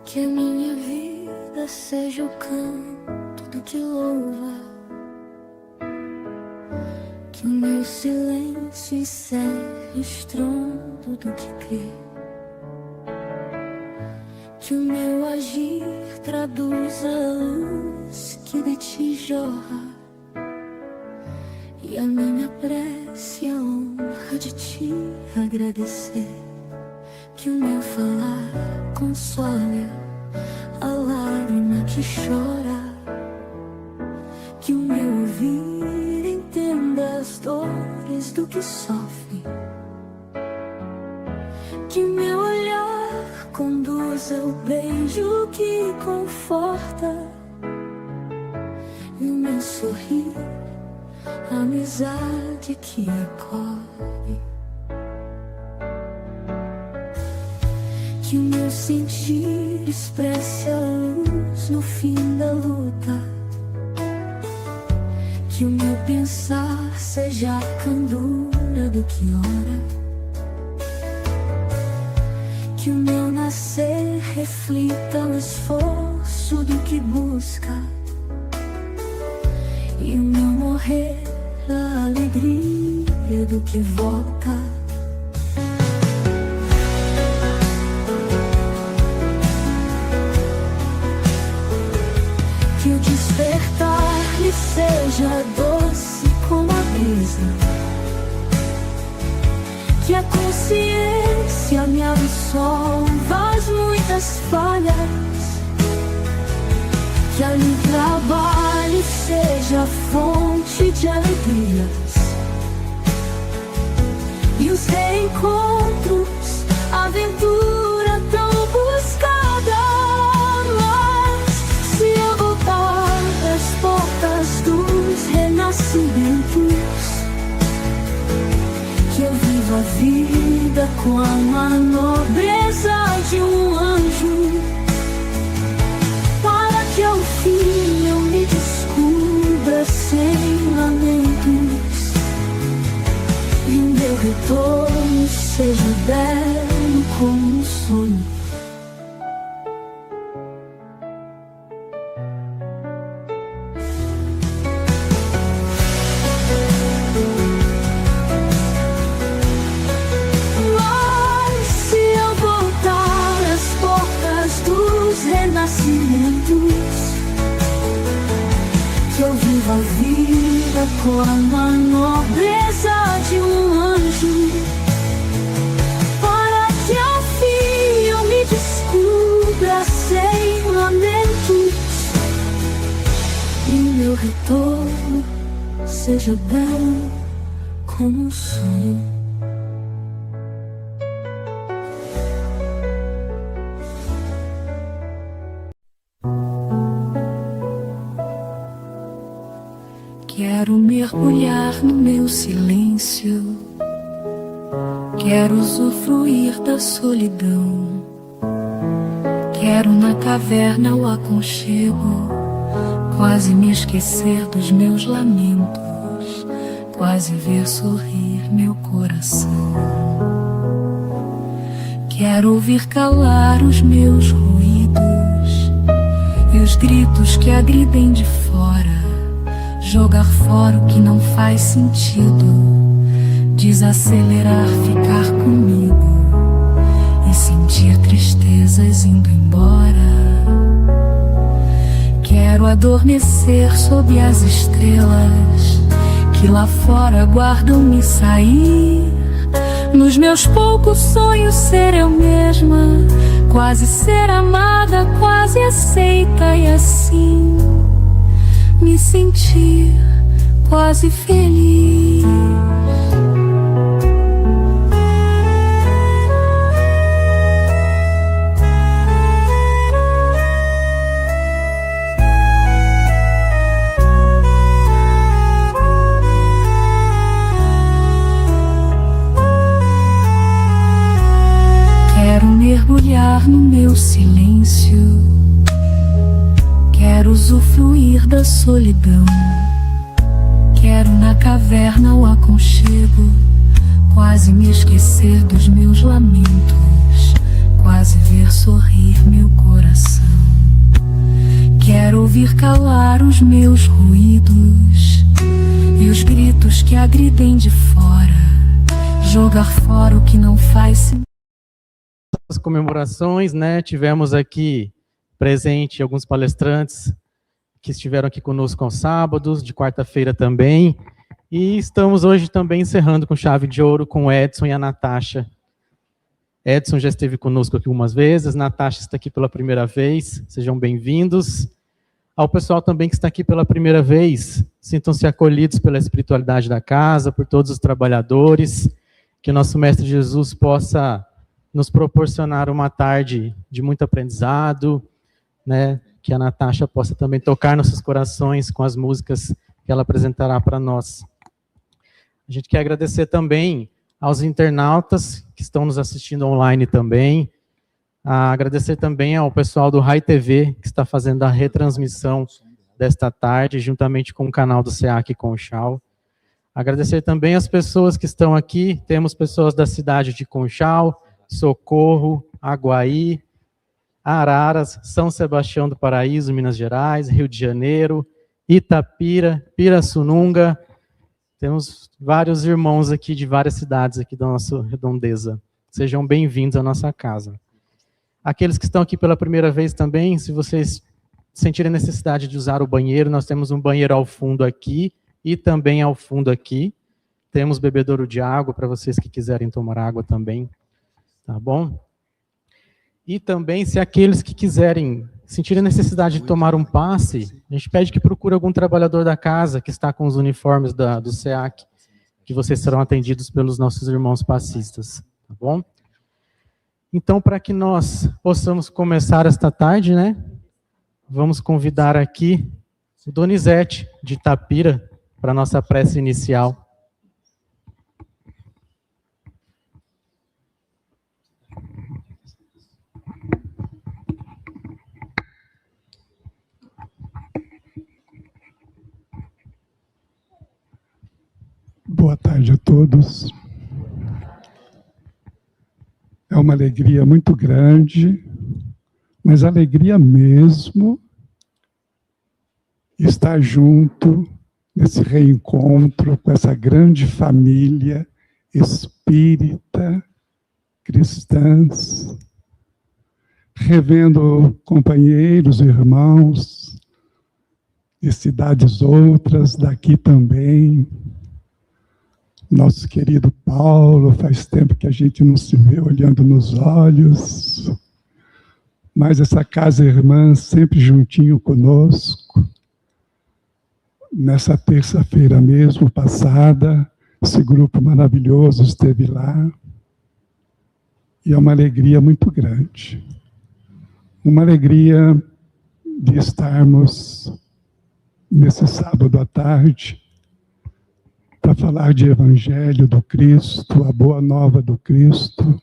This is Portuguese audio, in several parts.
Que a minha vida seja o canto do que louva, que o meu silêncio encerre o estrondo do que crê, que o meu agir traduza a luz que de ti jorra, e a minha prece a honra de te agradecer. Que o meu falar console a lágrima que chora, que o meu ouvir entenda as dores do que sofre, que meu olhar conduza o beijo que conforta, e o meu sorrir a amizade que acolhe. Que o meu sentir expresse a luz no fim da luta, que o meu pensar seja a candura do que ora, que o meu nascer reflita o esforço do que busca, e o meu morrer a alegria do que volta. Que o despertar lhe seja doce como a brisa, que a consciência me absolva as muitas falhas, que a lhe trabalho seja fonte de alegrias, e os reencontros, aventura tão buscada. Portas dos renascimentos, que eu viva a vida com a nobreza de um anjo, para que ao fim eu me descubra sem lamentos, e o meu retorno seja belo como um sonho. Que eu viva a vida com a nobreza de um anjo, para que ao fim eu me descubra sem lamentos, e o meu retorno seja belo como um sonho. Quero mergulhar no meu silêncio, quero usufruir da solidão, quero na caverna o aconchego, quase me esquecer dos meus lamentos, quase ver sorrir meu coração. Quero ouvir calar os meus ruídos e os gritos que agridem de fora, jogar fora o que não faz sentido, desacelerar, ficar comigo e sentir tristezas indo embora. Quero adormecer sob as estrelas que lá fora aguardam me sair, nos meus poucos sonhos ser eu mesma, quase ser amada, quase aceita, e assim me sentir quase feliz. Quero mergulhar no meu silêncio, quero usufruir da solidão, quero na caverna o aconchego, quase me esquecer dos meus lamentos, quase ver sorrir meu coração. Quero ouvir calar os meus ruídos e os gritos que agridem de fora, jogar fora o que não faz sentido. As comemorações, né? Tivemos aqui presente alguns palestrantes que estiveram aqui conosco aos sábados, de quarta-feira também. E estamos hoje também encerrando com chave de ouro com o Edson e a Natasha. Edson já esteve conosco aqui algumas vezes, Natasha está aqui pela primeira vez, sejam bem-vindos. Ao pessoal também que está aqui pela primeira vez, sintam-se acolhidos pela espiritualidade da casa, por todos os trabalhadores, que o nosso Mestre Jesus possa nos proporcionar uma tarde de muito aprendizado, né? Que a Natasha possa também tocar nossos corações com as músicas que ela apresentará para nós. A gente quer agradecer também aos internautas que estão nos assistindo online também, agradecer também ao pessoal do Rai TV, que está fazendo a retransmissão desta tarde, juntamente com o canal do SEAC Conchal. Agradecer também as pessoas que estão aqui, temos pessoas da cidade de Conchal, Socorro, Aguaí, Araras, São Sebastião do Paraíso, Minas Gerais, Rio de Janeiro, Itapira, Pirassununga. Temos vários irmãos aqui de várias cidades aqui da nossa redondeza. Sejam bem-vindos à nossa casa. Aqueles que estão aqui pela primeira vez também, se vocês sentirem necessidade de usar o banheiro, nós temos um banheiro ao fundo aqui e também ao fundo aqui. Temos bebedouro de água para vocês que quiserem tomar água também. Tá bom? E também, se aqueles que quiserem sentirem necessidade de tomar um passe, a gente pede que procure algum trabalhador da casa que está com os uniformes do SEAC, que vocês serão atendidos pelos nossos irmãos passistas. Tá bom? Então, para que nós possamos começar esta tarde, né, vamos convidar aqui o Donizete, de Itapira, para a nossa prece inicial. Boa tarde a todos. É uma alegria muito grande, mas alegria mesmo estar junto nesse reencontro com essa grande família espírita, cristãs, revendo companheiros, irmãos de cidades outras, daqui também. Nosso querido Paulo, faz tempo que a gente não se vê olhando nos olhos, mas essa casa irmã sempre juntinho conosco. Nessa terça-feira mesmo, passada, esse grupo maravilhoso esteve lá, e é uma alegria muito grande. Uma alegria de estarmos nesse sábado à tarde, para falar de Evangelho do Cristo, a boa nova do Cristo,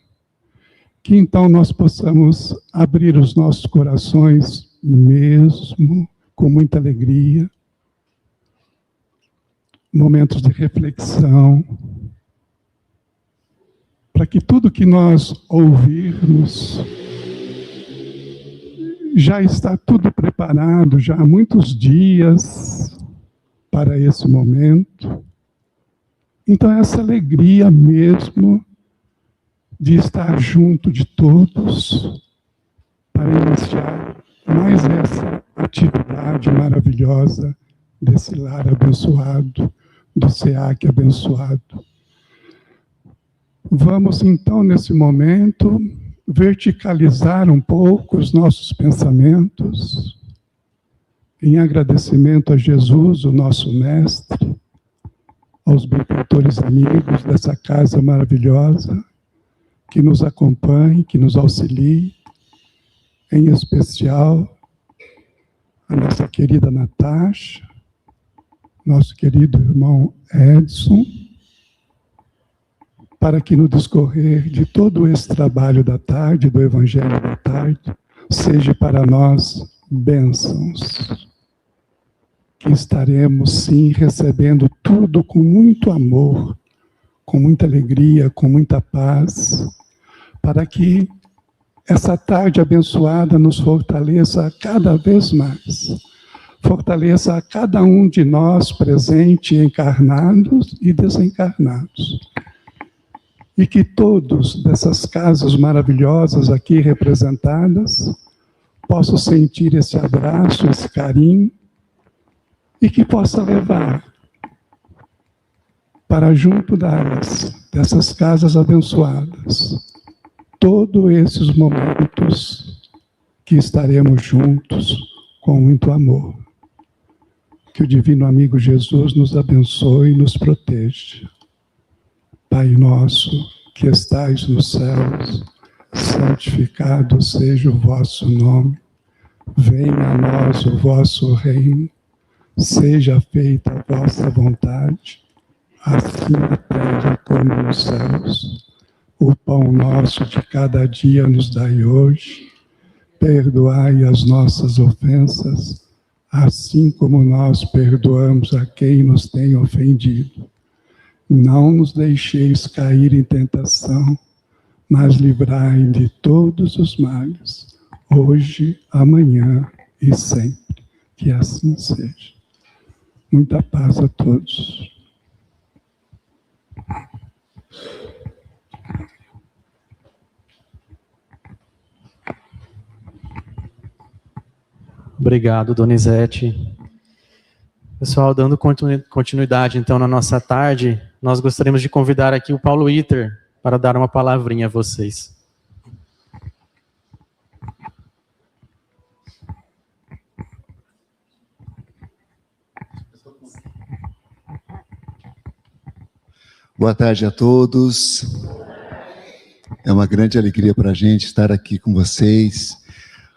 que então nós possamos abrir os nossos corações mesmo, com muita alegria, momentos de reflexão, para que tudo que nós ouvirmos já está tudo preparado, já há muitos dias para esse momento. Então, essa alegria mesmo de estar junto de todos para iniciar mais essa atividade maravilhosa desse lar abençoado, do SEAC abençoado. Vamos, então, nesse momento, verticalizar um pouco os nossos pensamentos em agradecimento a Jesus, o nosso Mestre, aos benfeitores amigos dessa casa maravilhosa, que nos acompanhem, que nos auxiliem, em especial a nossa querida Natasha, nosso querido irmão Edson, para que no discorrer de todo esse trabalho da tarde, do Evangelho da tarde, seja para nós bênçãos, que estaremos, sim, recebendo tudo com muito amor, com muita alegria, com muita paz, para que essa tarde abençoada nos fortaleça cada vez mais. Fortaleça a cada um de nós, presente, encarnados e desencarnados. E que todos dessas casas maravilhosas aqui representadas possam sentir esse abraço, esse carinho, e que possa levar para junto dessas casas abençoadas todos esses momentos que estaremos juntos com muito amor. Que o divino amigo Jesus nos abençoe e nos proteja. Pai nosso, que estais nos céus, santificado seja o vosso nome. Venha a nós o vosso reino. Seja feita a vossa vontade, assim na terra como nos céus. O pão nosso de cada dia nos dai hoje. Perdoai as nossas ofensas, assim como nós perdoamos a quem nos tem ofendido. Não nos deixeis cair em tentação, mas livrai de todos os males, hoje, amanhã e sempre. Que assim seja. Muita paz a todos. Obrigado, Donizete. Pessoal, dando continuidade, então, na nossa tarde, nós gostaríamos de convidar aqui o Paulo Iter para dar uma palavrinha a vocês. Boa tarde a todos. É uma grande alegria para a gente estar aqui com vocês,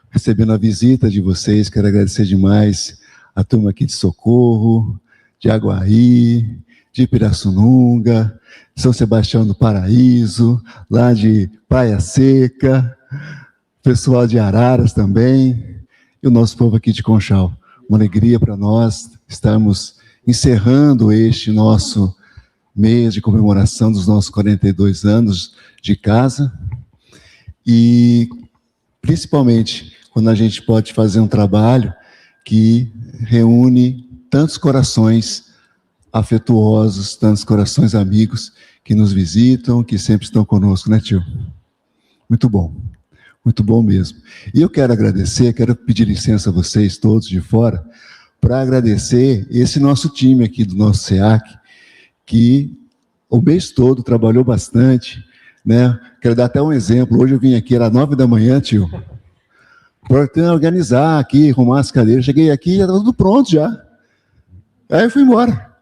recebendo a visita de vocês. Quero agradecer demais a turma aqui de Socorro, de Aguaí, de Pirassununga, São Sebastião do Paraíso, lá de Praia Seca, pessoal de Araras também, e o nosso povo aqui de Conchal. Uma alegria para nós estarmos encerrando este nosso mês de comemoração dos nossos 42 anos de casa, e principalmente quando a gente pode fazer um trabalho que reúne tantos corações afetuosos, tantos corações amigos que nos visitam, que sempre estão conosco, né, tio? Muito bom mesmo. E eu quero agradecer, quero pedir licença a vocês todos de fora, para agradecer esse nosso time aqui do nosso SEAC, que o mês todo trabalhou bastante, né? Quero dar até um exemplo. Hoje eu vim aqui, era 9 da manhã, tio, para organizar aqui, arrumar as cadeiras. Cheguei aqui e já estava tudo pronto já. Aí eu fui embora.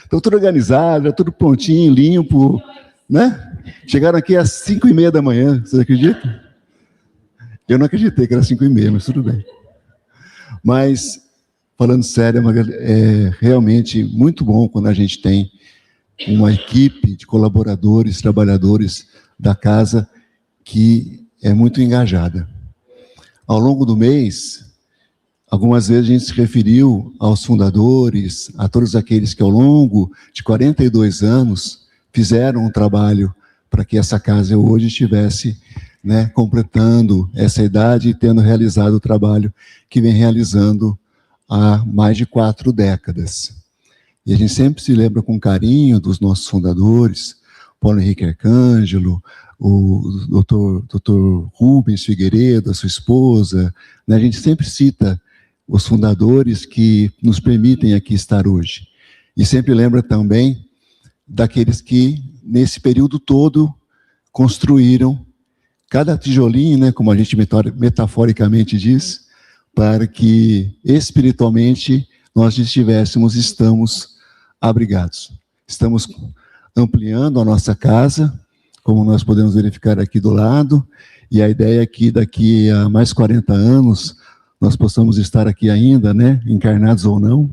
Então tudo organizado, já tudo prontinho, limpo, né? Chegaram aqui às 5:30 da manhã, vocês acreditam? Eu não acreditei que era 5:30, mas tudo bem. Mas, falando sério, é realmente muito bom quando a gente tem uma equipe de colaboradores, trabalhadores da casa que é muito engajada. Ao longo do mês, algumas vezes a gente se referiu aos fundadores, a todos aqueles que ao longo de 42 anos fizeram um trabalho para que essa casa hoje estivesse, né, completando essa idade e tendo realizado o trabalho que vem realizando há mais de 4 décadas. E a gente sempre se lembra com carinho dos nossos fundadores, Paulo Henrique Arcângelo, o Dr. Rubens Figueiredo, a sua esposa, né? A gente sempre cita os fundadores que nos permitem aqui estar hoje. E sempre lembra também daqueles que, nesse período todo, construíram cada tijolinho, né, como a gente metaforicamente diz, para que espiritualmente nós estamos abrigados. Estamos ampliando a nossa casa, como nós podemos verificar aqui do lado, e a ideia é que daqui a mais 40 anos nós possamos estar aqui ainda, né, encarnados ou não,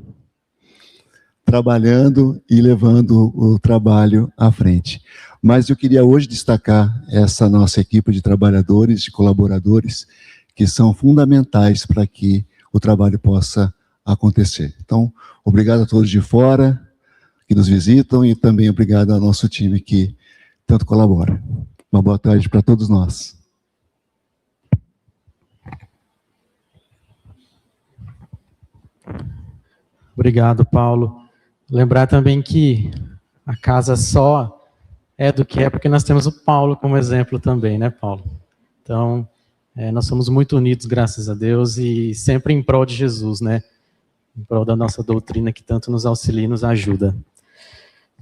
trabalhando e levando o trabalho à frente. Mas eu queria hoje destacar essa nossa equipe de trabalhadores, de colaboradores, que são fundamentais para que o trabalho possa acontecer. Então, obrigado a todos de fora que nos visitam e também obrigado ao nosso time que tanto colabora. Uma boa tarde para todos nós. Obrigado, Paulo. Lembrar também que a casa só é do que é porque nós temos o Paulo como exemplo também, né, Paulo? Então, nós somos muito unidos, graças a Deus, e sempre em prol de Jesus, né? Em prol da nossa doutrina que tanto nos auxilia e nos ajuda.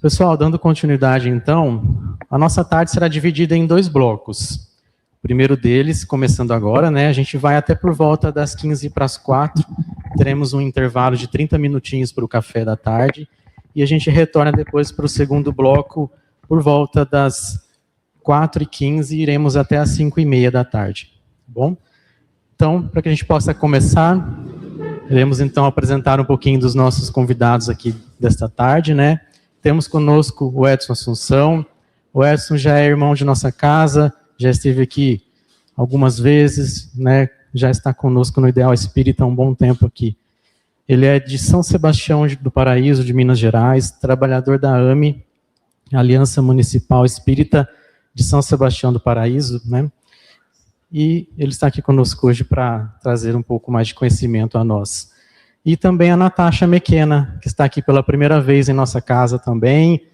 Pessoal, dando continuidade então, a nossa tarde será dividida em 2 blocos. O primeiro deles, começando agora, né? A gente vai até por volta das 15:45, teremos um intervalo de 30 minutinhos para o café da tarde, e a gente retorna depois para o segundo bloco por volta das 4:15 e iremos até as 5:30 da tarde. Tá bom? Então, para que a gente possa começar, iremos então apresentar um pouquinho dos nossos convidados aqui desta tarde, né? Temos conosco o Edson Assunção. O Edson já é irmão de nossa casa, já esteve aqui algumas vezes, né? Já está conosco no Ideal Espírita há um bom tempo aqui. Ele é de São Sebastião do Paraíso, de Minas Gerais, trabalhador da AME, Aliança Municipal Espírita de São Sebastião do Paraíso, né? E ele está aqui conosco hoje para trazer um pouco mais de conhecimento a nós. E também a Natasha Mequena, que está aqui pela primeira vez em nossa casa também.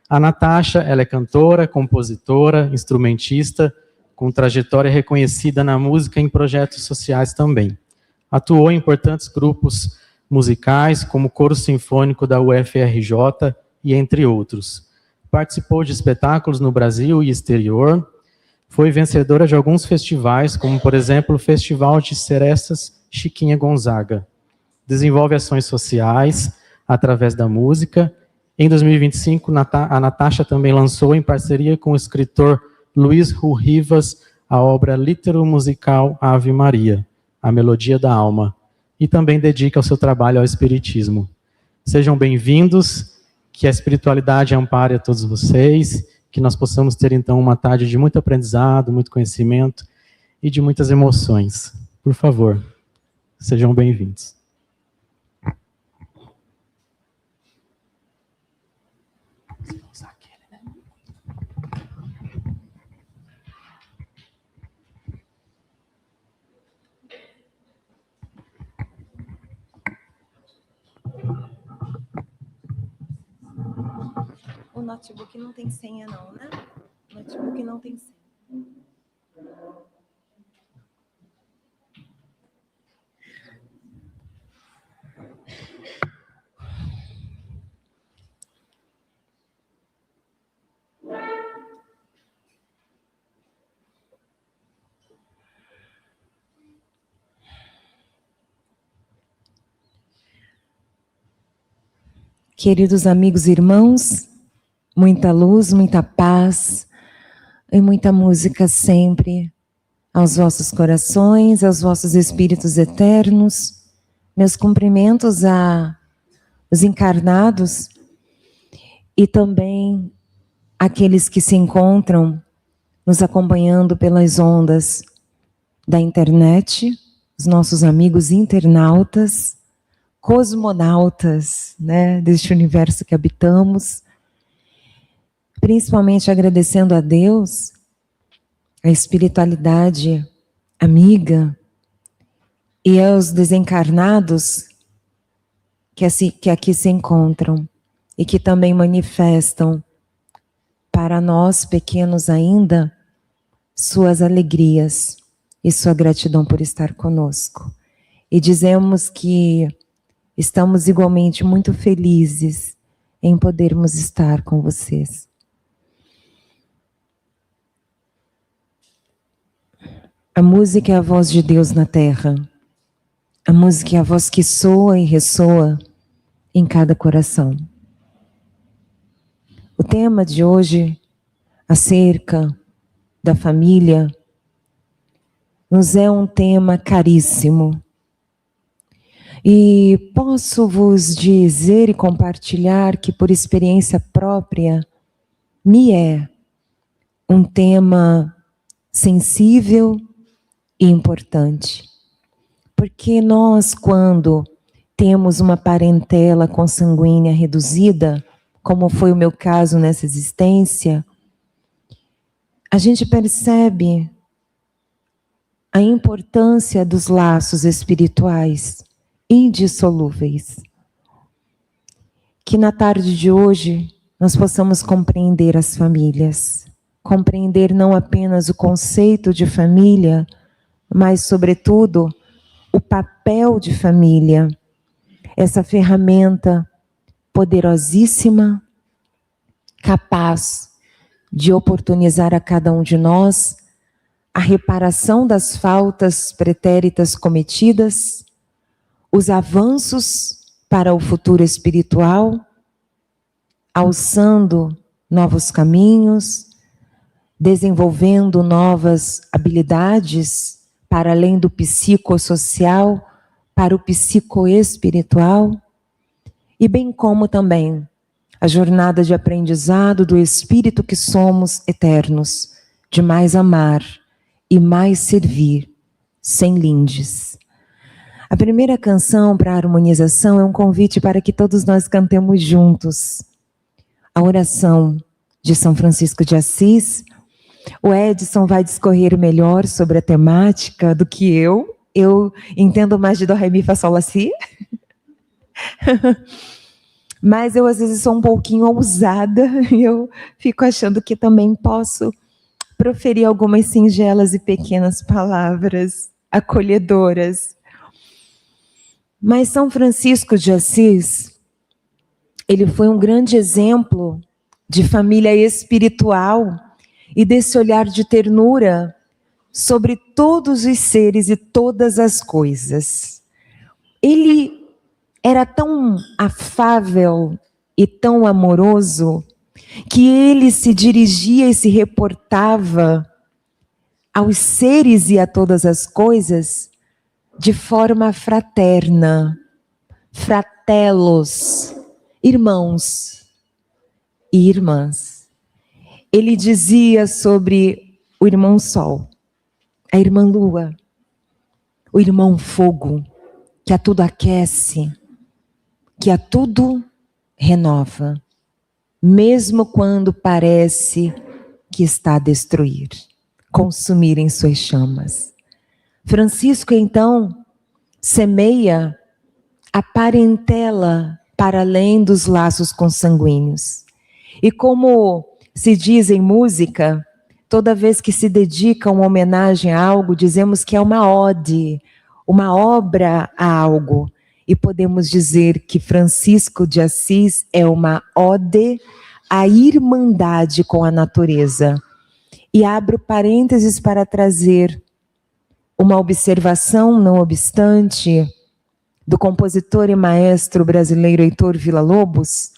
A Natasha, ela é cantora, compositora, instrumentista, com trajetória reconhecida na música e em projetos sociais também. Atuou em importantes grupos musicais, como o Coro Sinfônico da UFRJ e entre outros. Participou de espetáculos no Brasil e exterior. Foi vencedora de alguns festivais, como, por exemplo, o Festival de Serestas Chiquinha Gonzaga. Desenvolve ações sociais através da música. Em 2025, a Natasha também lançou, em parceria com o escritor Luiz Rivas, a obra litero-musical Ave Maria, a Melodia da Alma, e também dedica o seu trabalho ao Espiritismo. Sejam bem-vindos, que a espiritualidade ampare a todos vocês, que nós possamos ter, então, uma tarde de muito aprendizado, muito conhecimento e de muitas emoções. Por favor, sejam bem-vindos. O notebook não tem senha não, né? O notebook não tem senha. Queridos amigos e irmãos, muita luz, muita paz e muita música sempre aos vossos corações, aos vossos espíritos eternos. Meus cumprimentos aos encarnados e também àqueles que se encontram nos acompanhando pelas ondas da internet, os nossos amigos internautas, cosmonautas, né, deste universo que habitamos, principalmente agradecendo a Deus, a espiritualidade amiga e aos desencarnados que aqui se encontram e que também manifestam para nós, pequenos ainda, suas alegrias e sua gratidão por estar conosco. E dizemos que estamos igualmente muito felizes em podermos estar com vocês. A música é a voz de Deus na terra. A música é a voz que soa e ressoa em cada coração. O tema de hoje, acerca da família, nos é um tema caríssimo. E posso vos dizer e compartilhar que, por experiência própria, me é um tema sensível e importante. Porque nós, quando temos uma parentela consanguínea reduzida, como foi o meu caso nessa existência, a gente percebe a importância dos laços espirituais indissolúveis. que na tarde de hoje nós possamos compreender as famílias, compreender não apenas o conceito de família, mas, sobretudo, o papel de família, essa ferramenta poderosíssima, capaz de oportunizar a cada um de nós a reparação das faltas pretéritas cometidas, os avanços para o futuro espiritual, alçando novos caminhos, desenvolvendo novas habilidades para além do psicossocial, para o psicoespiritual, e bem como também a jornada de aprendizado do espírito que somos eternos, de mais amar e mais servir, sem lindes. A primeira canção para a harmonização é um convite para que todos nós cantemos juntos a oração de São Francisco de Assis. O Edson vai discorrer melhor sobre a temática do que eu. Eu entendo mais de Dó, Ré, Mi, Fá, Sol, Lá, Si. Mas eu às vezes sou um pouquinho ousada e eu fico achando que também posso proferir algumas singelas e pequenas palavras acolhedoras. Mas São Francisco de Assis, ele foi um grande exemplo de família espiritual e desse olhar de ternura sobre todos os seres e todas as coisas. Ele era tão afável e tão amoroso que ele se dirigia e se reportava aos seres e a todas as coisas de forma fraterna, fratellos, irmãos e irmãs. Ele dizia sobre o irmão Sol, a irmã Lua, o irmão Fogo, que a tudo aquece, que a tudo renova, mesmo quando parece que está a destruir, consumir em suas chamas. Francisco, então, semeia a parentela para além dos laços consanguíneos. E como se diz em música, toda vez que se dedica uma homenagem a algo, dizemos que é uma ode, uma obra a algo. E podemos dizer que Francisco de Assis é uma ode à irmandade com a natureza. E abro parênteses para trazer uma observação, não obstante, do compositor e maestro brasileiro Heitor Villa-Lobos,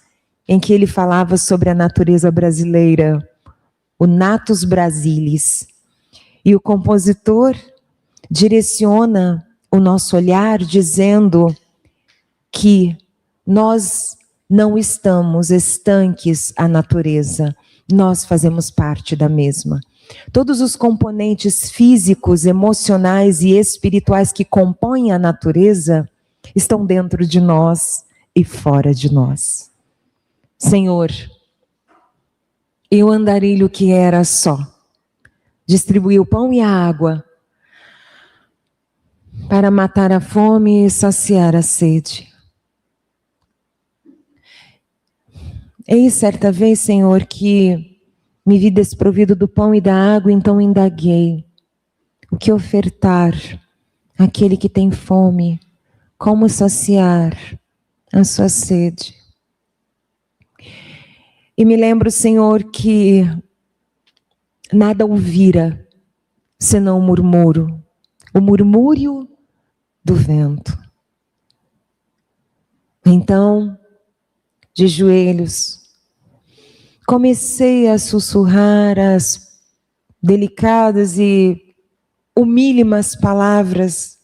em que ele falava sobre a natureza brasileira, o natus brasilis. E o compositor direciona o nosso olhar dizendo que nós não estamos estanques à natureza, nós fazemos parte da mesma. Todos os componentes físicos, emocionais e espirituais que compõem a natureza estão dentro de nós e fora de nós. Senhor, eu andarilho que era só, distribuí o pão e a água para matar a fome e saciar a sede. Eis certa vez, Senhor, que me vi desprovido do pão e da água, então indaguei o que ofertar àquele que tem fome, como saciar a sua sede. E me lembro, Senhor, que nada ouvira senão o murmúrio do vento. Então, de joelhos, comecei a sussurrar as delicadas e humílimas palavras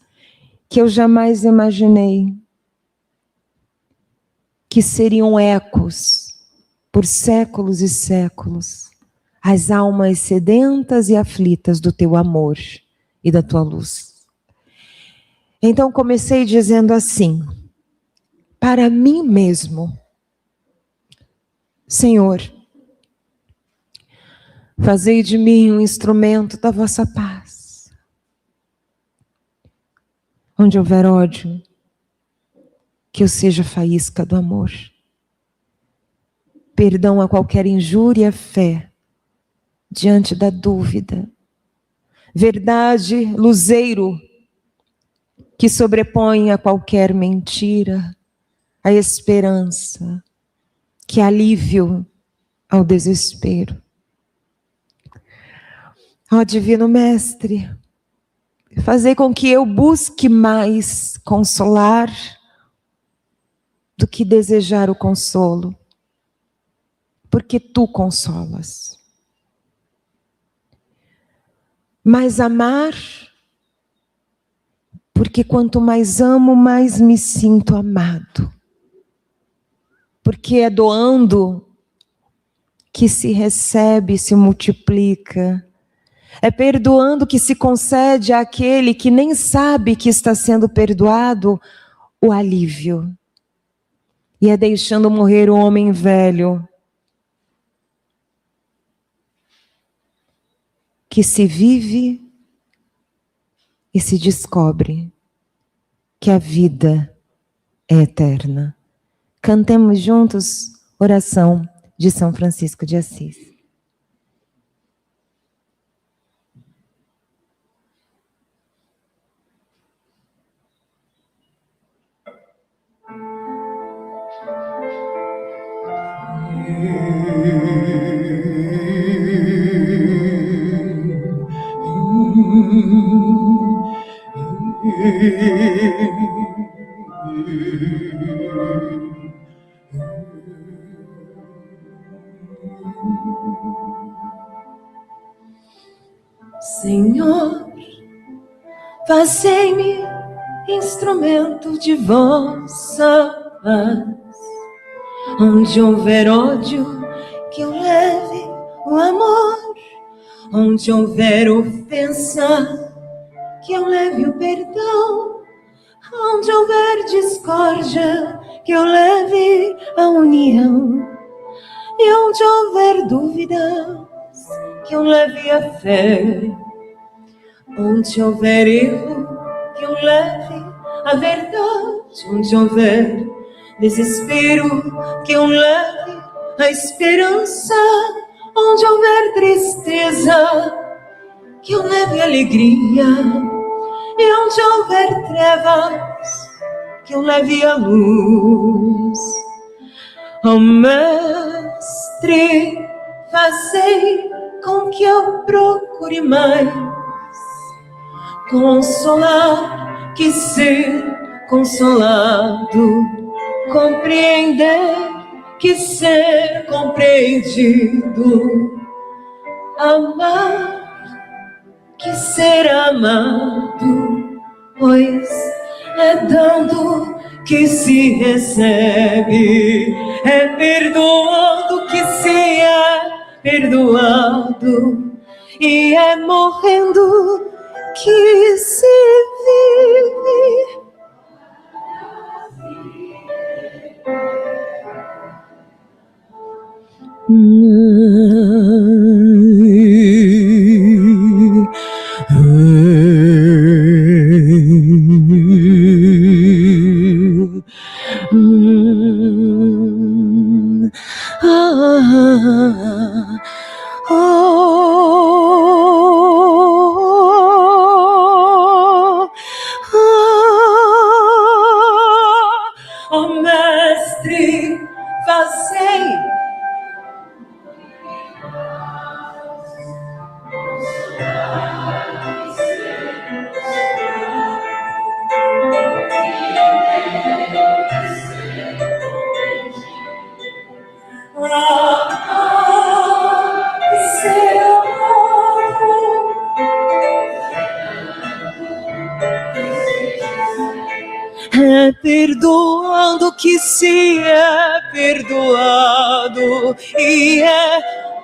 que eu jamais imaginei que seriam ecos por séculos e séculos, as almas sedentas e aflitas do teu amor e da tua luz. Então comecei dizendo assim, para mim mesmo, Senhor, fazei de mim um instrumento da vossa paz. Onde houver ódio, que eu seja faísca do amor. perdão a qualquer injúria, fé diante da dúvida. Verdade, luzeiro, que sobrepõe a qualquer mentira, a esperança, que é alívio ao desespero. Ó Divino Mestre, fazei com que eu busque mais consolar do que desejar o consolo, porque Tu consolas. Mais amar, porque quanto mais amo, mais me sinto amado. Porque é doando que se recebe e se multiplica. É perdoando que se concede àquele que nem sabe que está sendo perdoado o alívio. E é deixando morrer o homem velho que se vive e se descobre que a vida é eterna. Cantemos juntos oração de São Francisco de Assis. Senhor, fazei-me instrumento de vossa paz. Onde houver ódio, que eu leve o amor. Onde houver ofensa, que eu leve o perdão. Onde houver discórdia, que eu leve a união. E onde houver dúvidas, que eu leve a fé. Onde houver erro, que eu leve a verdade. Onde houver desespero, que eu leve a esperança. Onde houver tristeza, que eu leve alegria. E onde houver trevas, que eu leve a luz. Ó Mestre, fazei com que eu procure mais consolar que ser consolado, compreender que ser compreendido, amar que ser amado, pois é dando que se recebe, é perdoando que se é perdoado, e é morrendo que se vive. Ó Mestre, fazei ser amado. É perdoando que se é perdoado, e é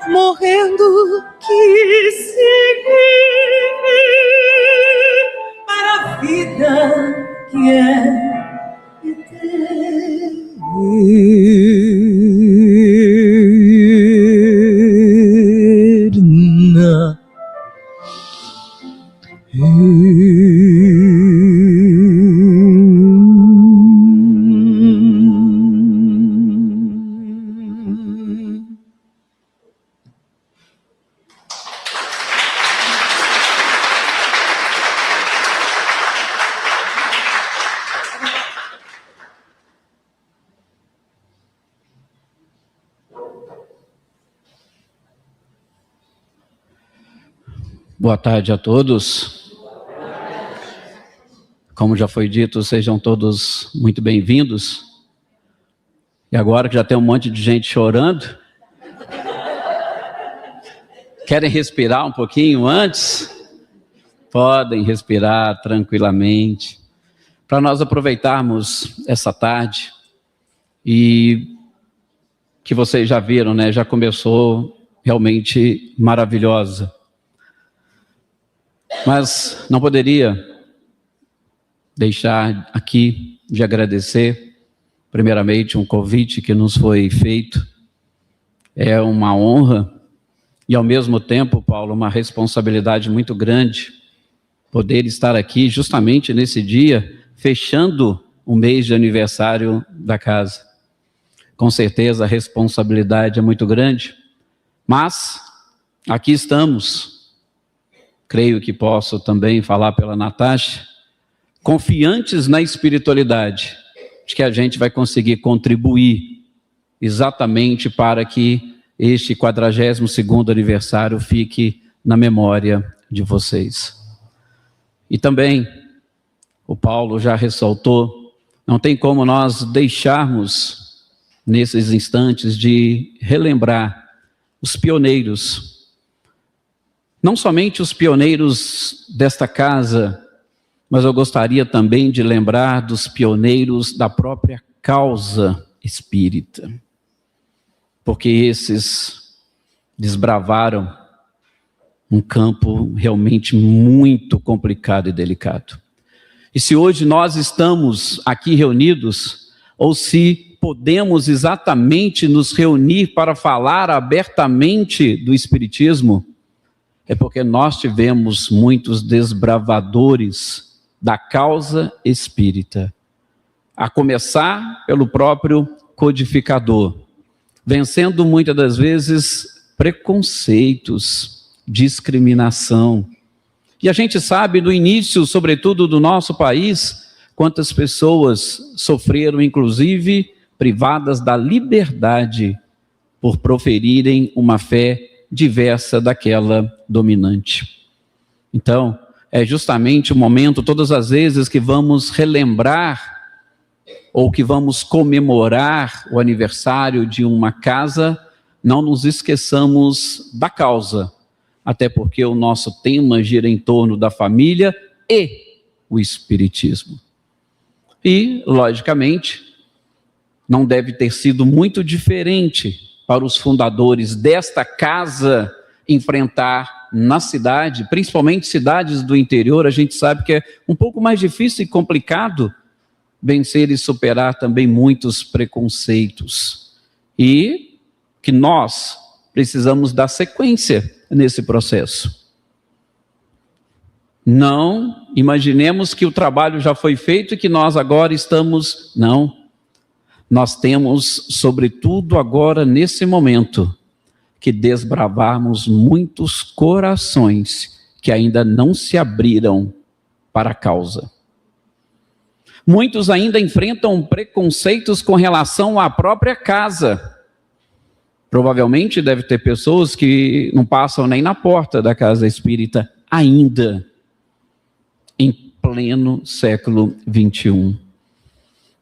morrendo que se vive para a vida que é eterna. Boa tarde a todos. Como já foi dito, sejam todos muito bem-vindos. E agora que já tem um monte de gente chorando, querem respirar um pouquinho antes? Podem respirar tranquilamente, para nós aproveitarmos essa tarde. E que vocês já viram, né? Já começou realmente maravilhosa. Mas não poderia deixar aqui de agradecer, primeiramente, um convite que nos foi feito. É uma honra e, ao mesmo tempo, Paulo, uma responsabilidade muito grande poder estar aqui justamente nesse dia, fechando o mês de aniversário da casa. Com certeza a responsabilidade é muito grande, mas aqui estamos. Creio que posso também falar pela Natasha, confiantes na espiritualidade, de que a gente vai conseguir contribuir exatamente para que este 42º aniversário fique na memória de vocês. E também, o Paulo já ressaltou, não tem como nós deixarmos, nesses instantes, de relembrar os pioneiros. Não somente os pioneiros desta casa, mas eu gostaria também de lembrar dos pioneiros da própria causa espírita. Porque esses desbravaram um campo realmente muito complicado e delicado. E se hoje nós estamos aqui reunidos, ou se podemos exatamente nos reunir para falar abertamente do Espiritismo, é porque nós tivemos muitos desbravadores da causa espírita, a começar pelo próprio codificador, vencendo muitas das vezes preconceitos, discriminação. E a gente sabe no início, sobretudo do nosso país, quantas pessoas sofreram, inclusive, privadas da liberdade por proferirem uma fé diversa daquela dominante. Então, é justamente o momento, todas as vezes que vamos relembrar ou que vamos comemorar o aniversário de uma casa, não nos esqueçamos da causa, até porque o nosso tema gira em torno da família e o Espiritismo. E, logicamente, não deve ter sido muito diferente para os fundadores desta casa enfrentar na cidade, principalmente cidades do interior. A gente sabe que é um pouco mais difícil e complicado vencer e superar também muitos preconceitos. E que nós precisamos dar sequência nesse processo. Não imaginemos que o trabalho já foi feito e que nós agora estamos... Não. Nós temos, sobretudo agora, nesse momento, que desbravarmos muitos corações que ainda não se abriram para a causa. Muitos ainda enfrentam preconceitos com relação à própria casa. Provavelmente deve ter pessoas que não passam nem na porta da casa espírita ainda, em pleno século XXI.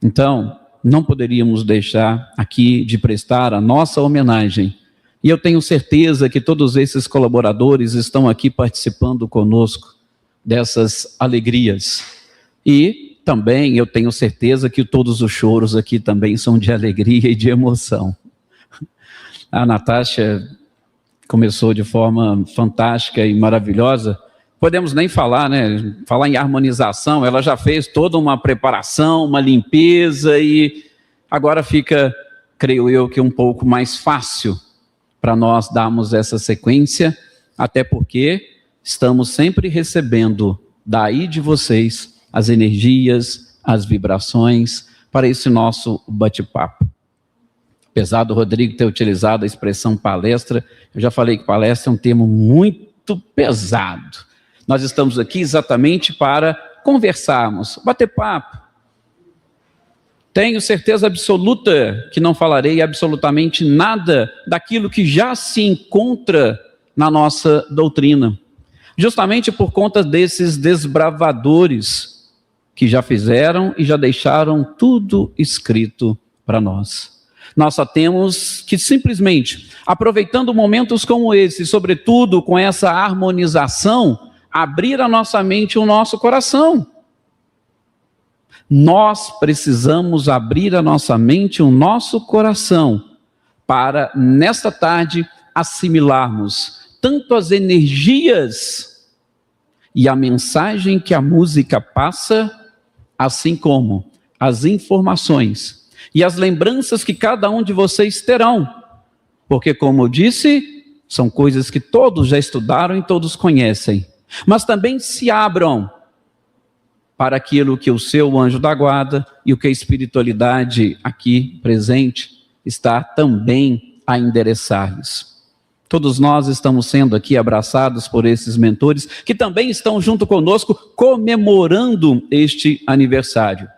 Então, não poderíamos deixar aqui de prestar a nossa homenagem. E eu tenho certeza que todos esses colaboradores estão aqui participando conosco dessas alegrias. E também eu tenho certeza que todos os choros aqui também são de alegria e de emoção. A Natasha começou de forma fantástica e maravilhosa. Podemos nem falar, né? Falar em harmonização, ela já fez toda uma preparação, uma limpeza e agora fica, creio eu, que um pouco mais fácil para nós darmos essa sequência, até porque estamos sempre recebendo daí de vocês as energias, as vibrações para esse nosso bate-papo. Apesar do Rodrigo ter utilizado a expressão palestra, eu já falei que palestra é um termo muito pesado. Nós estamos aqui exatamente para conversarmos, bater papo. Tenho certeza absoluta que não falarei absolutamente nada daquilo que já se encontra na nossa doutrina. justamente por conta desses desbravadores que já fizeram e já deixaram tudo escrito para nós. Nós só temos que simplesmente, aproveitando momentos como esse, sobretudo com essa harmonização, abrir a nossa mente e o nosso coração. Nós precisamos abrir a nossa mente e o nosso coração para, nesta tarde, assimilarmos tanto as energias e a mensagem que a música passa, assim como as informações e as lembranças que cada um de vocês terão. Porque, como eu disse, são coisas que todos já estudaram e todos conhecem. Mas também se abram para aquilo que o seu anjo da guarda e o que a espiritualidade aqui presente está também a endereçar-lhes. Todos nós estamos sendo aqui abraçados por esses mentores que também estão junto conosco comemorando este aniversário.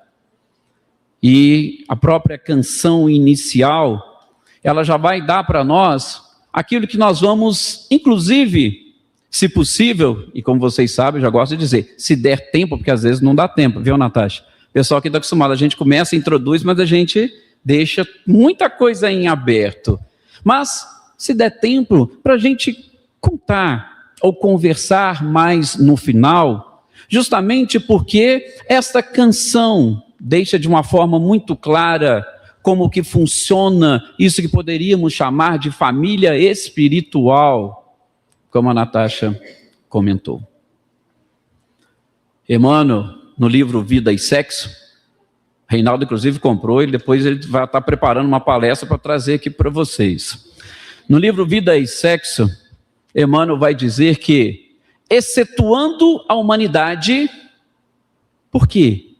E a própria canção inicial, ela já vai dar para nós aquilo que nós vamos, inclusive, se possível, e como vocês sabem, eu já gosto de dizer, se der tempo, porque às vezes não dá tempo, viu, Natasha? O pessoal que está acostumado, a gente começa, introduz, mas a gente deixa muita coisa em aberto. Mas, se der tempo, para a gente contar ou conversar mais no final, justamente porque esta canção deixa de uma forma muito clara como que funciona isso que poderíamos chamar de família espiritual, como a Natasha comentou. Emmanuel, no livro Vida e Sexo, Reinaldo inclusive comprou e depois ele vai estar preparando uma palestra para trazer aqui para vocês. No livro Vida e Sexo, Emmanuel vai dizer que, excetuando a humanidade, por quê?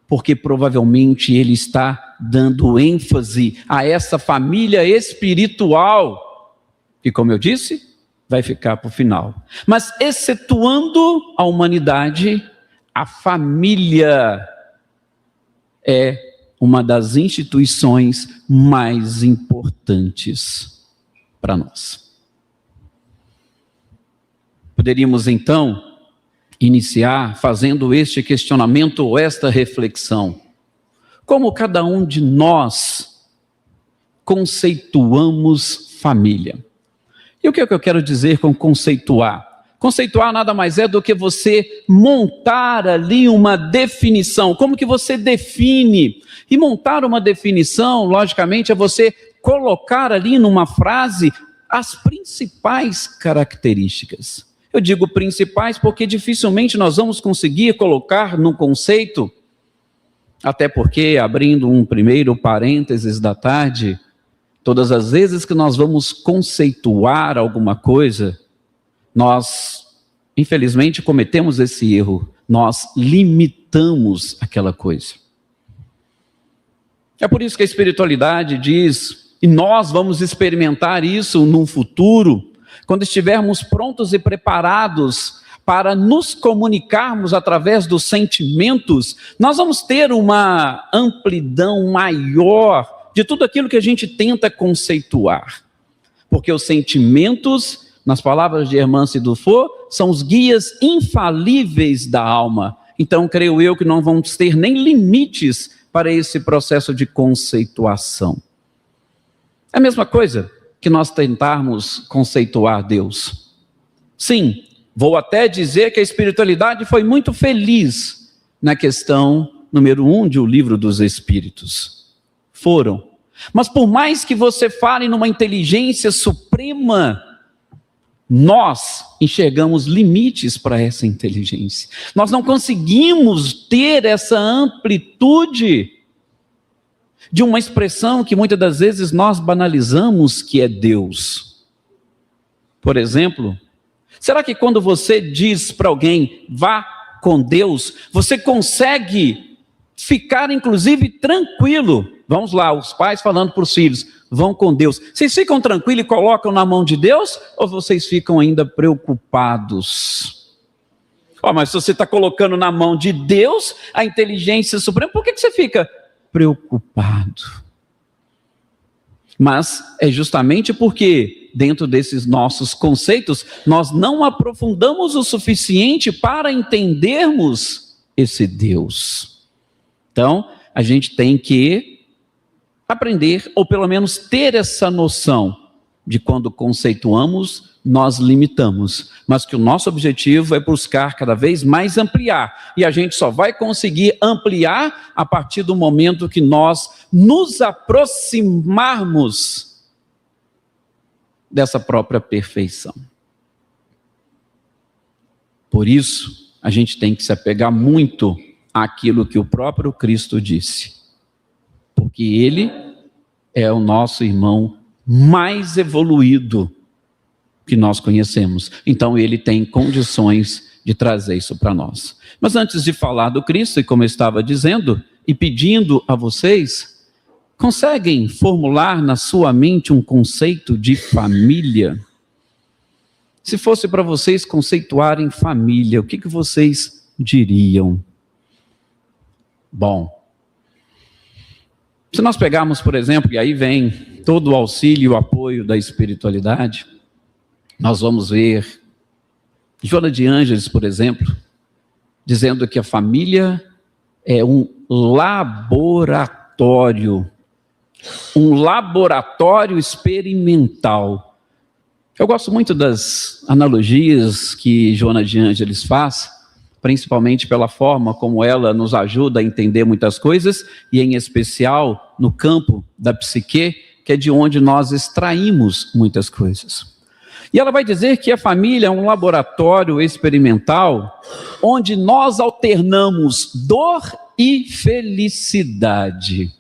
Porque provavelmente ele está dando ênfase a essa família espiritual, que, como eu disse, vai ficar para o final. Mas excetuando a humanidade, a família é uma das instituições mais importantes para nós. Poderíamos então iniciar fazendo este questionamento ou esta reflexão. Como cada um de nós conceituamos família? E o que é que eu quero dizer com conceituar? Conceituar nada mais é do que você montar ali uma definição. Como que você define? E montar uma definição, logicamente, é você colocar ali numa frase as principais características. Eu digo principais porque dificilmente nós vamos conseguir colocar no conceito, até porque, abrindo um primeiro parênteses da tarde, todas as vezes que nós vamos conceituar alguma coisa, nós, infelizmente, cometemos esse erro. Nós limitamos aquela coisa. É por isso que a espiritualidade diz, e nós vamos experimentar isso num futuro, quando estivermos prontos e preparados para nos comunicarmos através dos sentimentos, nós vamos ter uma amplidão maior de tudo aquilo que a gente tenta conceituar. Porque os sentimentos, nas palavras de Hermance Dufour, são os guias infalíveis da alma. Então, creio eu que não vamos ter nem limites para esse processo de conceituação. É a mesma coisa que nós tentarmos conceituar Deus. Sim, vou até dizer que a espiritualidade foi muito feliz na questão número 1 de O Livro dos Espíritos. Foram. Mas por mais que você fale numa inteligência suprema, nós enxergamos limites para essa inteligência. Nós não conseguimos ter essa amplitude de uma expressão que muitas das vezes nós banalizamos, que é Deus. Por exemplo, será que quando você diz para alguém, vá com Deus, você consegue ficar inclusive tranquilo? Vamos lá, os pais falando para os filhos, vão com Deus. Vocês ficam tranquilos e colocam na mão de Deus? Ou vocês ficam ainda preocupados? Mas se você está colocando na mão de Deus, a inteligência suprema, por que você fica preocupado? Mas é justamente porque dentro desses nossos conceitos, nós não aprofundamos o suficiente para entendermos esse Deus. Então, a gente tem que aprender, ou pelo menos ter essa noção de quando conceituamos, nós limitamos, mas que o nosso objetivo é buscar cada vez mais ampliar, e a gente só vai conseguir ampliar a partir do momento que nós nos aproximarmos dessa própria perfeição. Por isso, a gente tem que se apegar muito àquilo que o próprio Cristo disse, porque Ele é o nosso irmão mais evoluído que nós conhecemos. Então Ele tem condições de trazer isso para nós. Mas antes de falar do Cristo, e como eu estava dizendo, e pedindo a vocês, conseguem formular na sua mente um conceito de família? Se fosse para vocês conceituarem família, o que vocês diriam? Bom, se nós pegarmos, por exemplo, e aí vem todo o auxílio e o apoio da espiritualidade, nós vamos ver Joana de Ângeles, por exemplo, dizendo que a família é um laboratório experimental. Eu gosto muito das analogias que Joana de Ângeles faz, principalmente pela forma como ela nos ajuda a entender muitas coisas, e em especial no campo da psique, que é de onde nós extraímos muitas coisas. E ela vai dizer que a família é um laboratório experimental, onde nós alternamos dor e felicidade.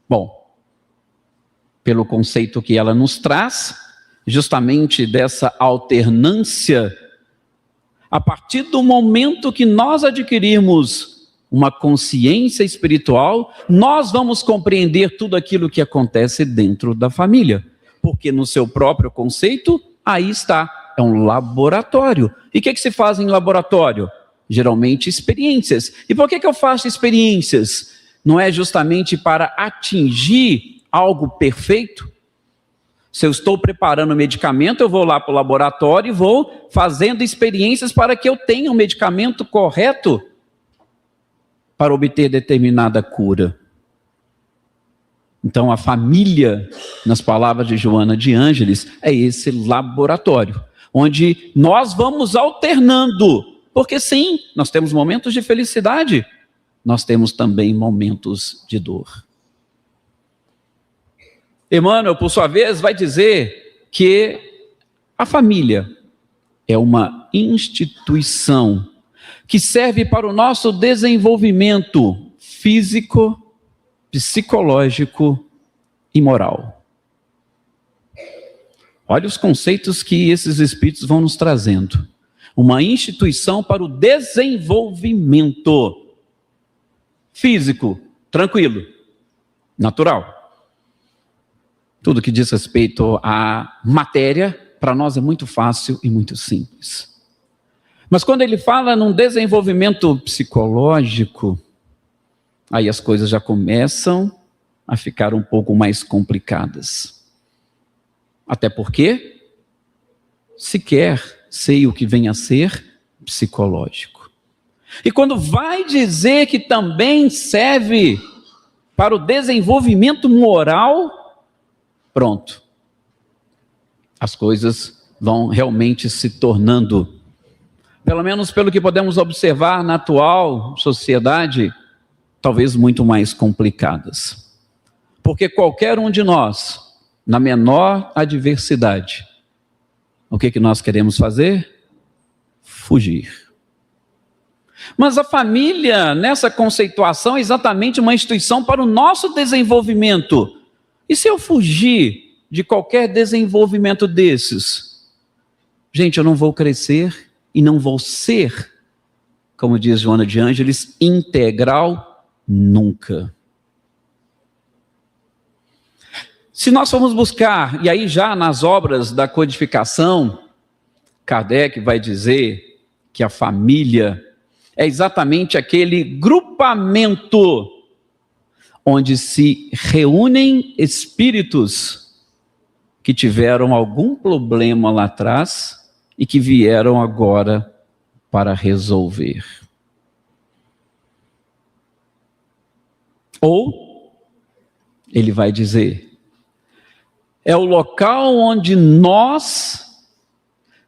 Bom, pelo conceito que ela nos traz, justamente dessa alternância, a partir do momento que nós adquirirmos uma consciência espiritual, nós vamos compreender tudo aquilo que acontece dentro da família. Porque no seu próprio conceito, aí está, é um laboratório. E o que se faz em laboratório? Geralmente experiências. E por que eu faço experiências? Não é justamente para atingir algo perfeito? Se eu estou preparando medicamento, eu vou lá para o laboratório e vou fazendo experiências para que eu tenha o medicamento correto para obter determinada cura. Então a família, nas palavras de Joana de Ângeles, é esse laboratório, onde nós vamos alternando, porque sim, nós temos momentos de felicidade, nós temos também momentos de dor. Emmanuel, por sua vez, vai dizer que a família é uma instituição que serve para o nosso desenvolvimento físico, psicológico e moral. Olha os conceitos que esses espíritos vão nos trazendo. Uma instituição para o desenvolvimento físico, tranquilo, natural. Tudo que diz respeito à matéria, para nós é muito fácil e muito simples. Mas quando ele fala num desenvolvimento psicológico, aí as coisas já começam a ficar um pouco mais complicadas. Até porque sequer sei o que vem a ser psicológico. E quando vai dizer que também serve para o desenvolvimento moral, pronto. As coisas vão realmente se tornando, pelo menos pelo que podemos observar na atual sociedade, talvez muito mais complicadas. Porque qualquer um de nós, na menor adversidade, o que nós queremos fazer? Fugir. Mas a família, nessa conceituação, é exatamente uma instituição para o nosso desenvolvimento. E se eu fugir de qualquer desenvolvimento desses? Gente, eu não vou crescer e não vou ser, como diz Joana de Ângeles, integral nunca. Se nós formos buscar, e aí já nas obras da codificação, Kardec vai dizer que a família é exatamente aquele grupamento onde se reúnem espíritos que tiveram algum problema lá atrás e que vieram agora para resolver. Ou, ele vai dizer, é o local onde nós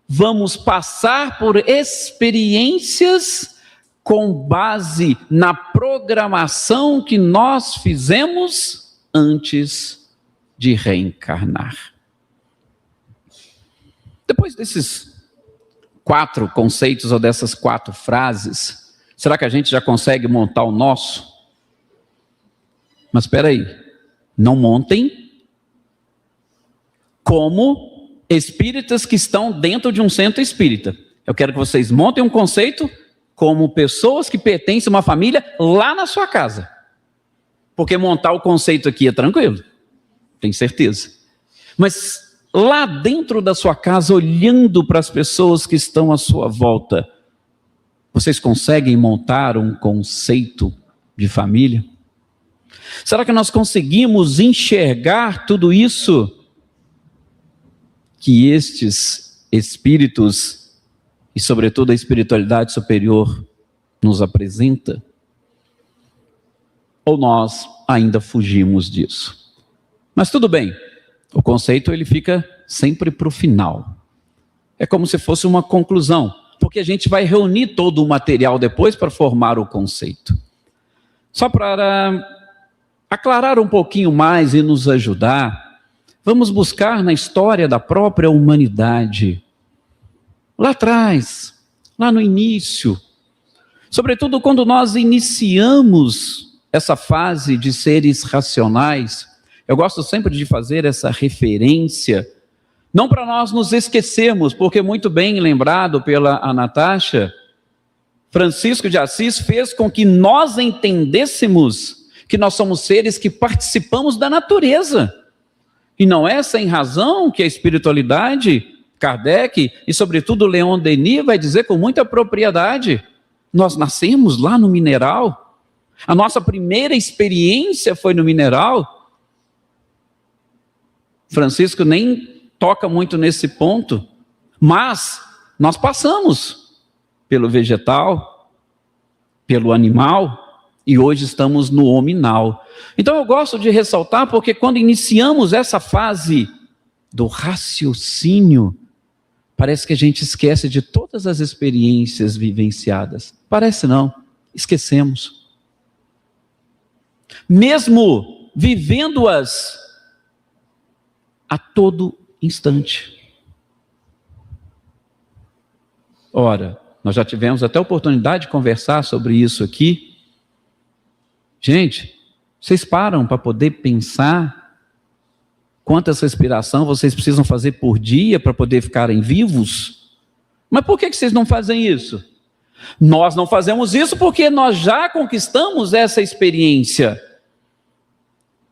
vamos passar por experiências com base na programação que nós fizemos antes de reencarnar. Depois desses 4 conceitos ou dessas 4 frases, será que a gente já consegue montar o nosso? Mas espera aí, não montem como espíritas que estão dentro de um centro espírita. Eu quero que vocês montem um conceito como pessoas que pertencem a uma família lá na sua casa. Porque montar o conceito aqui é tranquilo, tenho certeza. Mas lá dentro da sua casa, olhando para as pessoas que estão à sua volta, vocês conseguem montar um conceito de família? Será que nós conseguimos enxergar tudo isso que estes espíritos, e sobretudo a espiritualidade superior, nos apresenta? Ou nós ainda fugimos disso? Mas tudo bem, o conceito ele fica sempre para o final. É como se fosse uma conclusão, porque a gente vai reunir todo o material depois para formar o conceito. Só para aclarar um pouquinho mais e nos ajudar, vamos buscar na história da própria humanidade, lá atrás, lá no início, sobretudo quando nós iniciamos essa fase de seres racionais. Eu gosto sempre de fazer essa referência, não para nós nos esquecermos, porque muito bem lembrado pela Natasha, Francisco de Assis fez com que nós entendêssemos que nós somos seres que participamos da natureza. E não é sem razão que a espiritualidade, Kardec e sobretudo Leon Denis vai dizer com muita propriedade, nós nascemos lá no mineral, a nossa primeira experiência foi no mineral. Francisco nem toca muito nesse ponto, mas nós passamos pelo vegetal, pelo animal, e hoje estamos no hominal. Então eu gosto de ressaltar, porque quando iniciamos essa fase do raciocínio, parece que a gente esquece de todas as experiências vivenciadas. Parece não, esquecemos. Mesmo vivendo-as a todo instante. Ora, nós já tivemos até a oportunidade de conversar sobre isso aqui. Gente, vocês param para poder pensar quantas respirações vocês precisam fazer por dia para poder ficarem vivos? Mas por que vocês não fazem isso? Nós não fazemos isso porque nós já conquistamos essa experiência.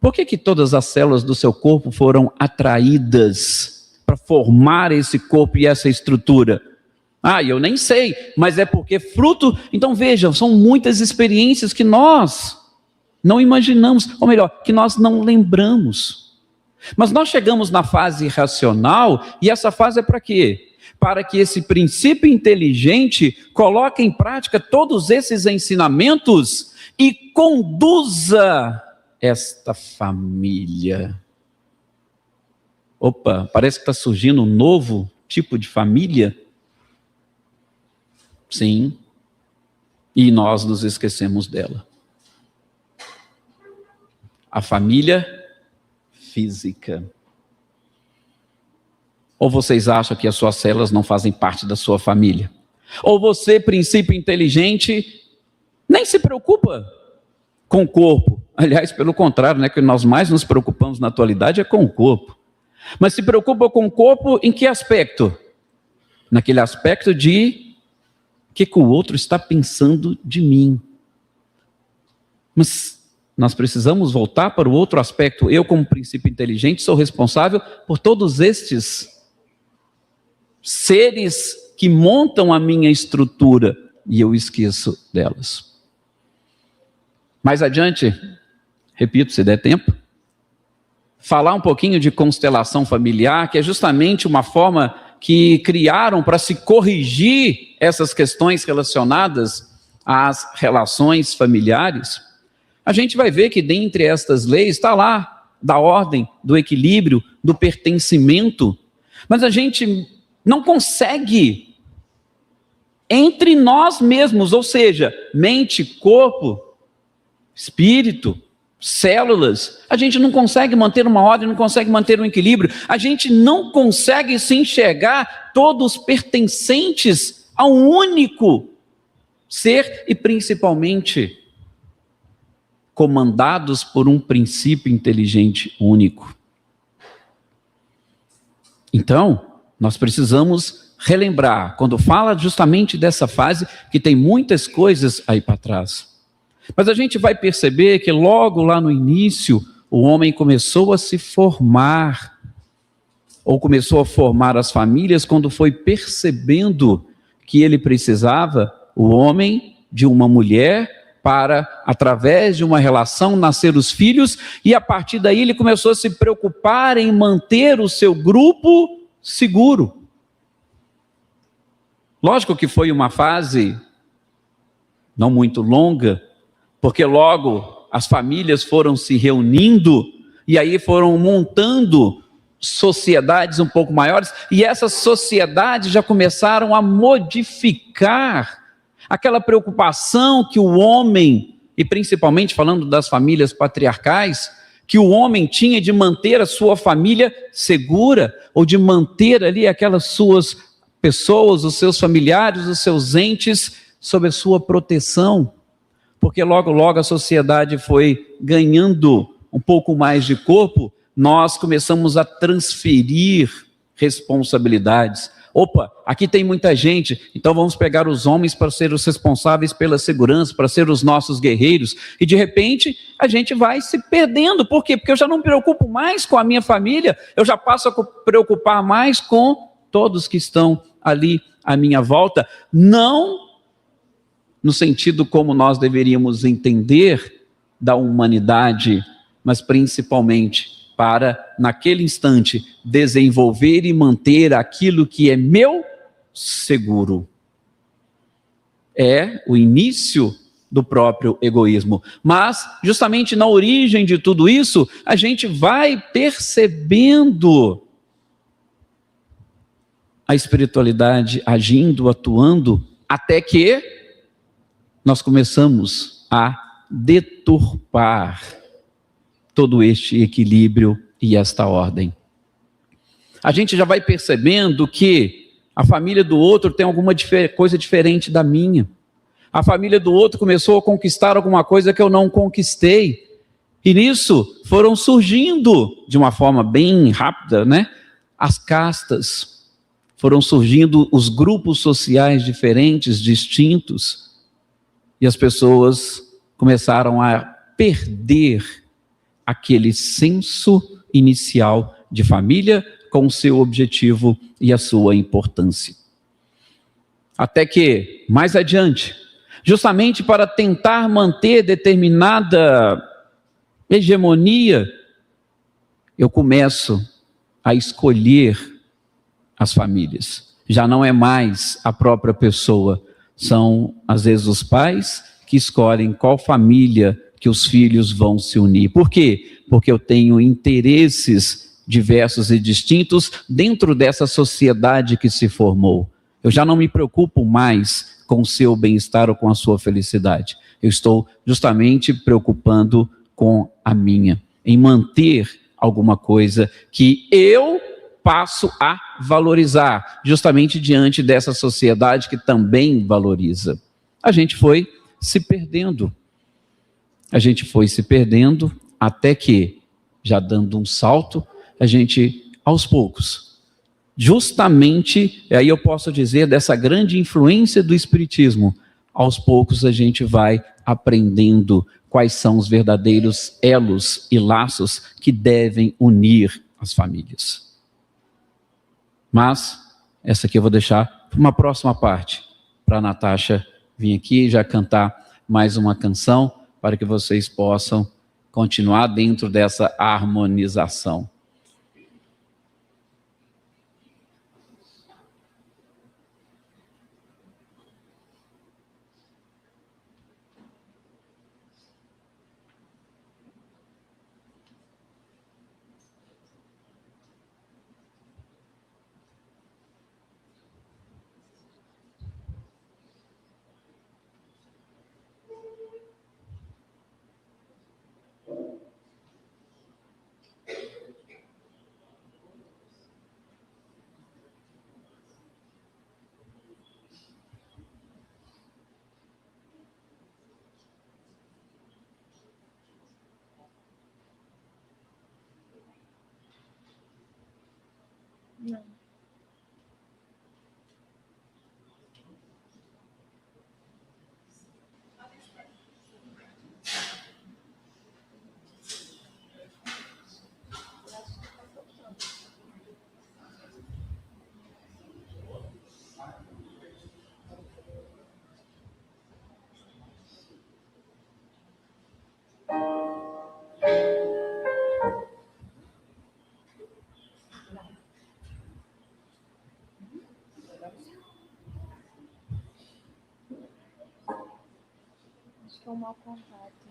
Por que todas as células do seu corpo foram atraídas para formar esse corpo e essa estrutura? Ah, eu nem sei, mas é porque fruto... Então vejam, são muitas experiências que nós não imaginamos, ou melhor, que nós não lembramos. Mas nós chegamos na fase racional, e essa fase é para quê? Para que esse princípio inteligente coloque em prática todos esses ensinamentos e conduza esta família. Opa, parece que está surgindo um novo tipo de família. Sim, e nós nos esquecemos dela. A família física. Ou vocês acham que as suas células não fazem parte da sua família? Ou você, princípio inteligente, nem se preocupa com o corpo. Aliás, pelo contrário, né, que nós mais nos preocupamos na atualidade é com o corpo. Mas se preocupa com o corpo em que aspecto? Naquele aspecto de o que o outro está pensando de mim. Mas nós precisamos voltar para o outro aspecto. Eu, como princípio inteligente, sou responsável por todos estes seres que montam a minha estrutura e eu esqueço delas. Mais adiante, repito, se der tempo, falar um pouquinho de constelação familiar, que é justamente uma forma que criaram para se corrigir essas questões relacionadas às relações familiares, a gente vai ver que dentre estas leis está lá da ordem, do equilíbrio, do pertencimento, mas a gente não consegue entre nós mesmos, ou seja, mente, corpo, espírito, células, a gente não consegue manter uma ordem, não consegue manter um equilíbrio, a gente não consegue se enxergar todos pertencentes a um único ser e principalmente comandados por um princípio inteligente único. Então, nós precisamos relembrar, quando fala justamente dessa fase, que tem muitas coisas aí para trás. Mas a gente vai perceber que logo lá no início, o homem começou a se formar, ou começou a formar as famílias, quando foi percebendo que ele precisava, o homem, de uma mulher, para, através de uma relação, nascer os filhos, e a partir daí ele começou a se preocupar em manter o seu grupo seguro. Lógico que foi uma fase não muito longa, porque logo as famílias foram se reunindo, e aí foram montando sociedades um pouco maiores, e essas sociedades já começaram a modificar aquela preocupação que o homem, e principalmente falando das famílias patriarcais, que o homem tinha de manter a sua família segura, ou de manter ali aquelas suas pessoas, os seus familiares, os seus entes, sob a sua proteção, porque logo, logo a sociedade foi ganhando um pouco mais de corpo, nós começamos a transferir responsabilidades. Opa, aqui tem muita gente, então vamos pegar os homens para ser os responsáveis pela segurança, para ser os nossos guerreiros, e de repente a gente vai se perdendo. Por quê? Porque eu já não me preocupo mais com a minha família, eu já passo a preocupar mais com todos que estão ali à minha volta, não no sentido como nós deveríamos entender da humanidade, mas principalmente para, naquele instante, desenvolver e manter aquilo que é meu seguro. É o início do próprio egoísmo. Mas, justamente na origem de tudo isso, a gente vai percebendo a espiritualidade agindo, atuando, até que nós começamos a deturpar todo este equilíbrio e esta ordem. A gente já vai percebendo que a família do outro tem alguma coisa diferente da minha. A família do outro começou a conquistar alguma coisa que eu não conquistei. E nisso foram surgindo, de uma forma bem rápida, as castas. Foram surgindo os grupos sociais diferentes, distintos. E as pessoas começaram a perder aquele senso inicial de família com o seu objetivo e a sua importância. Até que, mais adiante, justamente para tentar manter determinada hegemonia, eu começo a escolher as famílias. Já não é mais a própria pessoa, são às vezes os pais que escolhem qual família que os filhos vão se unir. Por quê? Porque eu tenho interesses diversos e distintos dentro dessa sociedade que se formou. Eu já não me preocupo mais com o seu bem-estar ou com a sua felicidade. Eu estou justamente preocupando com a minha, em manter alguma coisa que eu passo a valorizar, justamente diante dessa sociedade que também valoriza. A gente foi se perdendo. A gente foi se perdendo até que, já dando um salto, a gente, aos poucos, justamente, aí eu posso dizer, dessa grande influência do Espiritismo, aos poucos a gente vai aprendendo quais são os verdadeiros elos e laços que devem unir as famílias. Mas, essa aqui eu vou deixar para uma próxima parte, para a Natasha vir aqui e já cantar mais uma canção, para que vocês possam continuar dentro dessa harmonização. Um mau contato.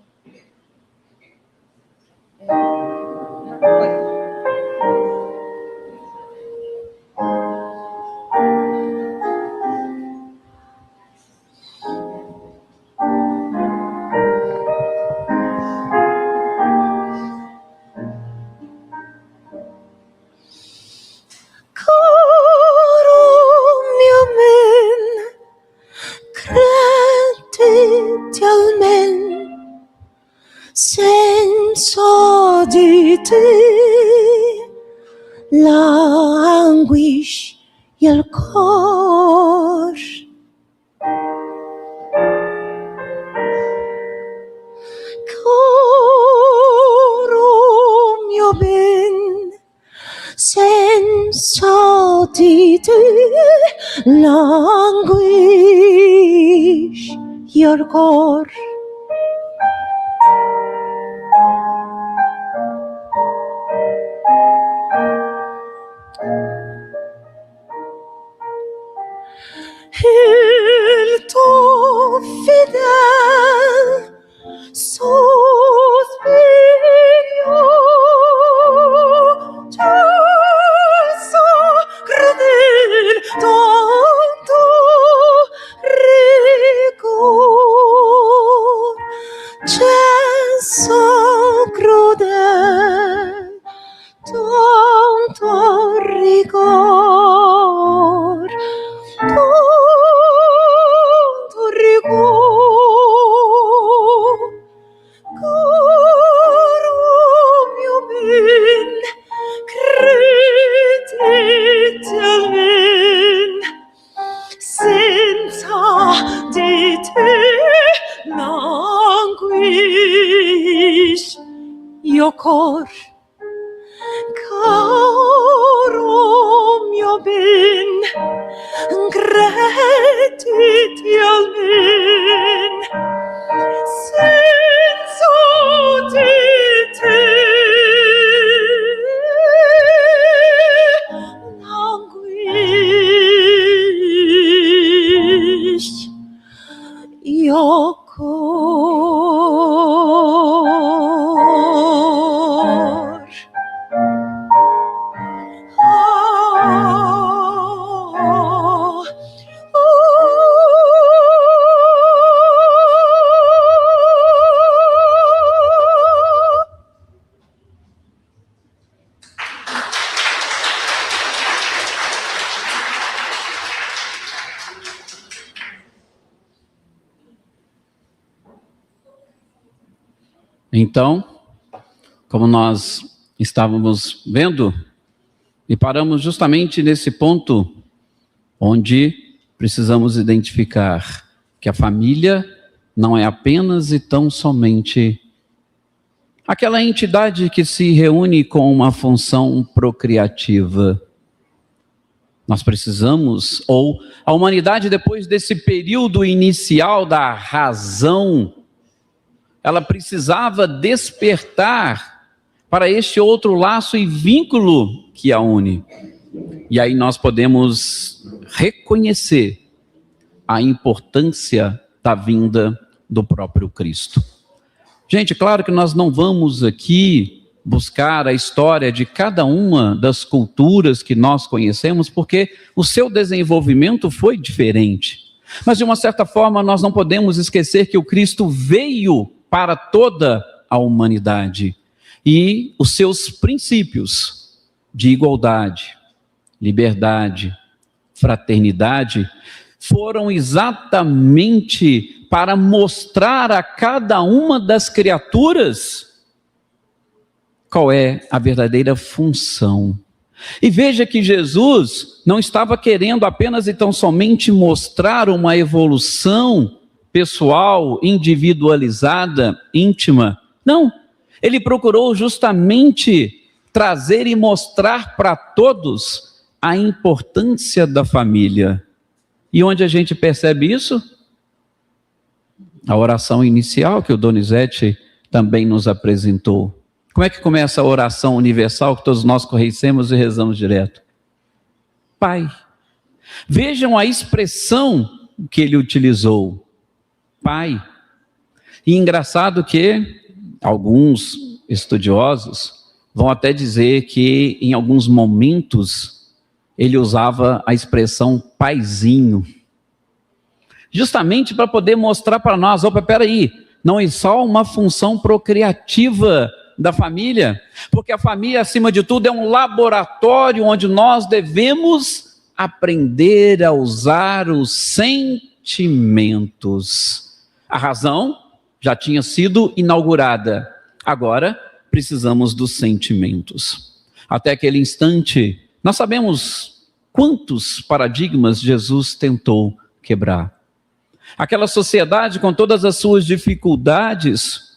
Caro mio ben, creditialmente senza di te l'anguish e il cor. Caro mio ben, senza di te l'anguish e il cor. Il tuo fidel sospiro cesso crudel tanto rigor cesso crudel tanto rigor tanto rigor, caro mio ben, creditialmente, senza di te languish io cor. Caro mio ben, creditialmente, senza di te languish io cor. Então, como nós estávamos vendo, e paramos justamente nesse ponto onde precisamos identificar que a família não é apenas e tão somente aquela entidade que se reúne com uma função procriativa. Nós precisamos, ou a humanidade depois desse período inicial da razão, ela precisava despertar para este outro laço e vínculo que a une. E aí nós podemos reconhecer a importância da vinda do próprio Cristo. Gente, claro que nós não vamos aqui buscar a história de cada uma das culturas que nós conhecemos, porque o seu desenvolvimento foi diferente. Mas, de uma certa forma, nós não podemos esquecer que o Cristo veio para toda a humanidade. E os seus princípios de igualdade, liberdade, fraternidade, foram exatamente para mostrar a cada uma das criaturas qual é a verdadeira função. E veja que Jesus não estava querendo apenas e tão somente mostrar uma evolução pessoal, individualizada, íntima. Não, ele procurou justamente trazer e mostrar para todos a importância da família. E onde a gente percebe isso? A oração inicial que o Donizete também nos apresentou. Como é que começa a oração universal que todos nós conhecemos e rezamos direto? Pai. Vejam a expressão que ele utilizou. Pai. E engraçado que alguns estudiosos vão até dizer que em alguns momentos ele usava a expressão paizinho. Justamente para poder mostrar para nós, opa, peraí, não é só uma função procriativa da família, porque a família, acima de tudo, é um laboratório onde nós devemos aprender a usar os sentimentos. A razão já tinha sido inaugurada, agora precisamos dos sentimentos. Até aquele instante, nós sabemos quantos paradigmas Jesus tentou quebrar. Aquela sociedade com todas as suas dificuldades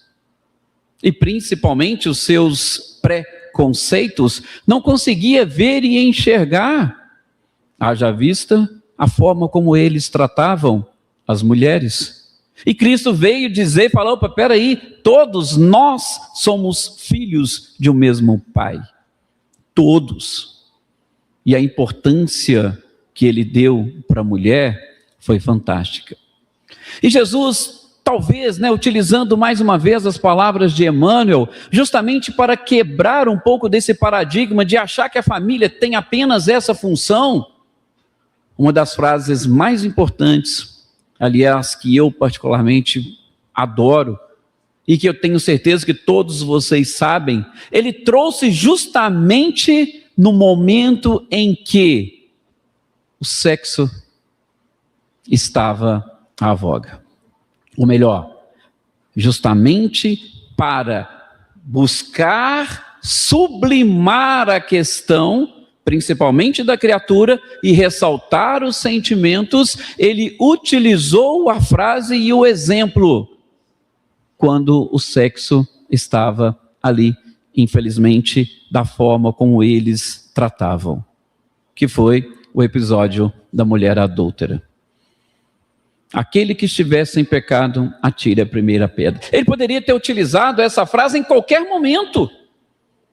e principalmente os seus preconceitos, não conseguia ver e enxergar, haja vista a forma como eles tratavam as mulheres. E Cristo veio dizer, falou, opa, peraí, todos nós somos filhos de um mesmo Pai. Todos. E a importância que ele deu para a mulher foi fantástica. E Jesus, talvez, utilizando mais uma vez as palavras de Emmanuel, justamente para quebrar um pouco desse paradigma de achar que a família tem apenas essa função, uma das frases mais importantes, aliás, que eu particularmente adoro, e que eu tenho certeza que todos vocês sabem, ele trouxe justamente no momento em que o sexo estava à voga. Ou melhor, justamente para buscar sublimar a questão, principalmente da criatura, e ressaltar os sentimentos, ele utilizou a frase e o exemplo quando o sexo estava ali, infelizmente, da forma como eles tratavam, que foi o episódio da mulher adúltera. Aquele que estivesse em pecado, atire a primeira pedra. Ele poderia ter utilizado essa frase em qualquer momento,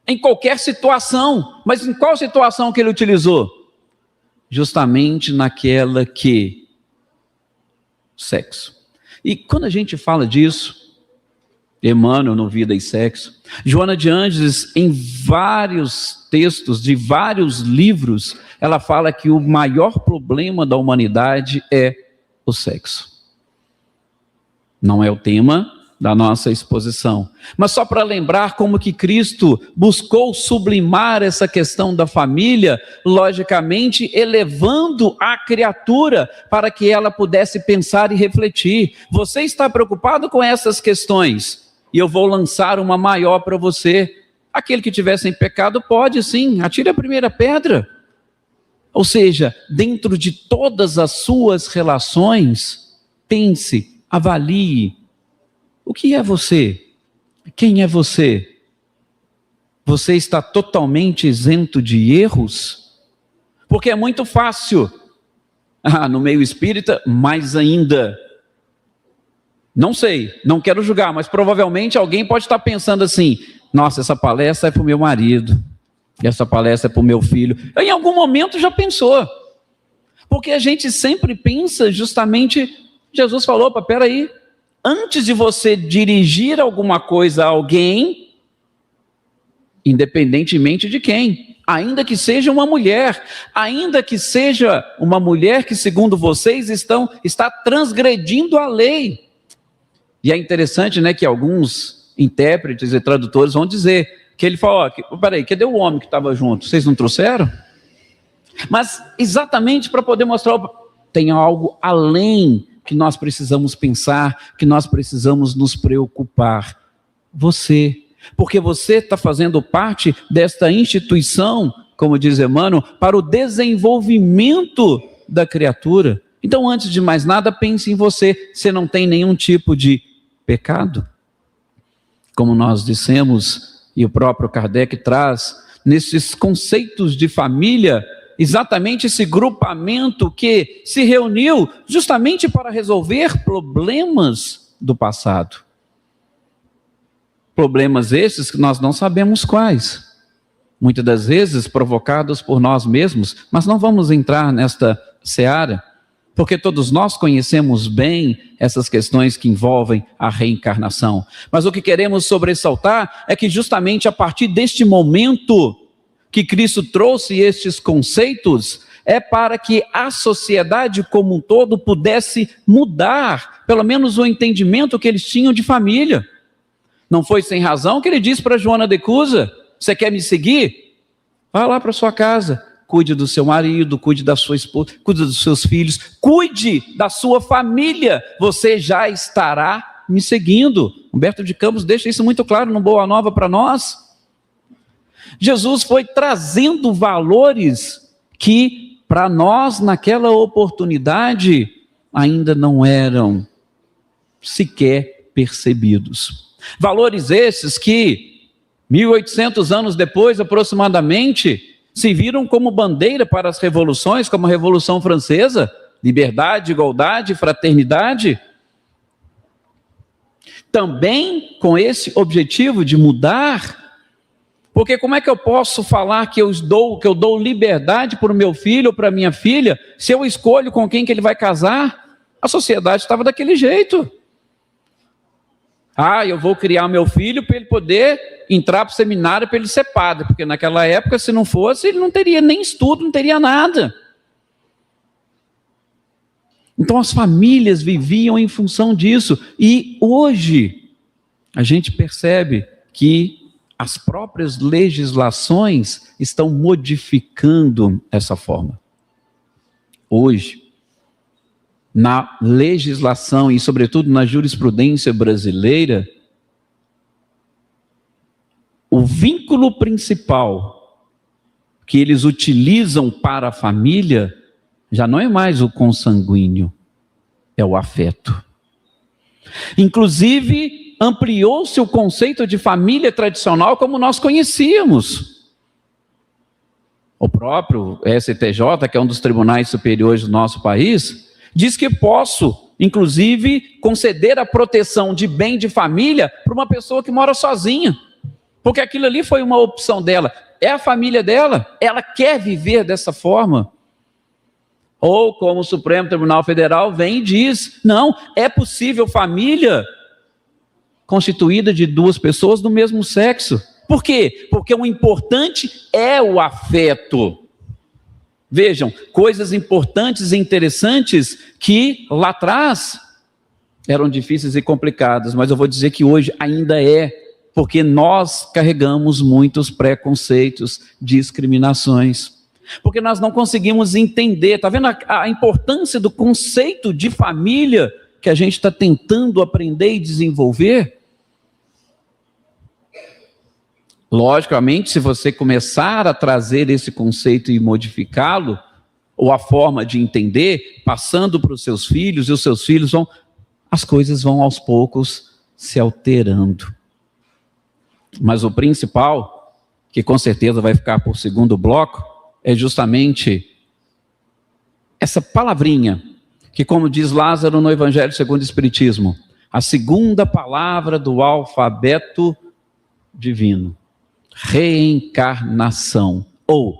em qualquer situação. Mas em qual situação que ele utilizou? Justamente naquela que... sexo. E quando a gente fala disso, Emmanuel no Vida e Sexo, Joana de Ângeles, em vários textos de vários livros, ela fala que o maior problema da humanidade é o sexo. Não é o tema da nossa exposição, mas só para lembrar como que Cristo buscou sublimar essa questão da família, logicamente elevando a criatura para que ela pudesse pensar e refletir. Você está preocupado com essas questões? E eu vou lançar uma maior para você. Aquele que tivesse em pecado pode sim, atire a primeira pedra. Ou seja, dentro de todas as suas relações, pense, avalie. O que é você? Quem é você? Você está totalmente isento de erros? Porque é muito fácil. No meio espírita, mais ainda. Não sei, não quero julgar, mas provavelmente alguém pode estar pensando assim: nossa, essa palestra é para o meu marido, essa palestra é para o meu filho. Em algum momento já pensou, porque a gente sempre pensa justamente, Jesus falou, peraí, antes de você dirigir alguma coisa a alguém, independentemente de quem, ainda que seja uma mulher, ainda que seja uma mulher que, segundo vocês, está transgredindo a lei. E é interessante, né, que alguns intérpretes e tradutores vão dizer que ele falou, peraí, cadê o homem que estava junto? Vocês não trouxeram? Mas exatamente para poder mostrar, tem algo além que nós precisamos pensar, que nós precisamos nos preocupar. Você, porque você está fazendo parte desta instituição, como diz Emmanuel, para o desenvolvimento da criatura. Então, antes de mais nada, pense em você. Você não tem nenhum tipo de pecado? Como nós dissemos, e o próprio Kardec traz, nesses conceitos de família, exatamente esse grupamento que se reuniu justamente para resolver problemas do passado. Problemas esses que nós não sabemos quais. Muitas das vezes provocados por nós mesmos, mas não vamos entrar nesta seara, porque todos nós conhecemos bem essas questões que envolvem a reencarnação. Mas o que queremos sobressaltar é que justamente a partir deste momento que Cristo trouxe estes conceitos, é para que a sociedade como um todo pudesse mudar, pelo menos o entendimento que eles tinham de família. Não foi sem razão que ele disse para Joana de Cusa: você quer me seguir? Vá lá para sua casa, cuide do seu marido, cuide da sua esposa, cuide dos seus filhos, cuide da sua família, você já estará me seguindo. Humberto de Campos deixa isso muito claro no Boa Nova para nós. Jesus foi trazendo valores que para nós naquela oportunidade ainda não eram sequer percebidos. Valores esses que 1800 anos depois aproximadamente se viram como bandeira para as revoluções, como a Revolução Francesa, liberdade, igualdade, fraternidade. Também com esse objetivo de mudar. Porque como é que eu posso falar que eu dou liberdade para o meu filho ou para a minha filha, se eu escolho com quem que ele vai casar? A sociedade estava daquele jeito. Eu vou criar meu filho para ele poder entrar para o seminário, para ele ser padre, porque naquela época, se não fosse, ele não teria nem estudo, não teria nada. Então as famílias viviam em função disso, e hoje a gente percebe que as próprias legislações estão modificando essa forma. Hoje, na legislação e, sobretudo, na jurisprudência brasileira, o vínculo principal que eles utilizam para a família já não é mais o consanguíneo, é o afeto. Inclusive, ampliou-se o conceito de família tradicional como nós conhecíamos. O próprio STJ, que é um dos tribunais superiores do nosso país, diz que posso, inclusive, conceder a proteção de bem de família para uma pessoa que mora sozinha, porque aquilo ali foi uma opção dela, é a família dela, ela quer viver dessa forma. Ou como o Supremo Tribunal Federal vem e diz, não, é possível família constituída de duas pessoas do mesmo sexo. Por quê? Porque o importante é o afeto. Vejam, coisas importantes e interessantes que lá atrás eram difíceis e complicadas, mas eu vou dizer que hoje ainda é, porque nós carregamos muitos preconceitos, discriminações. Porque nós não conseguimos entender, está vendo a importância do conceito de família que a gente está tentando aprender e desenvolver? Logicamente, se você começar a trazer esse conceito e modificá-lo, ou a forma de entender, passando para os seus filhos, e os seus filhos as coisas vão aos poucos se alterando. Mas o principal, que com certeza vai ficar por segundo bloco, é justamente essa palavrinha, que como diz Lázaro no Evangelho segundo o Espiritismo, a segunda palavra do alfabeto divino. Reencarnação, ou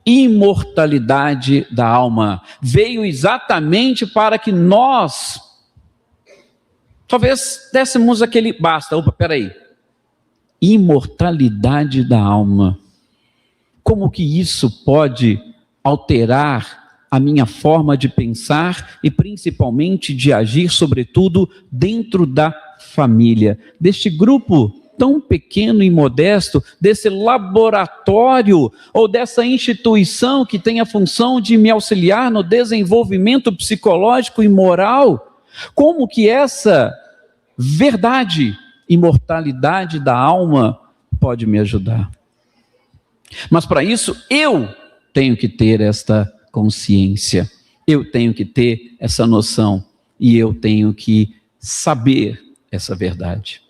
imortalidade da alma. Veio exatamente para que nós, talvez dessemos aquele, basta, peraí. Imortalidade da alma. Como que isso pode alterar a minha forma de pensar e principalmente de agir, sobretudo dentro da família, deste grupo tão pequeno e modesto, desse laboratório ou dessa instituição que tem a função de me auxiliar no desenvolvimento psicológico e moral? Como que essa verdade, imortalidade da alma, pode me ajudar? Mas para isso eu tenho que ter esta consciência, eu tenho que ter essa noção e eu tenho que saber essa verdade.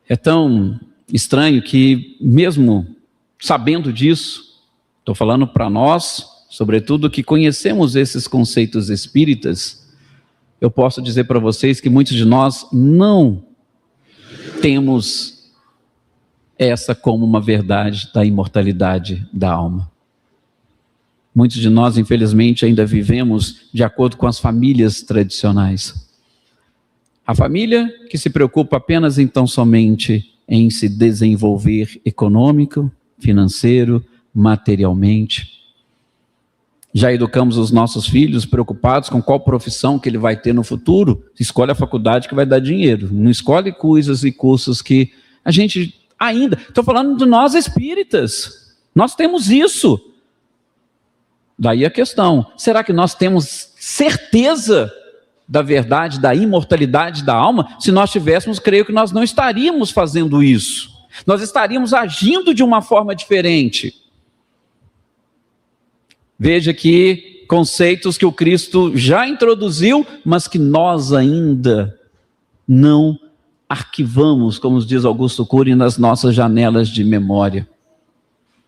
É tão estranho que, mesmo sabendo disso, estou falando para nós, sobretudo que conhecemos esses conceitos espíritas, eu posso dizer para vocês que muitos de nós não temos essa como uma verdade da imortalidade da alma. Muitos de nós, infelizmente, ainda vivemos de acordo com as famílias tradicionais. A família que se preocupa apenas então somente em se desenvolver econômico, financeiro, materialmente. Já educamos os nossos filhos preocupados com qual profissão que ele vai ter no futuro. Escolhe a faculdade que vai dar dinheiro. Não escolhe coisas e cursos que a gente ainda... Estou falando de nós espíritas. Nós temos isso. Daí a questão, será que nós temos certeza da verdade, da imortalidade da alma? Se nós tivéssemos, creio que nós não estaríamos fazendo isso. Nós estaríamos agindo de uma forma diferente. Veja que conceitos que o Cristo já introduziu, mas que nós ainda não arquivamos, como diz Augusto Cury, nas nossas janelas de memória.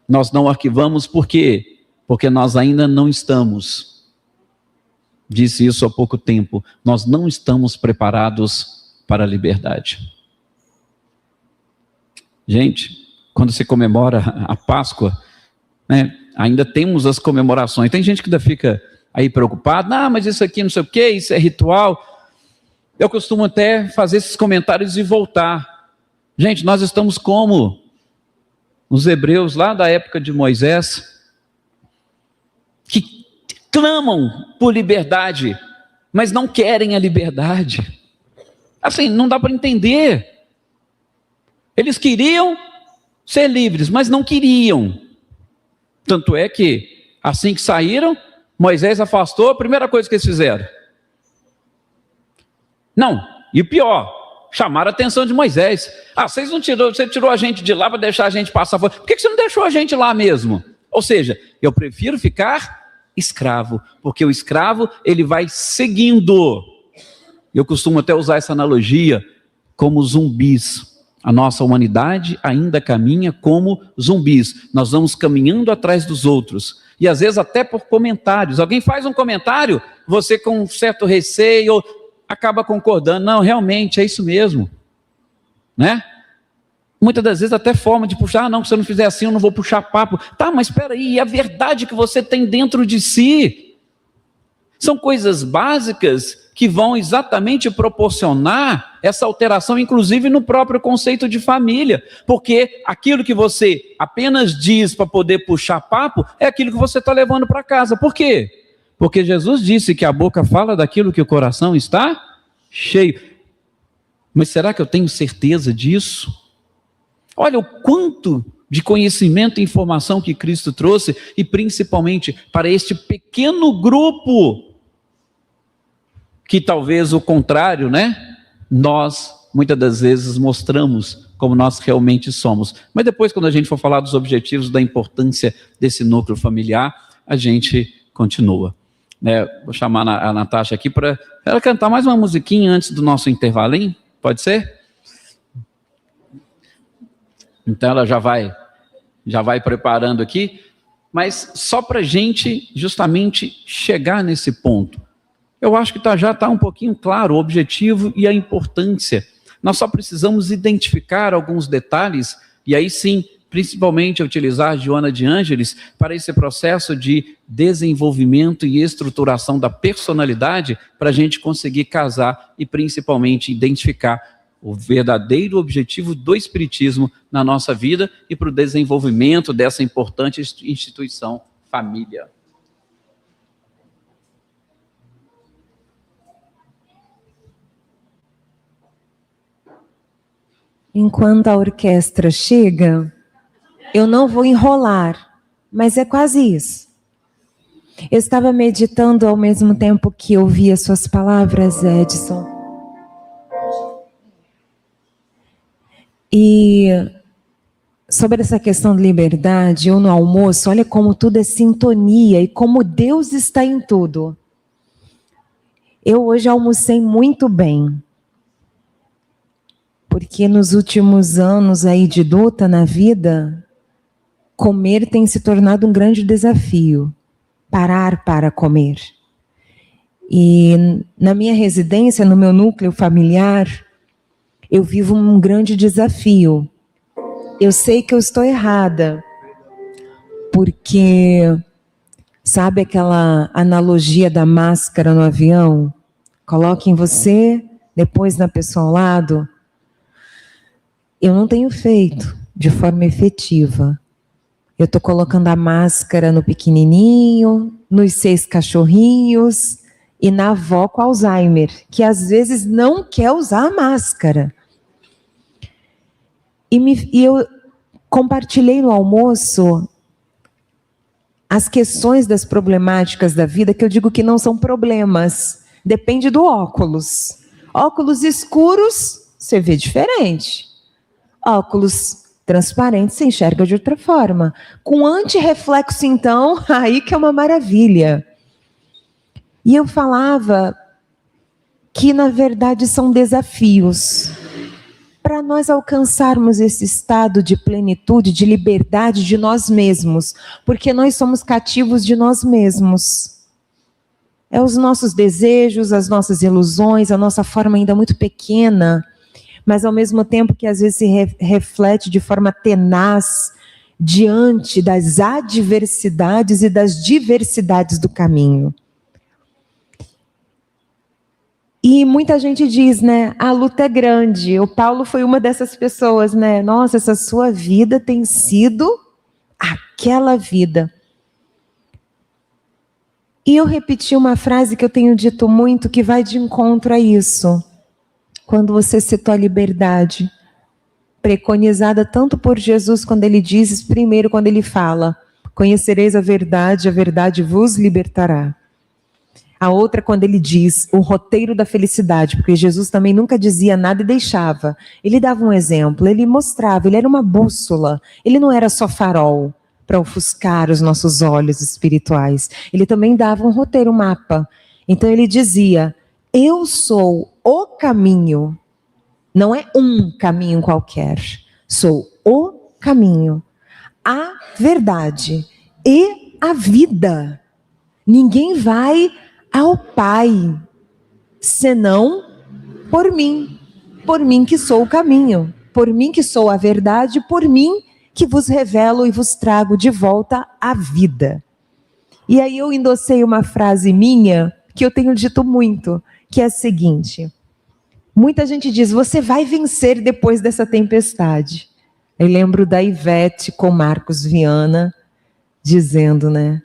Nós não arquivamos por quê? Porque nós ainda não estamos, disse isso há pouco tempo, nós não estamos preparados para a liberdade. Gente, quando se comemora a Páscoa, né, ainda temos as comemorações. Tem gente que ainda fica aí preocupada, mas isso aqui não sei o quê, isso é ritual. Eu costumo até fazer esses comentários e voltar. Gente, nós estamos como os hebreus lá da época de Moisés, que clamam por liberdade, mas não querem a liberdade. Assim, não dá para entender. Eles queriam ser livres, mas não queriam. Tanto é que, assim que saíram, Moisés afastou, a primeira coisa que eles fizeram. Não, e o pior, chamaram a atenção de Moisés. Você tirou a gente de lá para deixar a gente passar fora. Por que você não deixou a gente lá mesmo? Ou seja, eu prefiro ficar escravo, porque o escravo, ele vai seguindo. Eu costumo até usar essa analogia como zumbis. A nossa humanidade ainda caminha como zumbis. Nós vamos caminhando atrás dos outros. E às vezes até por comentários. Alguém faz um comentário, você com um certo receio acaba concordando. Não, realmente é isso mesmo. Né? Muitas das vezes até forma de puxar, não, se eu não fizer assim eu não vou puxar papo. Tá, mas espera aí, e a verdade que você tem dentro de si? São coisas básicas que vão exatamente proporcionar essa alteração, inclusive no próprio conceito de família. Porque aquilo que você apenas diz para poder puxar papo, é aquilo que você está levando para casa. Por quê? Porque Jesus disse que a boca fala daquilo que o coração está cheio. Mas será que eu tenho certeza disso? Olha o quanto de conhecimento e informação que Cristo trouxe, e principalmente para este pequeno grupo, que talvez o contrário, né? Nós, muitas das vezes, mostramos como nós realmente somos. Mas depois, quando a gente for falar dos objetivos, da importância desse núcleo familiar, a gente continua. Vou chamar a Natasha aqui para ela cantar mais uma musiquinha antes do nosso intervalinho, pode ser? Então ela já vai preparando aqui, mas só para a gente justamente chegar nesse ponto. Eu acho que já está um pouquinho claro o objetivo e a importância. Nós só precisamos identificar alguns detalhes, e aí sim, principalmente utilizar Joana de Ângeles para esse processo de desenvolvimento e estruturação da personalidade, para a gente conseguir casar e principalmente identificar o verdadeiro objetivo do Espiritismo na nossa vida e para o desenvolvimento dessa importante instituição família. Enquanto a orquestra chega, eu não vou enrolar, mas é quase isso. Eu estava meditando ao mesmo tempo que ouvia suas palavras, Edson. E sobre essa questão de liberdade, eu no almoço, olha como tudo é sintonia e como Deus está em tudo. Eu hoje almocei muito bem. Porque nos últimos anos aí de luta na vida, comer tem se tornado um grande desafio. Parar para comer. E na minha residência, no meu núcleo familiar, eu vivo um grande desafio. Eu sei que eu estou errada. Porque, sabe aquela analogia da máscara no avião? Coloque em você, depois na pessoa ao lado. Eu não tenho feito de forma efetiva. Eu estou colocando a máscara no pequenininho, nos 6 cachorrinhos e na avó com Alzheimer, que às vezes não quer usar a máscara. E eu compartilhei no almoço as questões das problemáticas da vida, que eu digo que não são problemas, depende do óculos. Óculos escuros, você vê diferente. Óculos transparentes, você enxerga de outra forma. Com antirreflexo, então, aí que é uma maravilha. E eu falava que, na verdade, são desafios. Para nós alcançarmos esse estado de plenitude, de liberdade de nós mesmos. Porque nós somos cativos de nós mesmos. É os nossos desejos, as nossas ilusões, a nossa forma ainda muito pequena, mas ao mesmo tempo que às vezes se reflete de forma tenaz diante das adversidades e das diversidades do caminho. E muita gente diz, né, a luta é grande. O Paulo foi uma dessas pessoas, né? Nossa, essa sua vida tem sido aquela vida. E eu repeti uma frase que eu tenho dito muito, que vai de encontro a isso. Quando você citou a liberdade, preconizada tanto por Jesus, quando ele diz, primeiro quando ele fala, conhecereis a verdade vos libertará. A outra quando ele diz, o roteiro da felicidade, porque Jesus também nunca dizia nada e deixava. Ele dava um exemplo, ele mostrava, ele era uma bússola, ele não era só farol para ofuscar os nossos olhos espirituais. Ele também dava um roteiro, um mapa. Então ele dizia, eu sou o caminho, não é um caminho qualquer, sou o caminho, a verdade e a vida. Ninguém vai ao Pai, senão por mim que sou o caminho, por mim que sou a verdade, por mim que vos revelo e vos trago de volta a vida. E aí eu endossei uma frase minha, que eu tenho dito muito, que é a seguinte, muita gente diz, você vai vencer depois dessa tempestade. Eu lembro da Ivete com Marcos Viana, dizendo, né?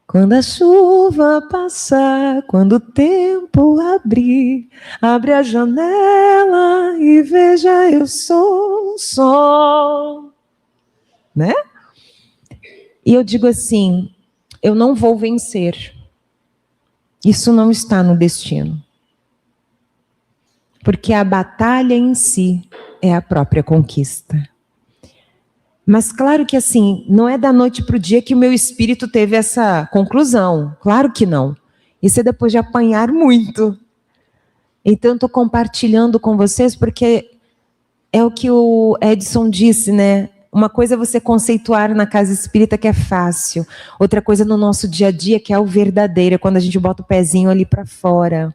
Quando a chuva passar, quando o tempo abrir, abre a janela e veja, eu sou o sol. Né? E eu digo assim, eu não vou vencer. Isso não está no destino. Porque a batalha em si é a própria conquista. Mas claro que assim, não é da noite para o dia que o meu espírito teve essa conclusão. Claro que não. Isso é depois de apanhar muito. Então, estou compartilhando com vocês porque é o que o Edson disse, né? Uma coisa é você conceituar na casa espírita, que é fácil. Outra coisa no nosso dia a dia, que é o verdadeiro, é quando a gente bota o pezinho ali para fora.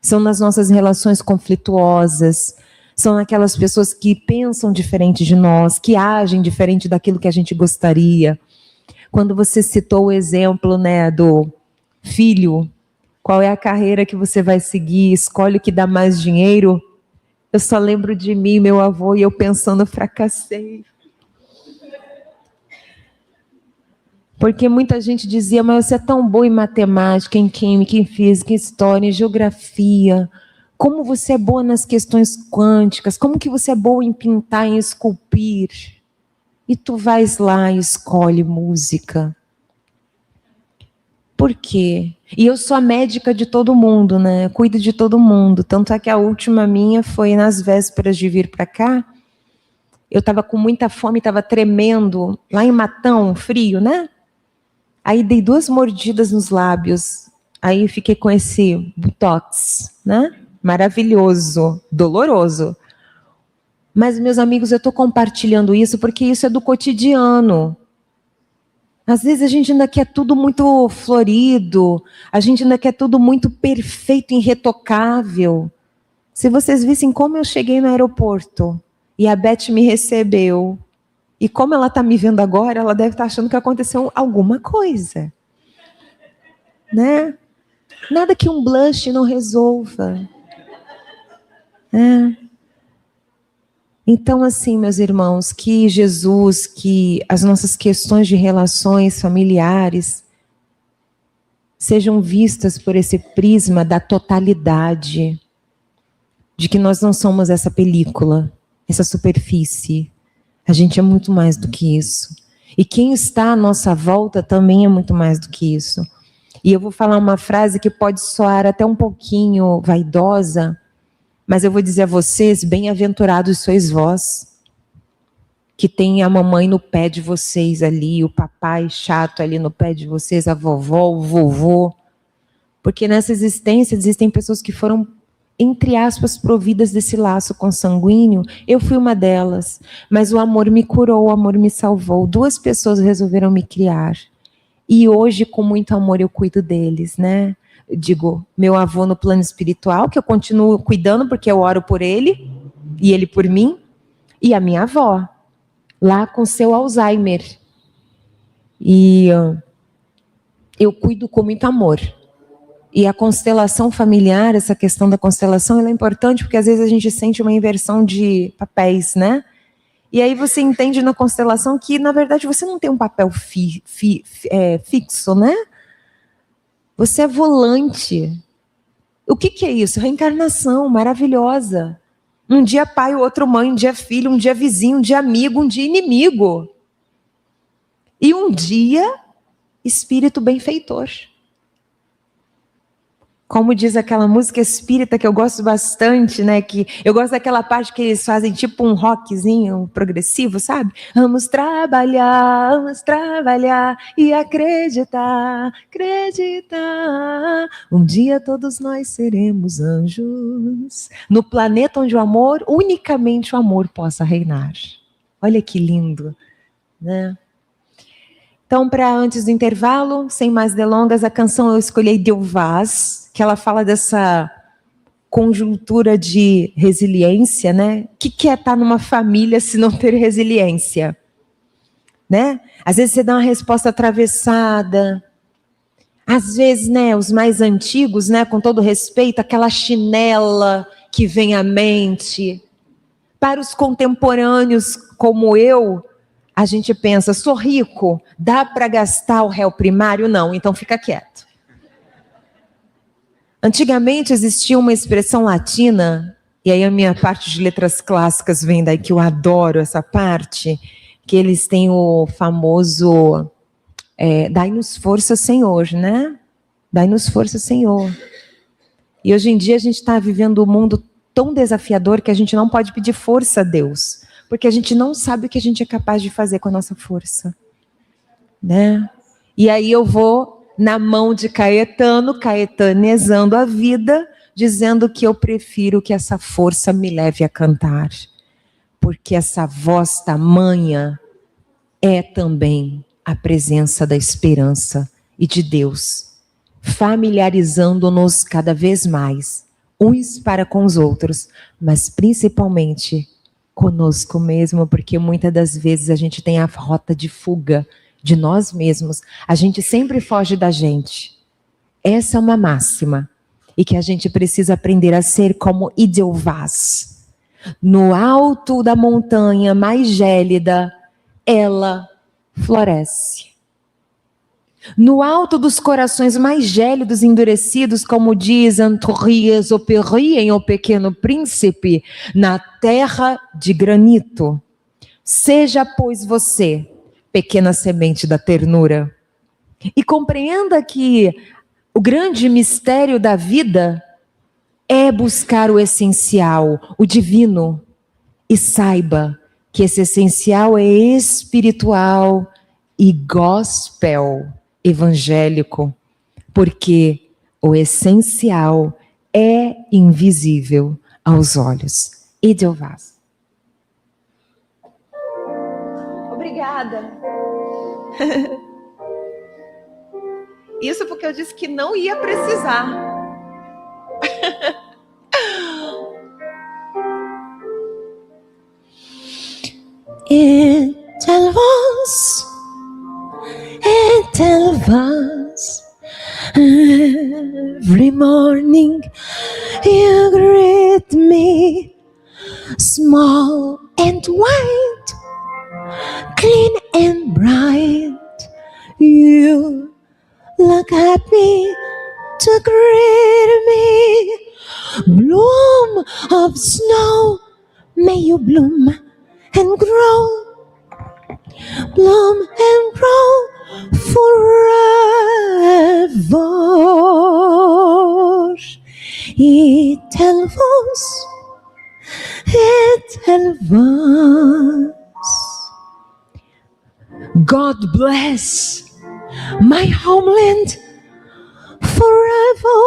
São nas nossas relações conflituosas. São aquelas pessoas que pensam diferente de nós, que agem diferente daquilo que a gente gostaria. Quando você citou o exemplo, né, do filho, qual é a carreira que você vai seguir, escolhe o que dá mais dinheiro. Eu só lembro de mim, meu avô, e eu pensando, fracassei. Porque muita gente dizia, mas você é tão boa em matemática, em química, em física, em história, em geografia. Como você é boa nas questões quânticas, como que você é boa em pintar, em esculpir. E tu vais lá e escolhe música. Por quê? E eu sou a médica de todo mundo, né? Eu cuido de todo mundo. Tanto é que a última minha foi nas vésperas de vir para cá. Eu estava com muita fome, estava tremendo, lá em Matão, frio, né? Aí dei 2 mordidas nos lábios. Aí fiquei com esse botox, né? Maravilhoso, doloroso. Mas, meus amigos, eu estou compartilhando isso porque isso é do cotidiano. Às vezes a gente ainda quer tudo muito florido, a gente ainda quer tudo muito perfeito, irretocável. Se vocês vissem como eu cheguei no aeroporto e a Beth me recebeu, e como ela está me vendo agora, ela deve estar achando que aconteceu alguma coisa. Né? Nada que um blush não resolva. Então, assim, meus irmãos, que Jesus, que as nossas questões de relações familiares sejam vistas por esse prisma da totalidade, de que nós não somos essa película, essa superfície. A gente é muito mais do que isso. E quem está à nossa volta também é muito mais do que isso. E eu vou falar uma frase que pode soar até um pouquinho vaidosa, mas eu vou dizer a vocês, bem-aventurados sois vós, que tem a mamãe no pé de vocês ali, o papai chato ali no pé de vocês, a vovó, o vovô. Porque nessa existência existem pessoas que foram, entre aspas, providas desse laço consanguíneo. Eu fui uma delas, mas o amor me curou, o amor me salvou. 2 pessoas resolveram me criar. E hoje, com muito amor, eu cuido deles, né? Digo, meu avô no plano espiritual, que eu continuo cuidando porque eu oro por ele, e ele por mim, e a minha avó, lá com seu Alzheimer. E eu cuido com muito amor. E a constelação familiar, essa questão da constelação, ela é importante porque às vezes a gente sente uma inversão de papéis, né? E aí você entende na constelação que, na verdade, você não tem um papel fixo, né? Você é volante. O que é isso? Reencarnação maravilhosa. Um dia pai, o outro mãe, um dia filho, um dia vizinho, um dia amigo, um dia inimigo. E um dia, espírito benfeitor. Como diz aquela música espírita que eu gosto bastante, né? Que eu gosto daquela parte que eles fazem tipo um rockzinho progressivo, sabe? Vamos trabalhar e acreditar, acreditar. Um dia todos nós seremos anjos. No planeta onde o amor, unicamente o amor possa reinar. Olha que lindo, né? Então, para antes do intervalo, sem mais delongas, a canção eu escolhi Deu Vaz, que ela fala dessa conjuntura de resiliência, né? O que é estar numa família se não ter resiliência? Né? Às vezes você dá uma resposta atravessada. Às vezes, né, os mais antigos, né, com todo respeito, aquela chinela que vem à mente. Para os contemporâneos como eu, a gente pensa, sou rico, dá para gastar o réu primário? Não, então fica quieto. Antigamente existia uma expressão latina, e aí a minha parte de letras clássicas vem daí, que eu adoro essa parte, que eles têm o famoso, dai-nos força, Senhor, né? Dai-nos força, Senhor. E hoje em dia a gente está vivendo um mundo tão desafiador que a gente não pode pedir força a Deus, porque a gente não sabe o que a gente é capaz de fazer com a nossa força, né? E aí eu vou na mão de Caetano, caetanizando a vida, dizendo que eu prefiro que essa força me leve a cantar. porque essa voz tamanha é também a presença da esperança e de Deus, familiarizando-nos cada vez mais, uns para com os outros, mas principalmente conosco mesmo, porque muitas das vezes a gente tem a rota de fuga de nós mesmos, a gente sempre foge da gente. Essa é uma máxima, e que a gente precisa aprender a ser como Idelvaz. No alto da montanha mais gélida, ela floresce. No alto dos corações mais gélidos e endurecidos, como diz Saint-Exupéry em O Pequeno Príncipe, na terra de granito. Seja, pois, você, pequena semente da ternura, e compreenda que o grande mistério da vida é buscar o essencial, o divino, e saiba que esse essencial é espiritual e gospel, evangélico, porque o essencial é invisível aos olhos. Idelvaz. Obrigada. Isso porque eu disse que não ia precisar. Edelvaz, every morning you greet me, small and white, clean and bright, you look happy to greet me. Bloom of snow, may you bloom and grow. Bloom and grow forever. Edelvaz, Edelvaz. God bless my homeland forever.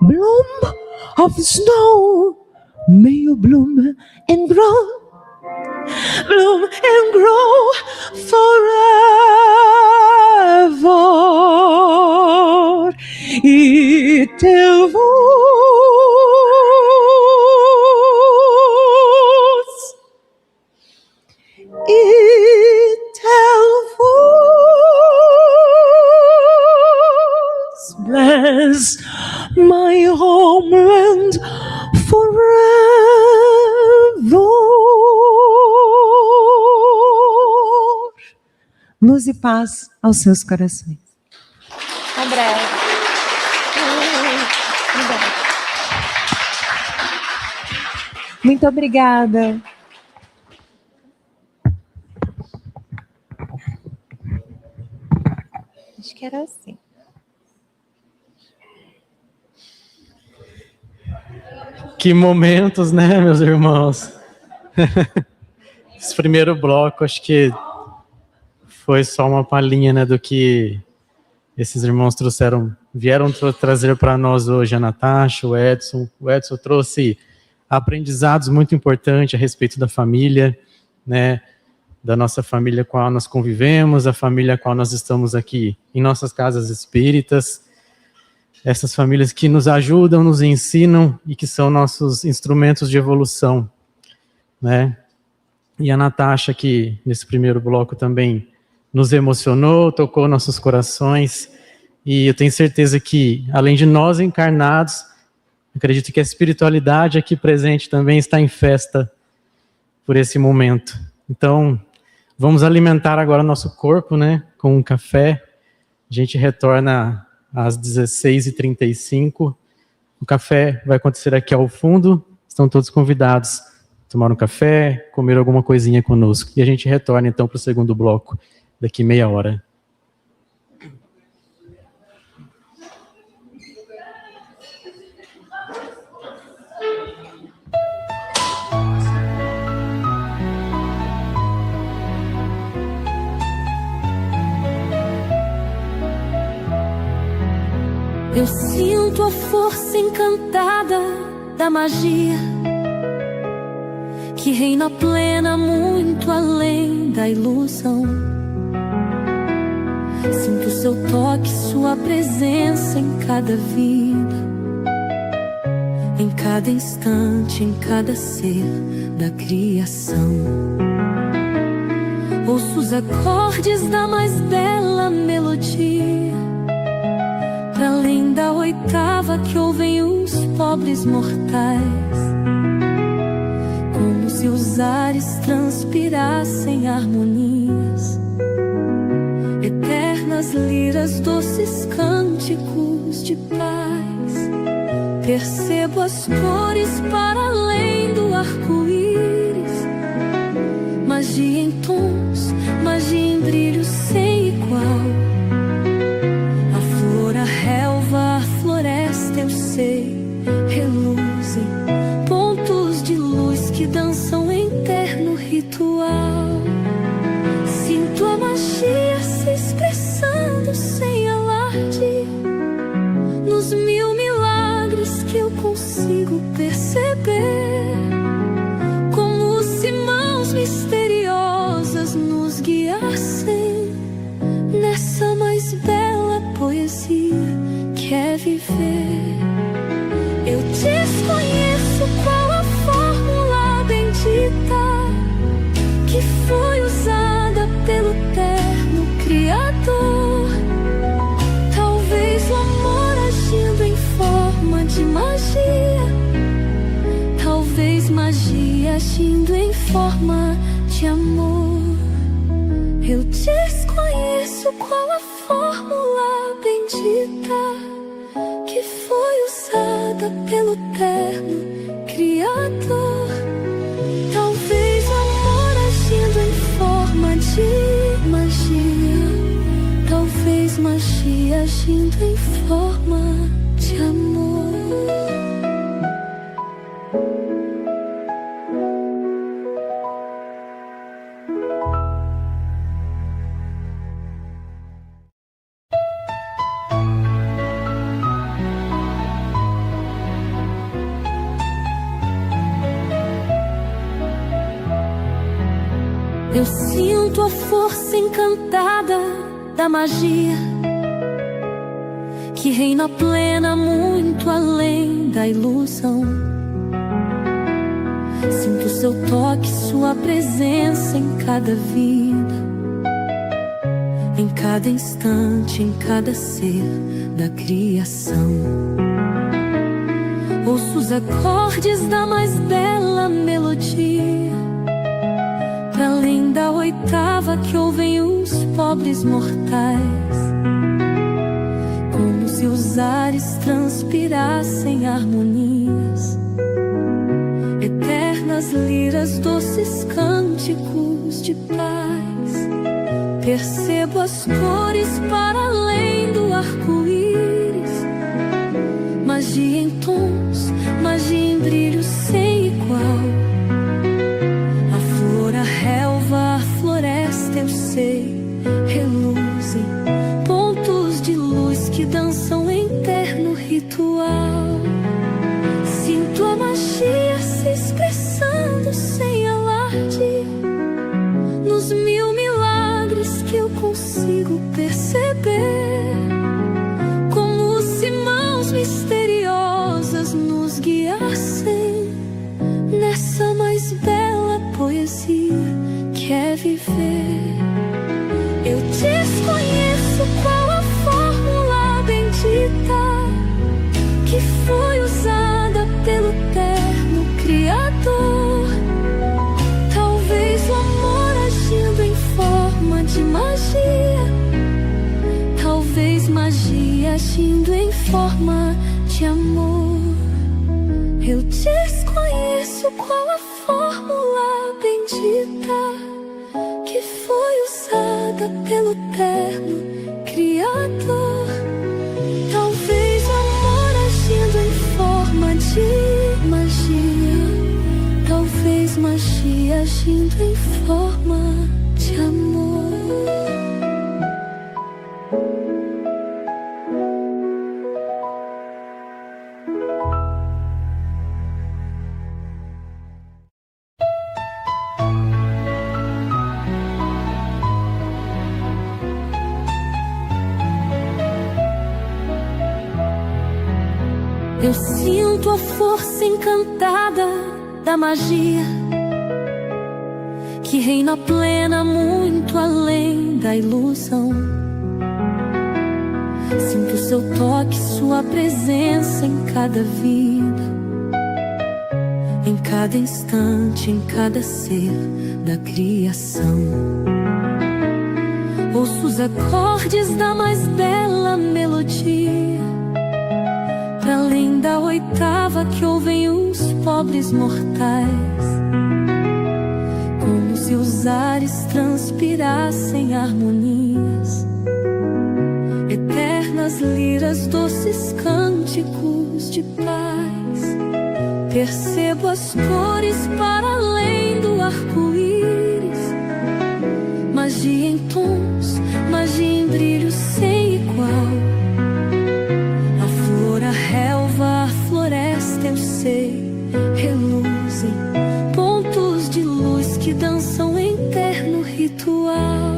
Bloom of snow, may you bloom and grow. Bloom and grow forever. Edelvaz, Edelvaz, bless my homeland forever. Luz e paz aos seus corações. André. Muito obrigada. Acho que era assim. Que momentos, né, meus irmãos? Esse primeiro bloco, acho que foi só uma palhinha, né, do que esses irmãos vieram trazer para nós hoje, a Natasha, o Edson. O Edson trouxe aprendizados muito importantes a respeito da família, né, da nossa família com a qual nós convivemos, a família com a qual nós estamos aqui em nossas casas espíritas, essas famílias que nos ajudam, nos ensinam e que são nossos instrumentos de evolução, né? E a Natasha, que nesse primeiro bloco também nos emocionou, tocou nossos corações, e eu tenho certeza que, além de nós encarnados, acredito que a espiritualidade aqui presente também está em festa por esse momento. Então, vamos alimentar agora nosso corpo, né, com um café. A gente retorna às 16h35. O café vai acontecer aqui ao fundo. Estão todos convidados a tomar um café, comer alguma coisinha conosco. E a gente retorna então para o segundo bloco, daqui meia hora. sinto a força encantada da magia que reina plena muito além da ilusão. Sinto seu toque, sua presença em cada vida, em cada instante, em cada ser da criação. Ouço os acordes da mais bela melodia, pra além da oitava que ouvem os pobres mortais, como se os ares transpirassem harmonias, eternas liras, doces cânticos de paz. Percebo as cores para além do arco-íris, magia em tons, magia em brilho sem igual. A flor, a relva, a floresta, eu sei, reluzem, pontos de luz que dançam em terno ritual. Sinto a magia se expressando sem alarde, nos mil milagres que eu consigo perceber, como se mãos misteriosas nos guiassem nessa mais bela poesia que é viver. Eu desconheço qual a fórmula bendita que foi usada pelo eterno Criador. Talvez o amor agindo em forma de magia, talvez magia agindo em forma de amor. Eu desconheço qual a fórmula bendita que foi usada pelo eterno Criador. Talvez o amor agindo em forma de magia, talvez magia agindo em forma de amor. Eu sinto a força encantada da magia que reina plena muito além da ilusão. Sinto seu toque, sua presença em cada vida, em cada instante, em cada ser da criação. Ouço os acordes da mais bela melodia, pra além da oitava que ouvem os pobres mortais, como se os ares transpirassem harmonias, eternas liras, doces cânticos de paz. Percebo as cores para além do arco-íris, magia em tons, magia em brilho sem igual. A relva, a floresta, eu sei, reluzem, pontos de luz que dançam em terno ritual. Sinto a magia se expressando sem alarde, nos mil milagres que eu consigo perceber, como se mãos misteriosas nos guiassem nessa mais bela poesia que é viver. Eu desconheço qual a fórmula bendita que foi usada pelo eterno Criador. Talvez o amor agindo em forma de magia, talvez magia agindo em forma de amor. Eu desconheço qual a fórmula bendita que foi usada pelo eterno Criador. Talvez o amor agindo em forma de magia, talvez magia agindo em forma de amor. Eu sinto a força encantada da magia que reina plena muito além da ilusão. Sinto seu toque, sua presença em cada vida, em cada instante, em cada ser da criação. Ouço os acordes da mais bela melodia, para além da oitava que ouvem os pobres mortais, como se os ares transpirassem harmonias, eternas liras, doces cânticos de paz. Percebo as cores para além do arco-íris, magia em tons, magia em brilho sem igual. A flor, a relva, a floresta, eu sei, reluzem, pontos de luz que dançam em terno ritual.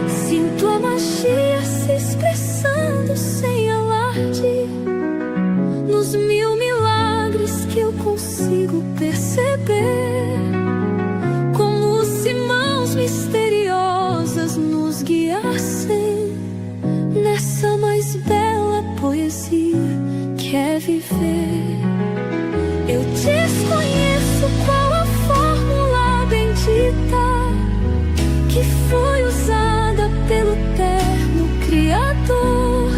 Sinto a magia se expressando sem alarde, nos mil milagres que eu consigo perceber, como se mãos misteriosas nos guiassem nessa mais bela poesia que é viver. Eu desconheço qual a fórmula bendita que foi usada pelo terno Criador.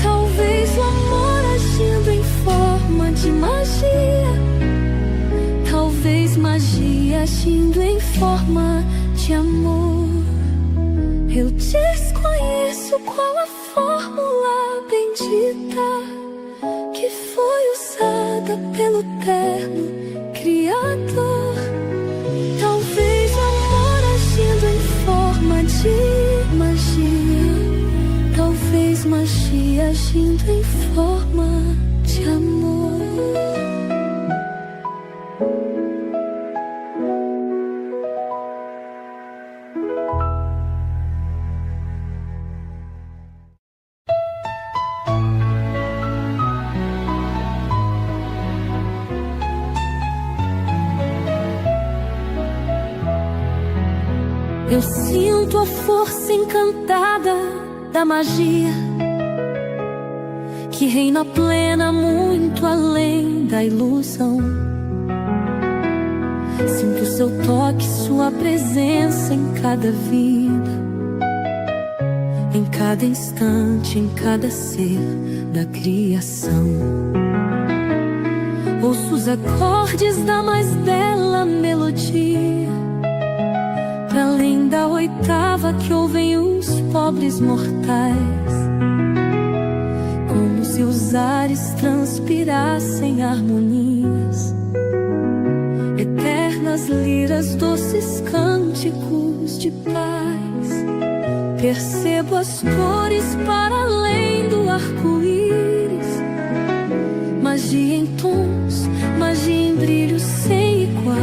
Talvez o amor agindo em forma de magia, talvez magia agindo em forma de amor. Eu desconheço qual a fórmula bendita que foi usada pelo terno Criador. Talvez o amor agindo em forma de magia, talvez magia agindo em forma de amor. Eu sinto a força encantada da magia que reina plena muito além da ilusão. Sinto seu toque, sua presença em cada vida, em cada instante, em cada ser da criação. Ouço os acordes da mais bela melodia, para além da oitava que ouvem os pobres mortais, como se os ares transpirassem harmonias, eternas liras, doces cânticos de paz. Percebo as cores para além do arco-íris, magia em tons, magia em brilho sem igual.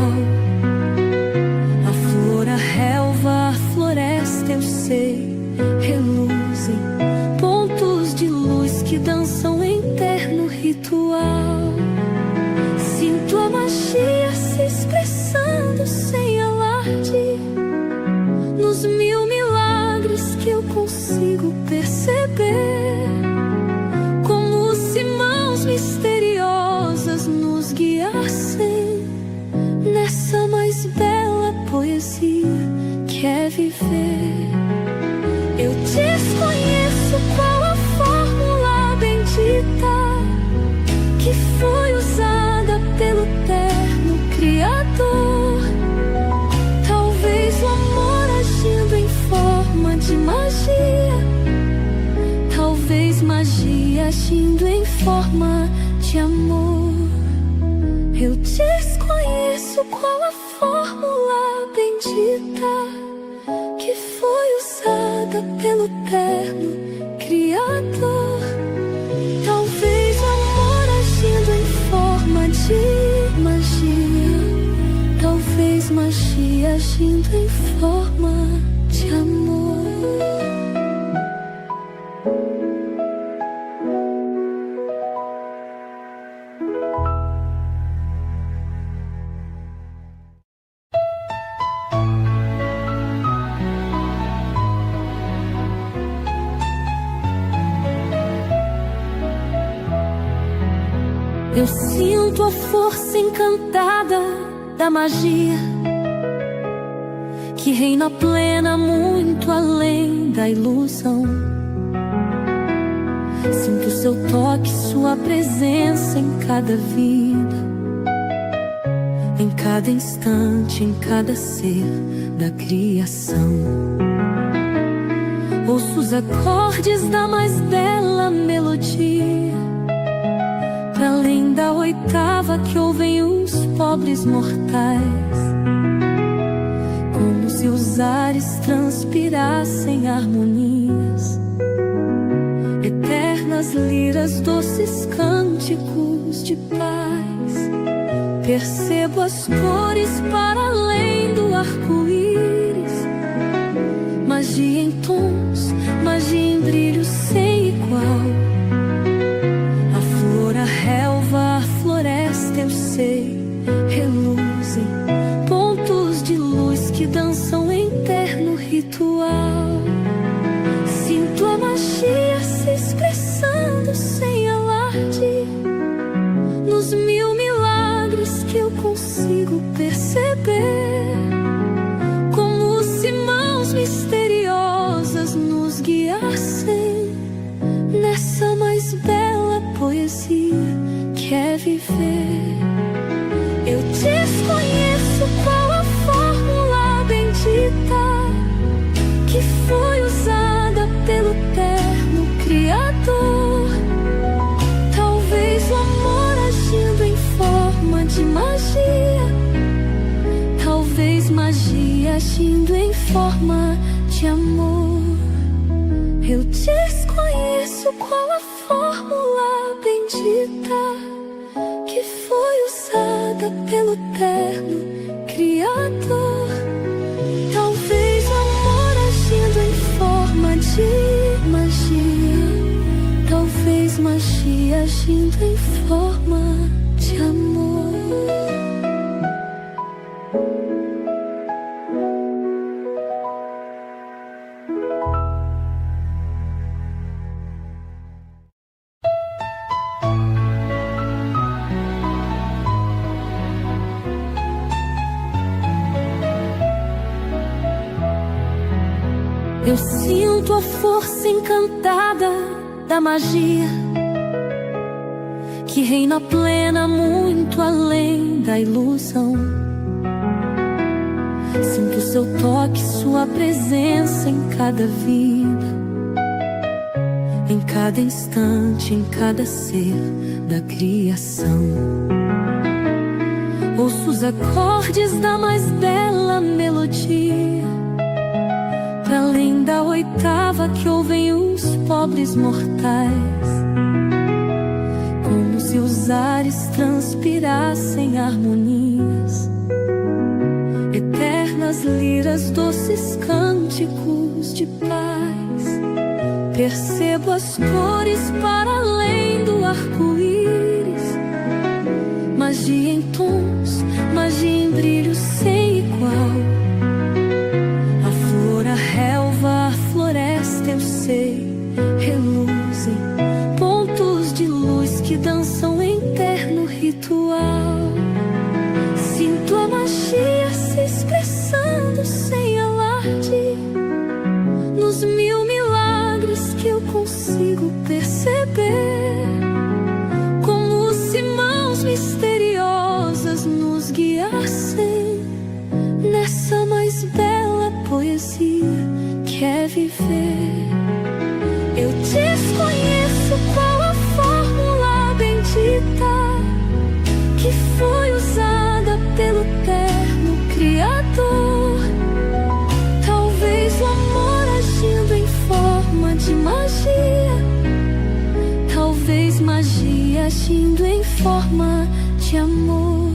A flor, a relva, a floresta, eu sei, reluzem, pontos de luz que dançam em terno ritual. Sinto a magia se expressando sem alarde, nos mil milagres que eu consigo perceber, como se mãos misteriosas nos guiassem nessa mais bela poesia que é viver. Eu desconheço qual a fórmula bendita que foi usada pelo terno Criador. Talvez o amor agindo em forma de magia, talvez magia agindo em forma de amor. Eu desconheço qual a fórmula bendita que foi usada pelo terno Criador. Talvez o amor agindo em forma de magia, talvez magia agindo em forma de amor. sinto a força encantada da magia que reina plena muito além da ilusão. Sinto seu toque, sua presença em cada vida, em cada instante, em cada ser da criação. Ouço os acordes da mais bela melodia, pra além da oitava que ouvem os pobres mortais, como se os ares transpirassem harmonias, eternas liras, doces cânticos de paz. Percebo as cores para além do arco-íris, magia em tons, magia em brilho sem igual. A flor, a relva, a floresta, eu sei, reluzem, pontos de luz que dançam em terno ritual. Sinto a magia se expressando sem alarde, nos mil milagres que eu consigo perceber, como se mãos misteriosas nos guiassem nessa mais bela poesia que é viver. Eu desconheço qual a fórmula bendita que foi usada pelo terno Criador. Talvez o amor agindo em forma de magia, talvez magia agindo em forma de amor. Eu desconheço qual a fórmula bendita que foi usada pelo terno Criador. Talvez o amor agindo em forma de magia, talvez magia agindo em forma de amor. Eu sinto a força encantada da magia que reina plena muito além da ilusão. Sinto seu toque, sua presença em cada vida, em cada instante, em cada ser da criação. Ouço os acordes da mais bela melodia, pra além da oitava que ouvem os pobres mortais, como se os ares transpirassem harmonias, eternas liras, doces cânticos de paz. Percebo as cores para além do arco-íris, magia em tons, magia em brilho sem igual. A relva, a floresta, eu sei, reluzem, pontos de luz que dançam em terno ritual. Sinto a magia se expressando sem alarde, nos mil milagres que eu consigo perceber, como se mãos misteriosas nos guiassem nessa mais bela poesia que é viver. Eu desconheço qual a fórmula bendita que foi usada pelo terno Criador. Talvez o amor agindo em forma de magia, talvez magia agindo em forma de amor.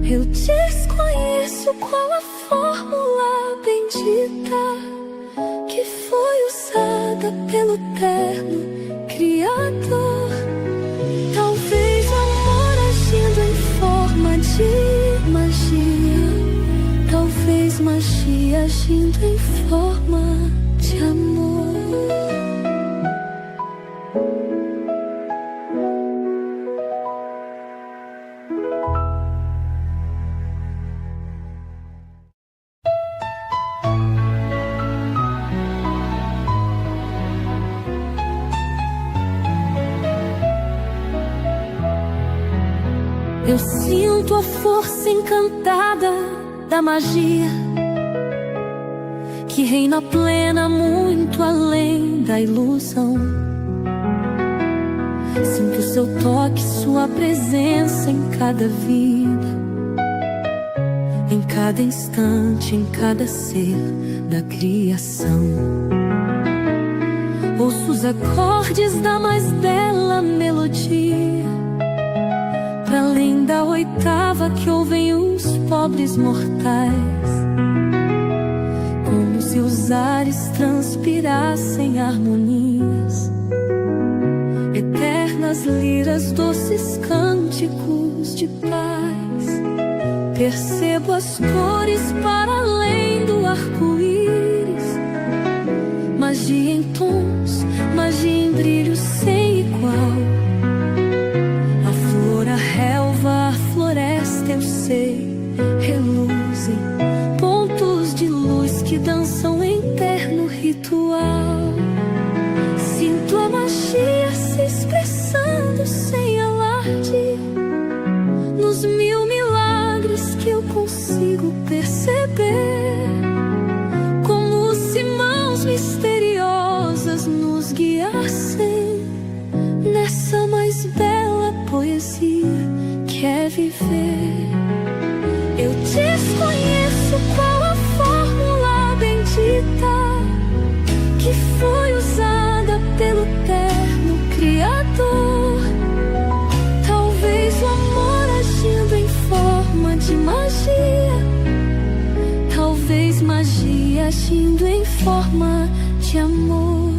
Eu desconheço qual a fórmula bendita que foi usada pelo terno Criador. Talvez o amor agindo em forma de magia, talvez magia agindo em forma de amor. encantada da magia que reina plena muito além da ilusão. Sinto seu toque, sua presença em cada vida, em cada instante, em cada ser da criação. Ouço os acordes da mais bela melodia, para além da oitava que ouvem os pobres mortais, como se os ares transpirassem harmonias, eternas liras, doces cânticos de paz. Percebo as cores para além do arco-íris, magia em tons, magia em brilho sem igual. A flor, a relva, a floresta, eu sei, reluzem, pontos de luz que dançam em terno ritual. Sinto a magia se expressando sem alarde, nos mil milagres que eu consigo perceber, como se mãos misteriosas nos guiassem nessa mais bela poesia que é viver. Eu desconheço qual a fórmula bendita que foi usada pelo terno Criador. Talvez o amor agindo em forma de magia, talvez magia agindo em forma de amor.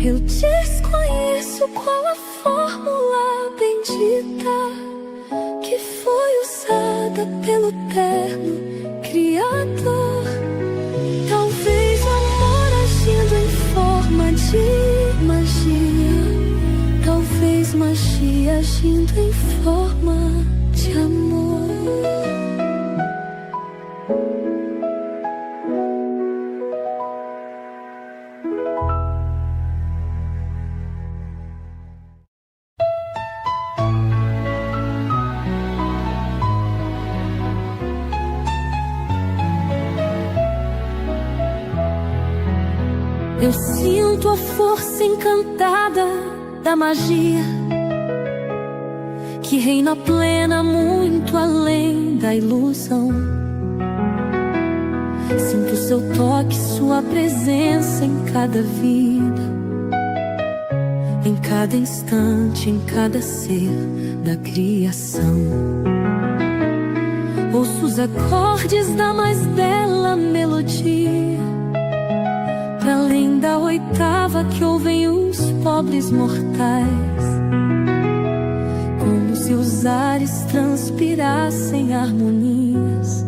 Eu desconheço qual a fórmula bendita que foi usada pelo terno Criador. Talvez o amor agindo em forma de magia, talvez magia agindo em forma de amor. Eu sinto a força encantada da magia que reina plena muito além da ilusão. Sinto seu toque, sua presença em cada vida, em cada instante, em cada ser da criação. Ouço os acordes da mais bela melodia, para além da oitava que ouvem os pobres mortais, como se os ares transpirassem harmonias,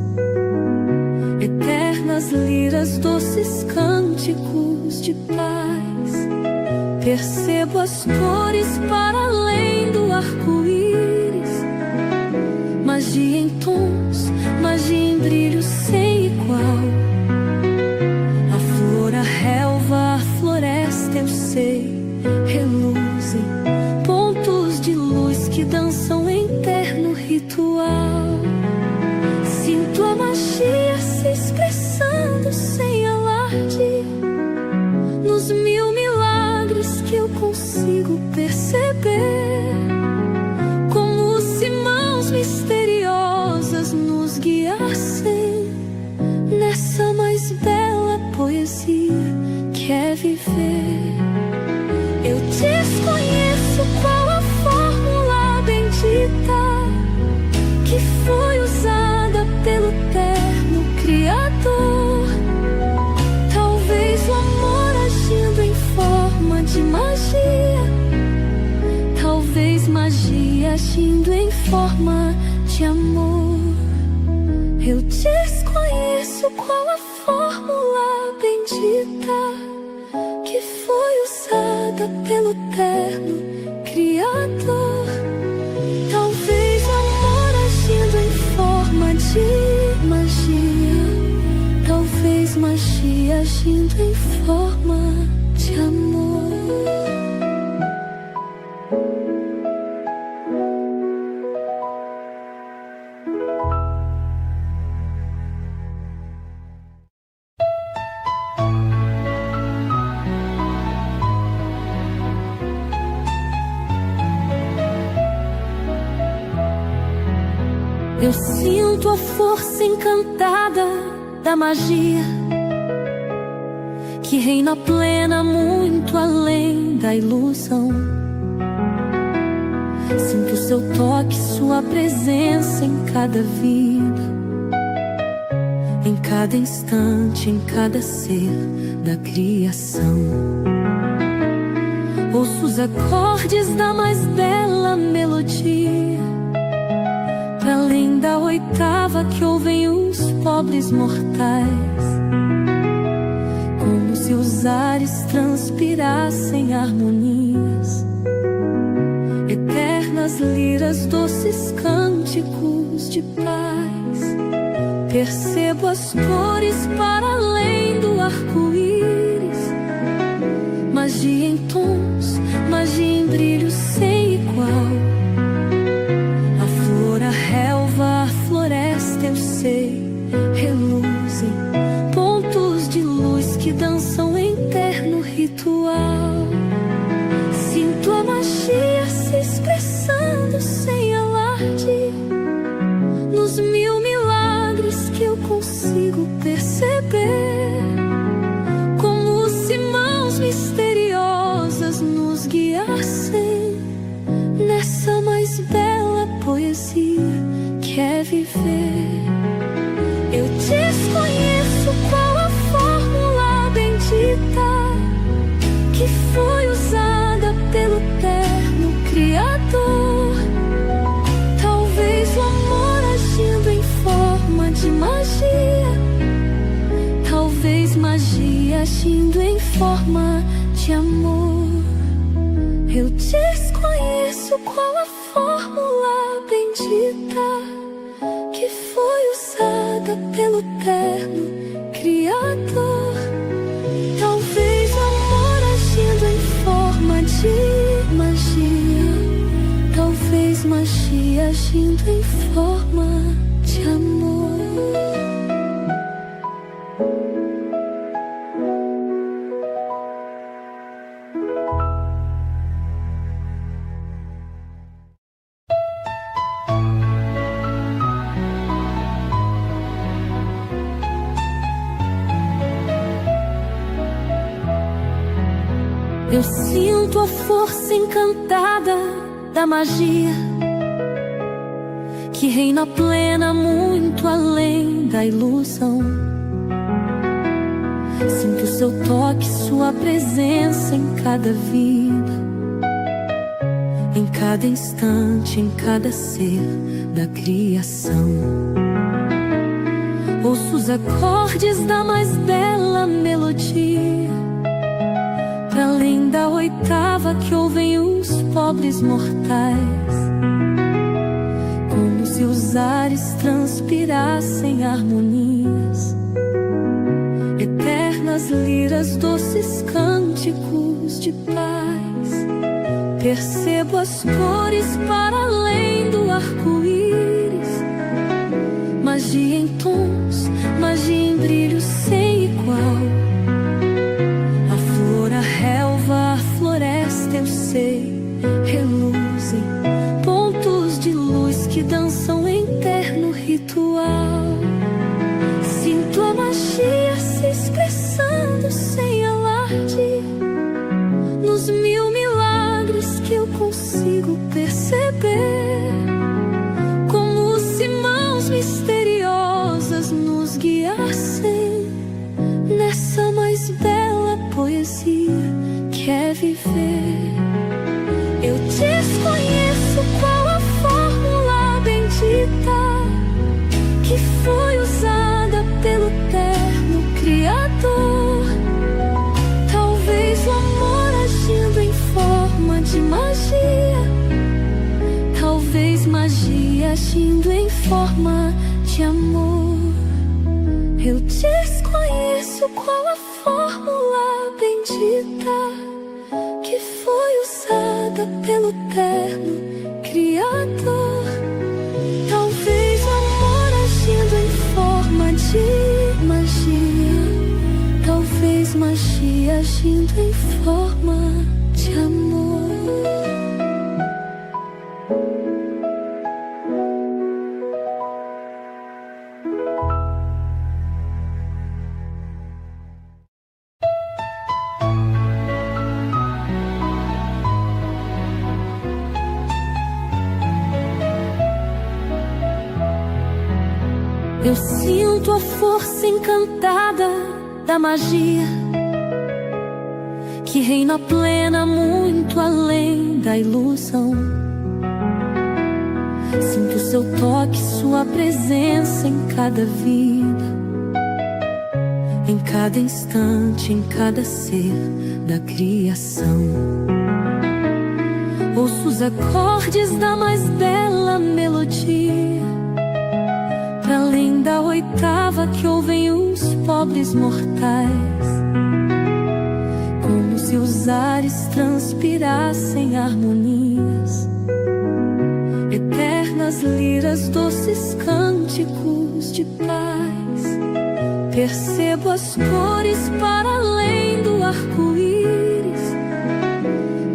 eternas liras, doces cânticos de paz. Percebo as cores para além do arco-íris, magia em tons, magia em brilho sem igual. A relva, a floresta, eu sei, reluzem, pontos de luz que dançam em terno ritual. Sinto a magia se expressando sem alarde, nos mil milagres que eu consigo perceber, como se mãos misteriosas nos guiassem nessa mais bela poesia que é viver. Eu desconheço qual a fórmula bendita que foi usada pelo terno Criador. Talvez o amor agindo em forma de magia, talvez magia agindo em forma de amor. Eu desconheço qual a fórmula bendita que foi usada pelo terno Criador. Talvez o amor agindo em forma de magia, talvez magia agindo em forma de amor. sinto a força encantada da magia que reina plena muito além da ilusão. Sinto seu toque, sua presença em cada vida, em cada instante, em cada ser da criação. Ouço os acordes da mais bela melodia, para além da oitava que ouvem os pobres mortais, como se os ares transpirassem harmonias, eternas liras, doces cânticos de paz. Percebo as cores para além do arco-íris, magia em tons, magia em brilho sem igual. A flor, a relva, a floresta, eu sei, reluzem, pontos de luz que dançam em terno ritual. Sinto a magia se expressando sem alarde, nos mil milagres que eu consigo perceber, como se mãos misteriosas nos guiassem nessa mais bela poesia que é viver. Eu desconheço qual a fórmula bendita que foi usada pelo terno Criador. Talvez o amor agindo em forma de magia, talvez magia agindo em forma de amor. Eu desconheço qual a fórmula bendita que foi usada pelo terno Criador. Talvez o amor agindo em forma de magia, talvez magia agindo em forma de amor. Eu sinto a força encantada da magia que reina plena muito além da ilusão. Sinto seu toque, sua presença em cada vida, em cada instante, em cada ser da criação. Ouço os acordes da mais bela melodia, para além da oitava que ouvem os pobres mortais, como se os ares transpirassem harmonias, eternas liras, doces cânticos de paz. Percebo as cores para além do arco-íris, magia em tons, magia em brilho sem igual. A relva, a floresta, eu sei, reluzem, pontos de luz que dançam em terno ritual. Sinto a magia se expressando sem alarde, nos mil milagres que eu consigo perceber, como se mãos misteriosas nos guiassem nessa mais bela poesia que é viver. Eu desconheço qual a fórmula bendita que foi usada pelo terno Criador. Talvez o amor agindo em forma de magia, talvez magia agindo em forma de amor. Eu desconheço qual a fórmula bendita que foi usada pelo terno Criador. Talvez o amor agindo em forma de magia, talvez magia agindo em forma de amor. Sinto a força encantada da magia que reina plena muito além da ilusão. Sinto seu toque, sua presença em cada vida, em cada instante, em cada ser da criação. Ouço os acordes da mais bela melodia, pra além da oitava que ouvem os pobres mortais, como se os ares transpirassem harmonias, eternas liras, doces cânticos de paz. Percebo as cores para além do arco-íris,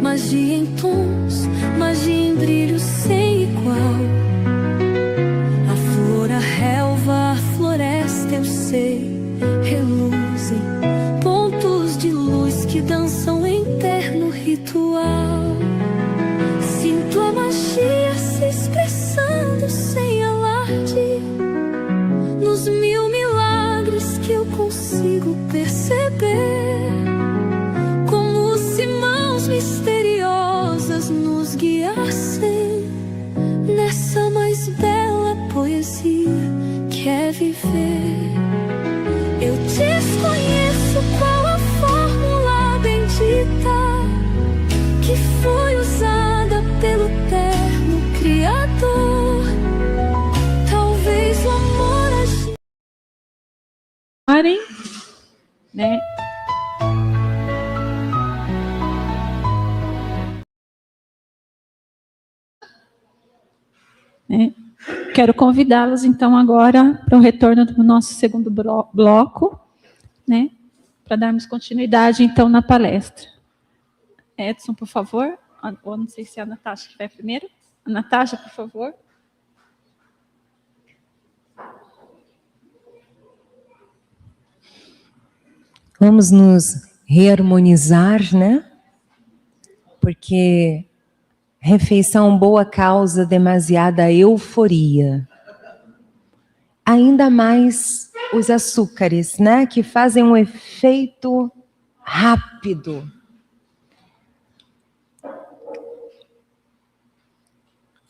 magia em tons, magia em brilho sem igual. A flor, a relva, a floresta, eu sei, reluzem, pontos de luz que dançam em terno ritual. Sinto a magia se expressando sem alarde, nos mil milagres que eu consigo perceber, como se mãos misteriosas nos guiassem nessa mais bela poesia que é viver. Eu desconheço qual a fórmula bendita que foi usada pelo terno Criador. Talvez o amor Parem, né? Quero convidá-los então agora para o retorno do nosso segundo bloco, né? Para darmos continuidade então na palestra. Edson, por favor. Ou não sei se é a Natasha que vai primeiro. A Natasha, por favor. Vamos nos reharmonizar, né? Porque refeição boa causa demasiada euforia. Ainda mais os açúcares, né? Que fazem um efeito rápido.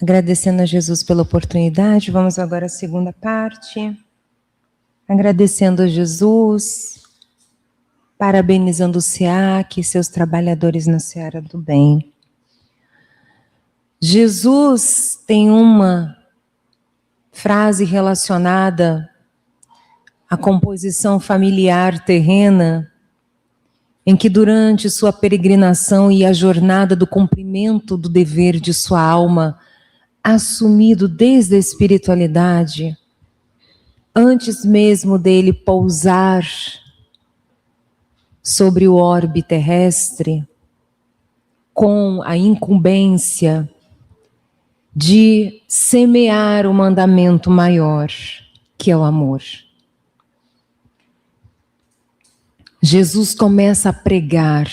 Agradecendo a Jesus pela oportunidade, vamos agora à segunda parte. Agradecendo a Jesus, parabenizando o SEAC e seus trabalhadores na seara do bem. Jesus tem uma frase relacionada à composição familiar terrena, em que durante sua peregrinação e a jornada do cumprimento do dever de sua alma, assumido desde a espiritualidade, antes mesmo dele pousar sobre o orbe terrestre, com a incumbência de semear o mandamento maior, que é o amor. Jesus começa a pregar.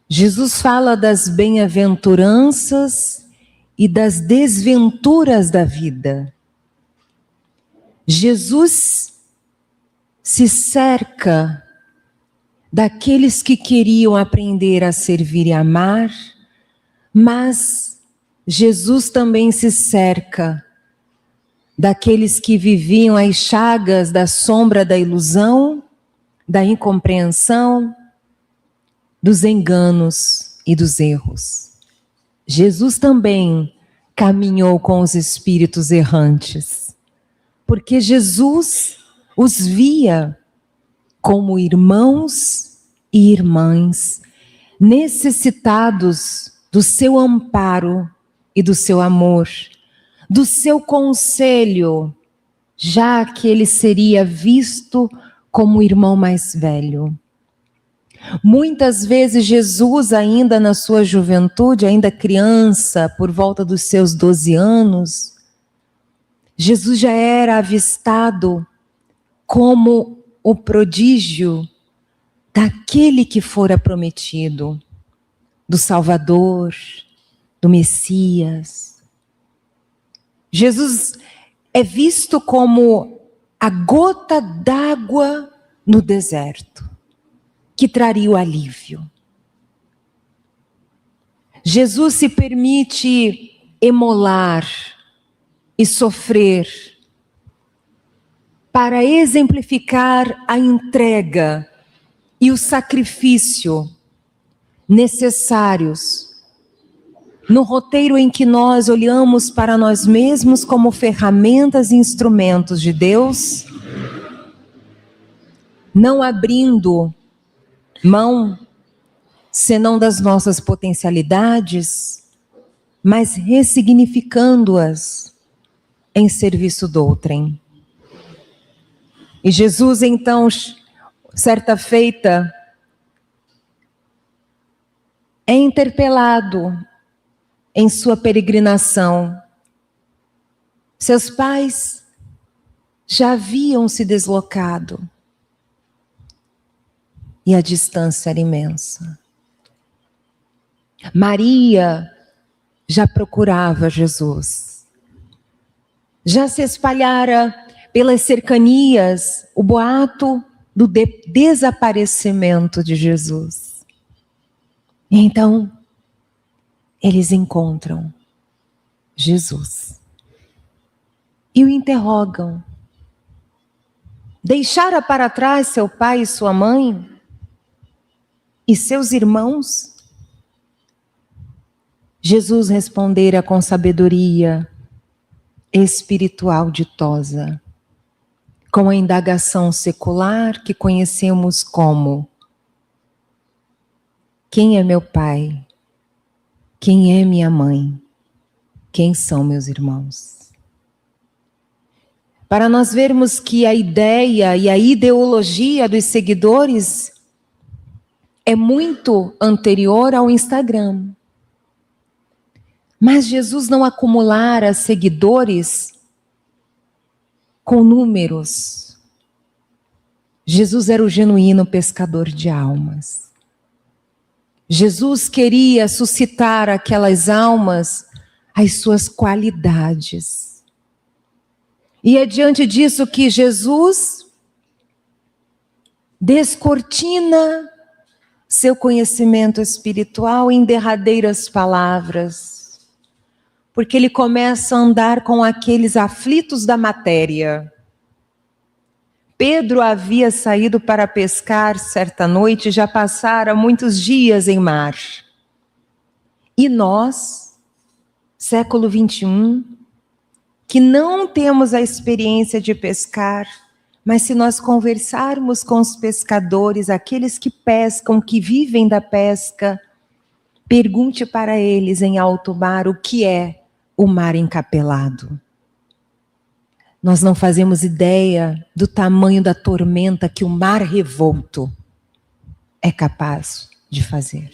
Jesus fala das bem-aventuranças e das desventuras da vida. Jesus se cerca daqueles que queriam aprender a servir e amar, mas Jesus também se cerca daqueles que viviam as chagas da sombra da ilusão, da incompreensão, dos enganos e dos erros. Jesus também caminhou com os espíritos errantes, porque Jesus os via como irmãos e irmãs, necessitados do seu amparo e do seu amor, do seu conselho, já que ele seria visto como o irmão mais velho. Muitas vezes Jesus, ainda na sua juventude, ainda criança, por volta dos seus 12 anos, Jesus já era avistado como o prodígio daquele que fora prometido, do Salvador, do Messias. Jesus é visto como a gota d'água no deserto, que traria o alívio. Jesus se permite emolar e sofrer para exemplificar a entrega e o sacrifício necessários no roteiro em que nós olhamos para nós mesmos como ferramentas e instrumentos de Deus, não abrindo mão senão das nossas potencialidades, mas ressignificando-as em serviço do outrem. E Jesus, então, certa feita, é interpelado em sua peregrinação. Seus pais já haviam se deslocado e a distância era imensa. Maria já procurava Jesus. Já se espalhara pelas cercanias o boato do desaparecimento de Jesus. E então, eles encontram Jesus e o interrogam. Deixara para trás seu pai e sua mãe e seus irmãos? Jesus respondera com sabedoria espiritual ditosa, com a indagação secular que conhecemos como: quem é meu pai? Quem é minha mãe? Quem são meus irmãos? Para nós vermos que a ideia e a ideologia dos seguidores é muito anterior ao Instagram. Mas Jesus não acumulara seguidores com números. Jesus era o genuíno pescador de almas. Jesus queria suscitar aquelas almas as suas qualidades. E é diante disso que Jesus descortina seu conhecimento espiritual em derradeiras palavras, porque ele começa a andar com aqueles aflitos da matéria. Pedro havia saído para pescar certa noite, já passara muitos dias em mar. E nós, século 21, que não temos a experiência de pescar, mas se nós conversarmos com os pescadores, aqueles que pescam, que vivem da pesca, pergunte para eles em alto mar o que é o mar encapelado. Nós não fazemos ideia do tamanho da tormenta que o mar revolto é capaz de fazer.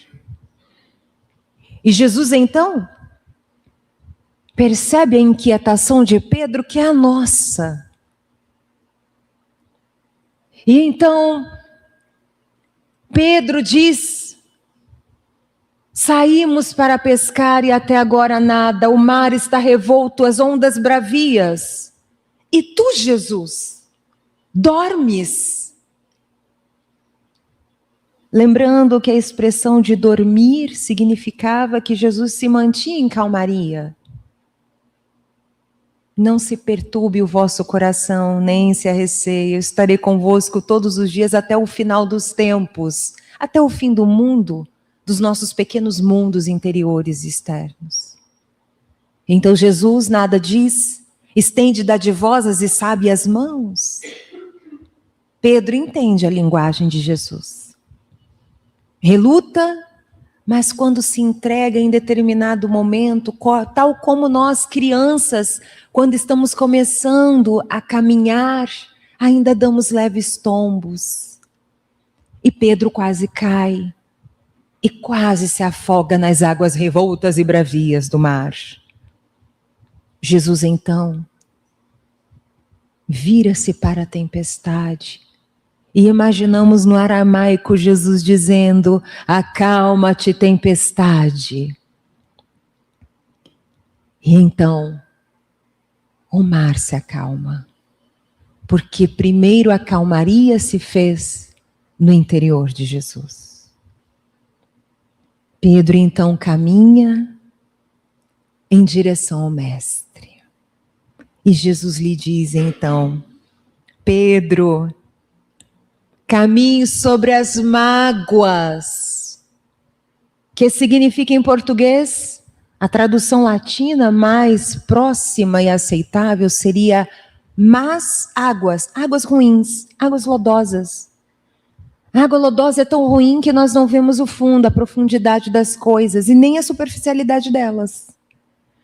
E Jesus, então, percebe a inquietação de Pedro, que é a nossa. E então, Pedro diz: saímos para pescar e até agora nada, o mar está revolto, as ondas bravias. E tu, Jesus, dormes? Lembrando que a expressão de dormir significava que Jesus se mantinha em calmaria. Não se perturbe o vosso coração, nem se arreceie. Eu estarei convosco todos os dias até o final dos tempos, até o fim do mundo, dos nossos pequenos mundos interiores e externos. Então Jesus nada diz, estende dadivosas e sábias mãos. Pedro entende a linguagem de Jesus. Reluta, mas quando se entrega em determinado momento, tal como nós crianças, quando estamos começando a caminhar, ainda damos leves tombos. E Pedro quase cai e quase se afoga nas águas revoltas e bravias do mar. Jesus, então, vira-se para a tempestade e imaginamos no aramaico Jesus dizendo: acalma-te, tempestade. E então, o mar se acalma. Porque primeiro a calmaria se fez no interior de Jesus. Pedro então caminha em direção ao Mestre. E Jesus lhe diz então: Pedro, caminhe sobre as mágoas. Que significa em português? A tradução latina mais próxima e aceitável seria más águas, águas ruins, águas lodosas. A água lodosa é tão ruim que nós não vemos o fundo, a profundidade das coisas e nem a superficialidade delas.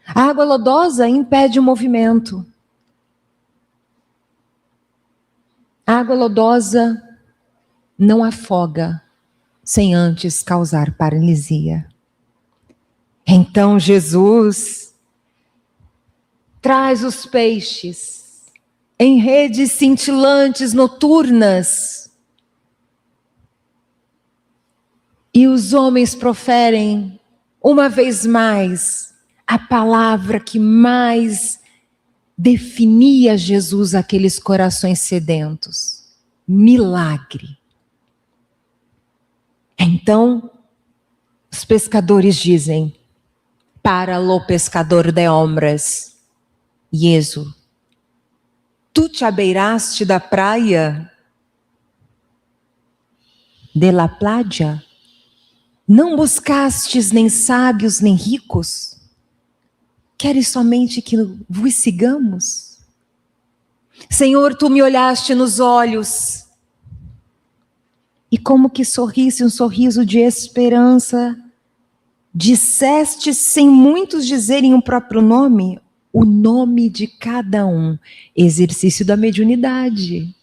A água lodosa impede o movimento. A água lodosa não afoga sem antes causar paralisia. Então Jesus traz os peixes em redes cintilantes noturnas e os homens proferem uma vez mais a palavra que mais definia Jesus àqueles corações sedentos: milagre. Então, os pescadores dizem para o pescador de hombres: Jesus, tu te abeiraste da praia, de la playa? Não buscastes nem sábios nem ricos? Queres somente que vos sigamos? Senhor, tu me olhaste nos olhos e como que sorrisse um sorriso de esperança, disseste sem muitos dizerem o próprio nome, o nome de cada um, exercício da mediunidade.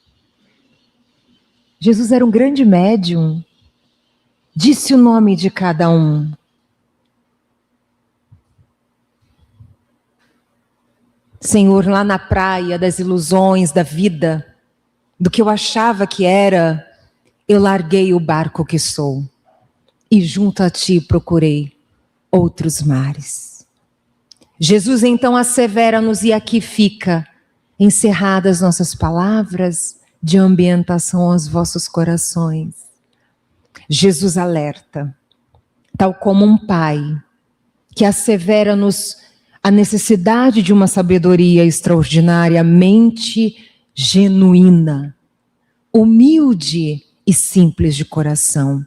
Jesus era um grande médium, disse o nome de cada um. Senhor, lá na praia das ilusões da vida, do que eu achava que era, eu larguei o barco que sou e junto a ti procurei outros mares. Jesus então assevera-nos, e aqui fica encerradas nossas palavras de ambientação aos vossos corações. Jesus alerta, tal como um pai que assevera-nos a necessidade de uma sabedoria extraordinariamente genuína, humilde e simples de coração.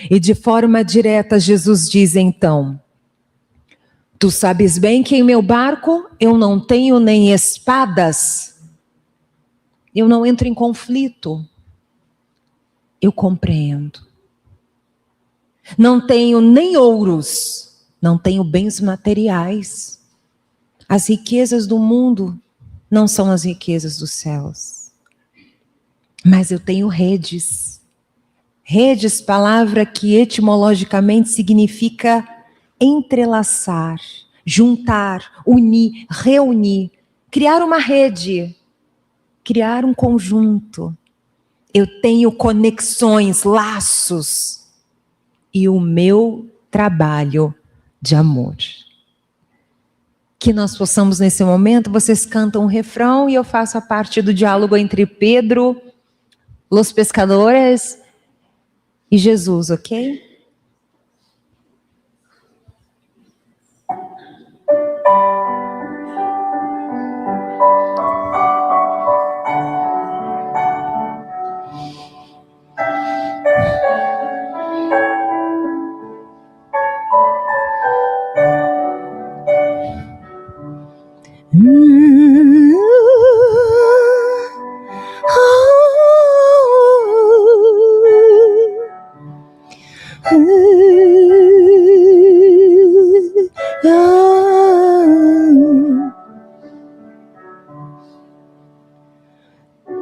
E de forma direta Jesus diz então: tu sabes bem que em meu barco eu não tenho nem espadas, eu não entro em conflito, eu compreendo. Não tenho nem ouros, não tenho bens materiais. As riquezas do mundo não são as riquezas dos céus. Mas eu tenho redes. Redes, palavra que etimologicamente significa entrelaçar, juntar, unir, reunir, criar uma rede, criar um conjunto. Eu tenho conexões, laços e o meu trabalho de amor. Que nós possamos nesse momento, vocês cantam um refrão e eu faço a parte do diálogo entre Pedro, os pescadores e Jesus, ok?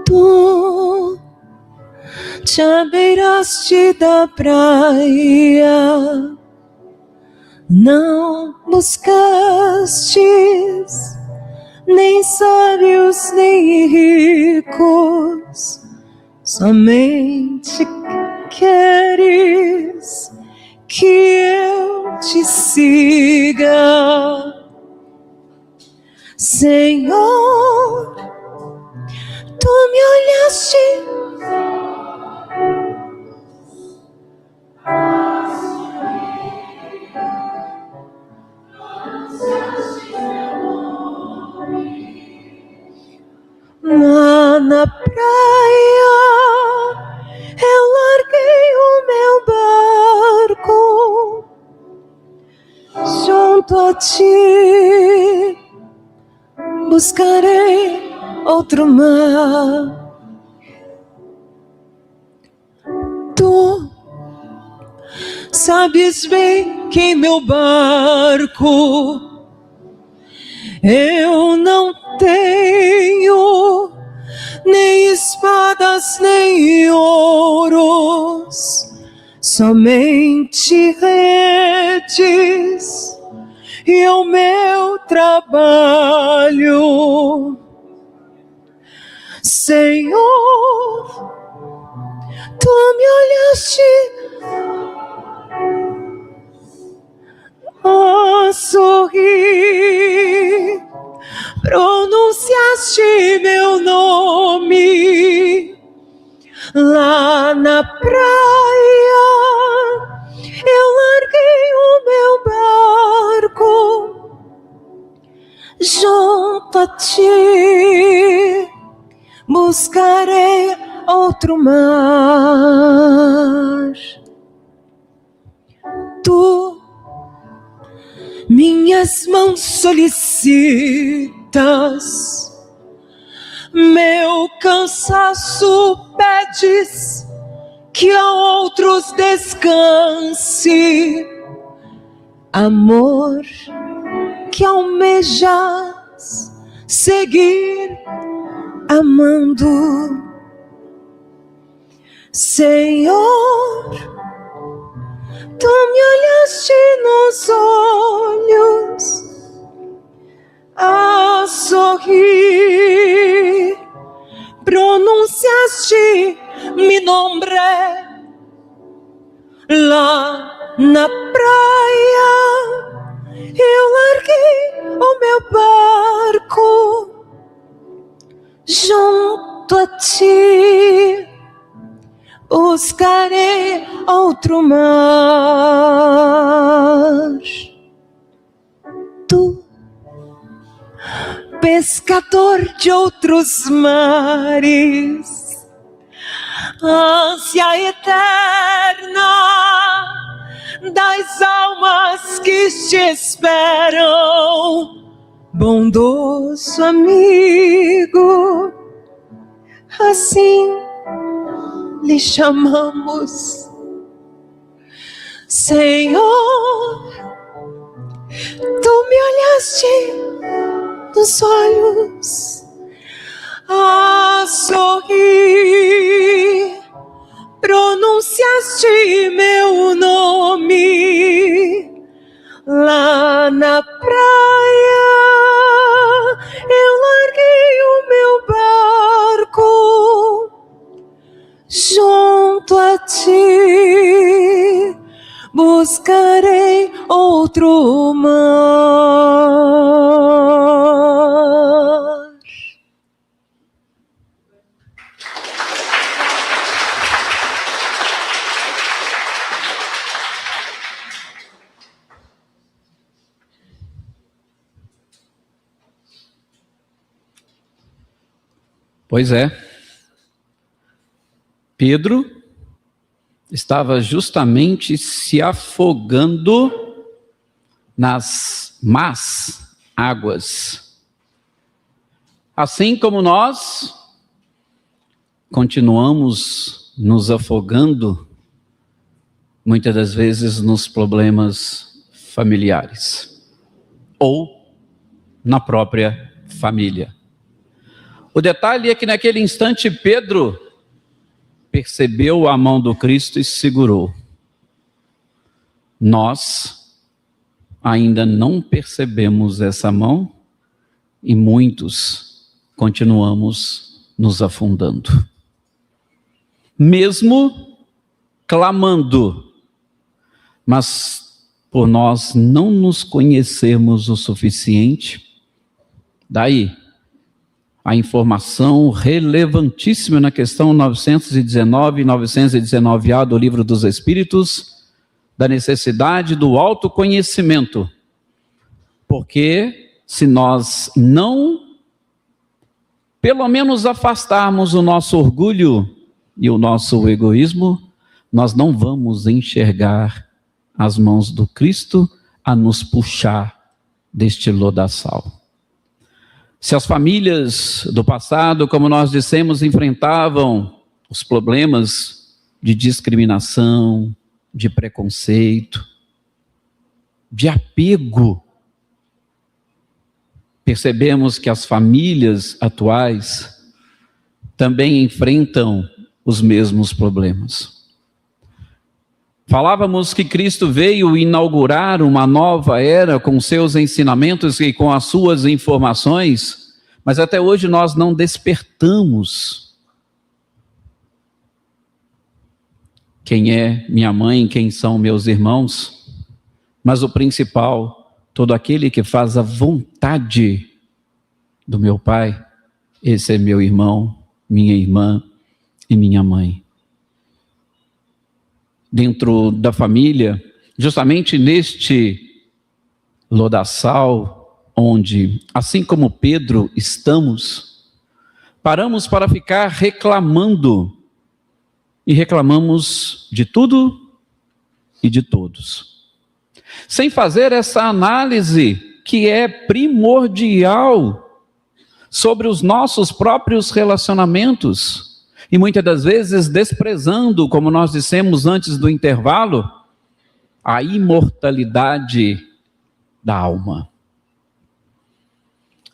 Tu te abeiraste da praia, não buscastes nem sábios nem ricos, somente queres que eu te siga. Senhor, tu me olhaste lá na praia, eu larguei o meu barco junto a ti, buscarei outro mar. Tu sabes bem que em meu barco eu não tenho nem espadas nem ouros, somente redes e o meu trabalho. Senhor, tu me olhaste a sorrir, pronunciaste meu nome lá na praia. Eu larguei o meu barco junto a ti, buscarei outro mar. Tu minhas mãos solicitas, meu cansaço pedes que a outros descanse. Amor que almejas seguir amando. Senhor, tu me olhaste nos olhos a sorrir, pronunciaste mi nombre lá na praia. Eu larguei o meu barco junto a ti, buscarei outro mar. Tu, pescador de outros mares, ânsia eterna das almas que te esperam, bondoso amigo, assim lhe chamamos. Senhor, tu me olhaste nos olhos a sorrir, pronunciaste meu nome lá na praia. Eu larguei o meu barco junto a ti, buscarei outro mar. Pois é, Pedro estava justamente se afogando nas más águas. Assim como nós continuamos nos afogando, muitas das vezes nos problemas familiares ou na própria família. O detalhe é que naquele instante Pedro percebeu a mão do Cristo e segurou. Nós ainda não percebemos essa mão e muitos continuamos nos afundando. Mesmo clamando, mas por nós não nos conhecermos o suficiente, Daí, a informação relevantíssima na questão 919 e 919A do Livro dos Espíritos, da necessidade do autoconhecimento. Porque se nós não, pelo menos, afastarmos o nosso orgulho e o nosso egoísmo, nós não vamos enxergar as mãos do Cristo a nos puxar deste lodaçal. Se as famílias do passado, como nós dissemos, enfrentavam os problemas de discriminação, de preconceito, de apego, percebemos que as famílias atuais também enfrentam os mesmos problemas. Falávamos que Cristo veio inaugurar uma nova era com seus ensinamentos e com as suas informações, mas até hoje nós não despertamos. Quem é minha mãe, quem são meus irmãos, mas o principal, todo aquele que faz a vontade do meu Pai, esse é meu irmão, minha irmã e minha mãe. Dentro da família, justamente neste lodaçal, onde, assim como Pedro, estamos, paramos para ficar reclamando, e reclamamos de tudo e de todos, sem fazer essa análise que é primordial sobre os nossos próprios relacionamentos, e muitas das vezes desprezando, como nós dissemos antes do intervalo, a imortalidade da alma.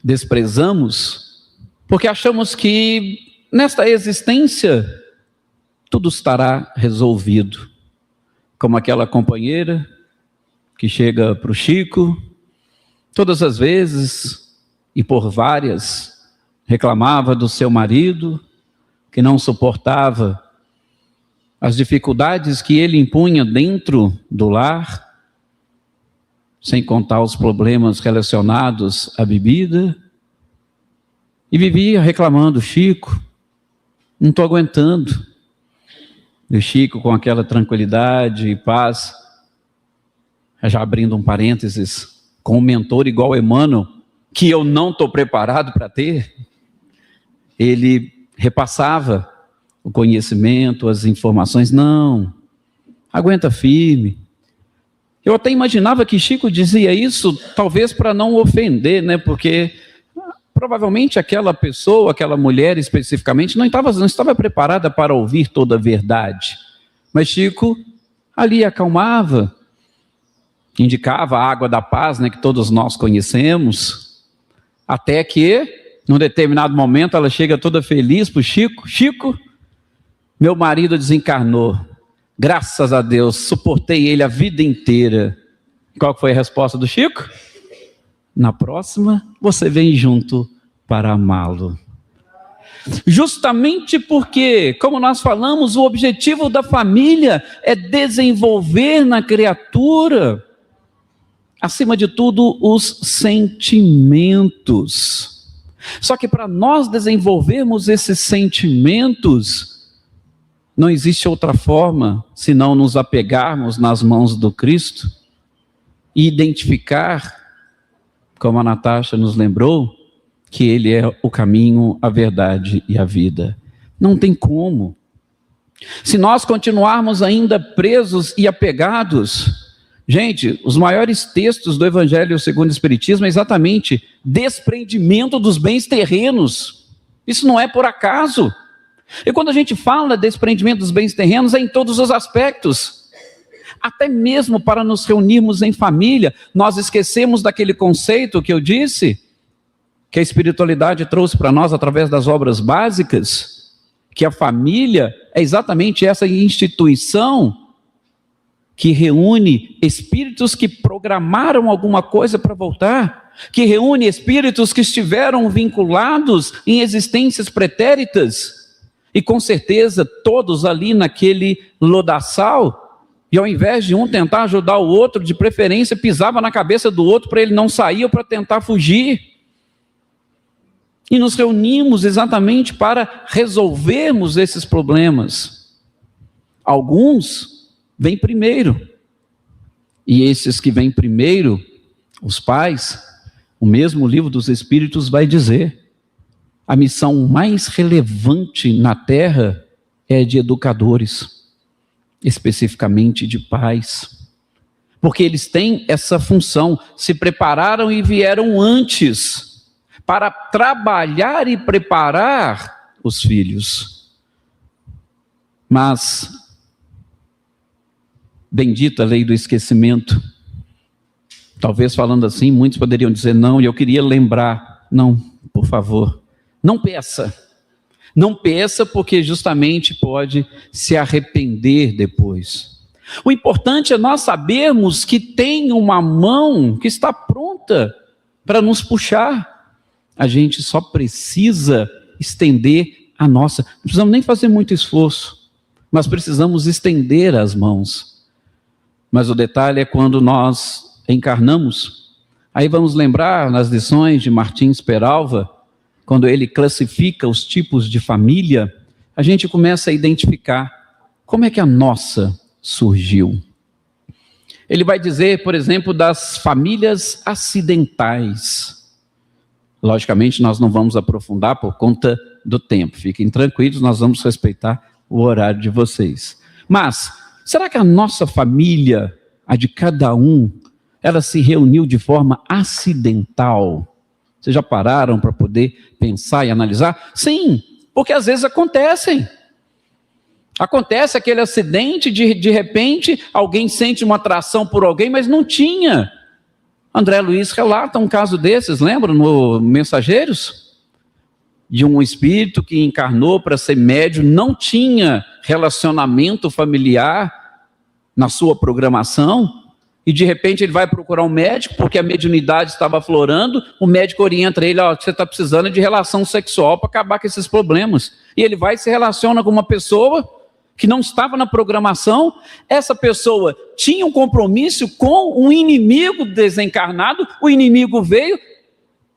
Desprezamos porque achamos que nesta existência tudo estará resolvido. Como aquela companheira que chega para o Chico, todas as vezes, e por várias, reclamava do seu marido, que não suportava as dificuldades que ele impunha dentro do lar, sem contar os problemas relacionados à bebida, e vivia reclamando: Chico, não estou aguentando. E o Chico, com aquela tranquilidade e paz, já abrindo um parênteses, com um mentor igual Emmanuel, que eu não estou preparado para ter, ele repassava o conhecimento, as informações. Não, aguenta firme. Eu até imaginava que Chico dizia isso, talvez para não ofender, né? Porque provavelmente aquela pessoa, aquela mulher especificamente, não estava preparada para ouvir toda a verdade. Mas Chico ali acalmava, indicava a água da paz, né, que todos nós conhecemos, até que, num determinado momento, ela chega toda feliz para o Chico: Chico, meu marido desencarnou, graças a Deus, suportei ele a vida inteira. Qual foi a resposta do Chico? Na próxima, você vem junto para amá-lo. Justamente porque, como nós falamos, o objetivo da família é desenvolver na criatura, acima de tudo, os sentimentos. Só que para nós desenvolvermos esses sentimentos, não existe outra forma senão nos apegarmos nas mãos do Cristo e identificar, como a Natasha nos lembrou, que Ele é o caminho, a verdade e a vida. Não tem como. Se nós continuarmos ainda presos e apegados, gente, os maiores textos do Evangelho segundo o Espiritismo é exatamente desprendimento dos bens terrenos. Isso não é por acaso. E quando a gente fala desprendimento dos bens terrenos, é em todos os aspectos. Até mesmo para nos reunirmos em família, nós esquecemos daquele conceito que eu disse, que a espiritualidade trouxe para nós através das obras básicas, que a família é exatamente essa instituição que reúne espíritos que programaram alguma coisa para voltar, que reúne espíritos que estiveram vinculados em existências pretéritas, e com certeza todos ali naquele lodaçal, e ao invés de um tentar ajudar o outro, de preferência pisava na cabeça do outro para ele não sair ou para tentar fugir. E nos reunimos exatamente para resolvermos esses problemas. Alguns vêm primeiro. E esses que vêm primeiro, os pais, o mesmo Livro dos Espíritos vai dizer, a missão mais relevante na Terra é de educadores, especificamente de pais. Porque eles têm essa função, se prepararam e vieram antes para trabalhar e preparar os filhos. Mas, bendita lei do esquecimento, talvez falando assim, muitos poderiam dizer, não, e eu queria lembrar. Não, por favor, não peça. Não peça, porque justamente pode se arrepender depois. O importante é nós sabermos que tem uma mão que está pronta para nos puxar. A gente só precisa estender a nossa. Não precisamos nem fazer muito esforço, mas precisamos estender as mãos. Mas o detalhe é quando nós encarnamos. Aí vamos lembrar nas lições de Martins Peralva, quando ele classifica os tipos de família, a gente começa a identificar como é que a nossa surgiu. Ele vai dizer, por exemplo, das famílias acidentais. Logicamente, nós não vamos aprofundar por conta do tempo. Fiquem tranquilos, nós vamos respeitar o horário de vocês. Mas, será que a nossa família, a de cada um, ela se reuniu de forma acidental? Vocês já pararam para poder pensar e analisar? Sim, porque às vezes acontecem. Acontece aquele acidente, de repente, alguém sente uma atração por alguém, mas não tinha. André Luiz relata um caso desses, lembra, no Mensageiros? De um espírito que encarnou para ser médium, não tinha relacionamento familiar na sua programação, e de repente ele vai procurar um médico, porque a mediunidade estava aflorando, o médico orienta ele, ó, você está precisando de relação sexual para acabar com esses problemas. E ele vai e se relaciona com uma pessoa que não estava na programação, essa pessoa tinha um compromisso com um inimigo desencarnado, o inimigo veio,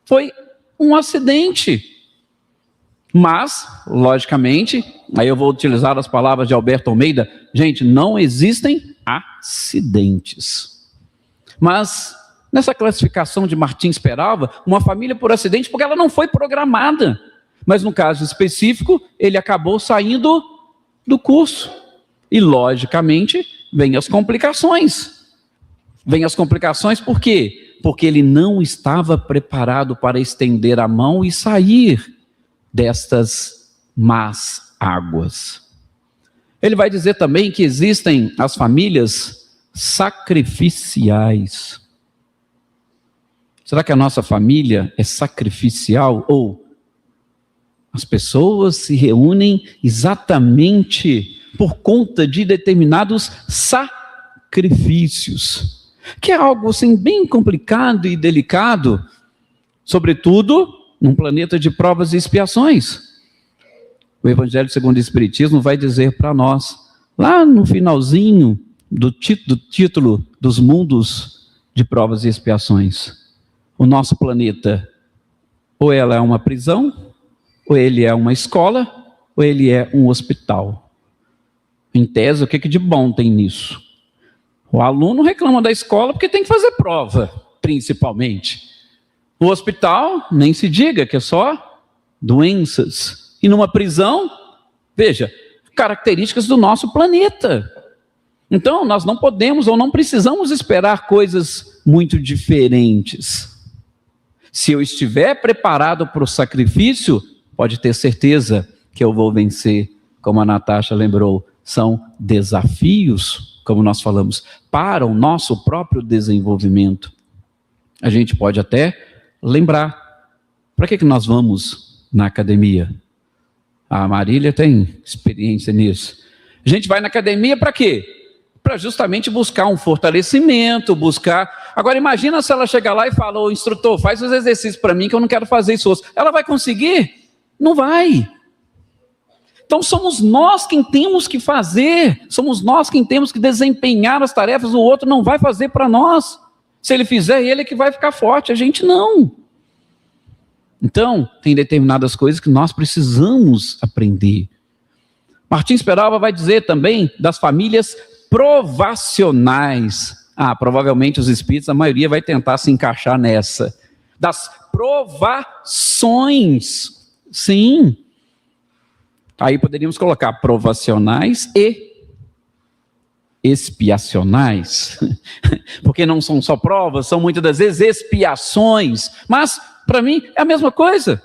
foi um acidente. Mas, logicamente, aí eu vou utilizar as palavras de Alberto Almeida, gente, não existem acidentes. Mas, nessa classificação de Martins Peralva, uma família por acidente, porque ela não foi programada. Mas, no caso específico, ele acabou saindo do curso. E, logicamente, vem as complicações. Vem as complicações por quê? Porque ele não estava preparado para estender a mão e sair destas más águas. Ele vai dizer também que existem as famílias sacrificiais. Será que a nossa família é sacrificial? Ou as pessoas se reúnem exatamente por conta de determinados sacrifícios, que é algo assim bem complicado e delicado, sobretudo num planeta de provas e expiações. O Evangelho segundo o Espiritismo vai dizer para nós, lá no finalzinho do título dos mundos de provas e expiações, o nosso planeta, ou ela é uma prisão, ou ele é uma escola, ou ele é um hospital. Em tese, o que de bom tem nisso? O aluno reclama da escola porque tem que fazer prova, principalmente. O hospital, nem se diga, que é só doenças. E numa prisão, veja, características do nosso planeta. Então, nós não podemos ou não precisamos esperar coisas muito diferentes. Se eu estiver preparado para o sacrifício, pode ter certeza que eu vou vencer. Como a Natasha lembrou, são desafios, como nós falamos, para o nosso próprio desenvolvimento. A gente pode até lembrar, para que nós vamos na academia? A Marília tem experiência nisso. A gente vai na academia para quê? Para justamente buscar um fortalecimento, buscar... Agora imagina se ela chegar lá e fala, ô instrutor, faz os exercícios para mim que eu não quero fazer isso. Ela vai conseguir? Não vai. Então somos nós quem temos que fazer, somos nós quem temos que desempenhar as tarefas, o outro não vai fazer para nós. Se ele fizer, ele é que vai ficar forte, a gente não. Então, tem determinadas coisas que nós precisamos aprender. Martins Peralva vai dizer também das famílias provacionais. Provavelmente os espíritos, a maioria vai tentar se encaixar nessa. Das provações. Sim. Aí poderíamos colocar provacionais e expiacionais. Porque não são só provas, são muitas das vezes expiações. Mas, para mim, é a mesma coisa.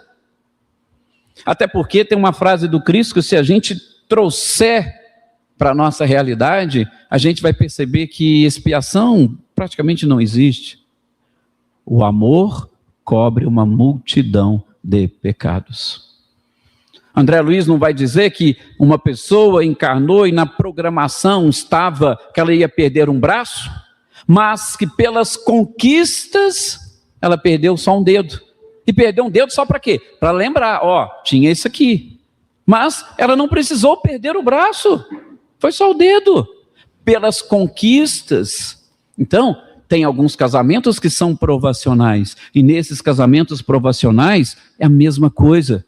Até porque tem uma frase do Cristo que, se a gente trouxer para a nossa realidade, a gente vai perceber que expiação praticamente não existe. O amor cobre uma multidão de pecados. André Luiz não vai dizer que uma pessoa encarnou e na programação estava que ela ia perder um braço, mas que pelas conquistas ela perdeu só um dedo. E perdeu um dedo só para quê? Para lembrar, tinha isso aqui. Mas ela não precisou perder o braço. Foi só o dedo. Pelas conquistas. Então, tem alguns casamentos que são provacionais. E nesses casamentos provacionais é a mesma coisa.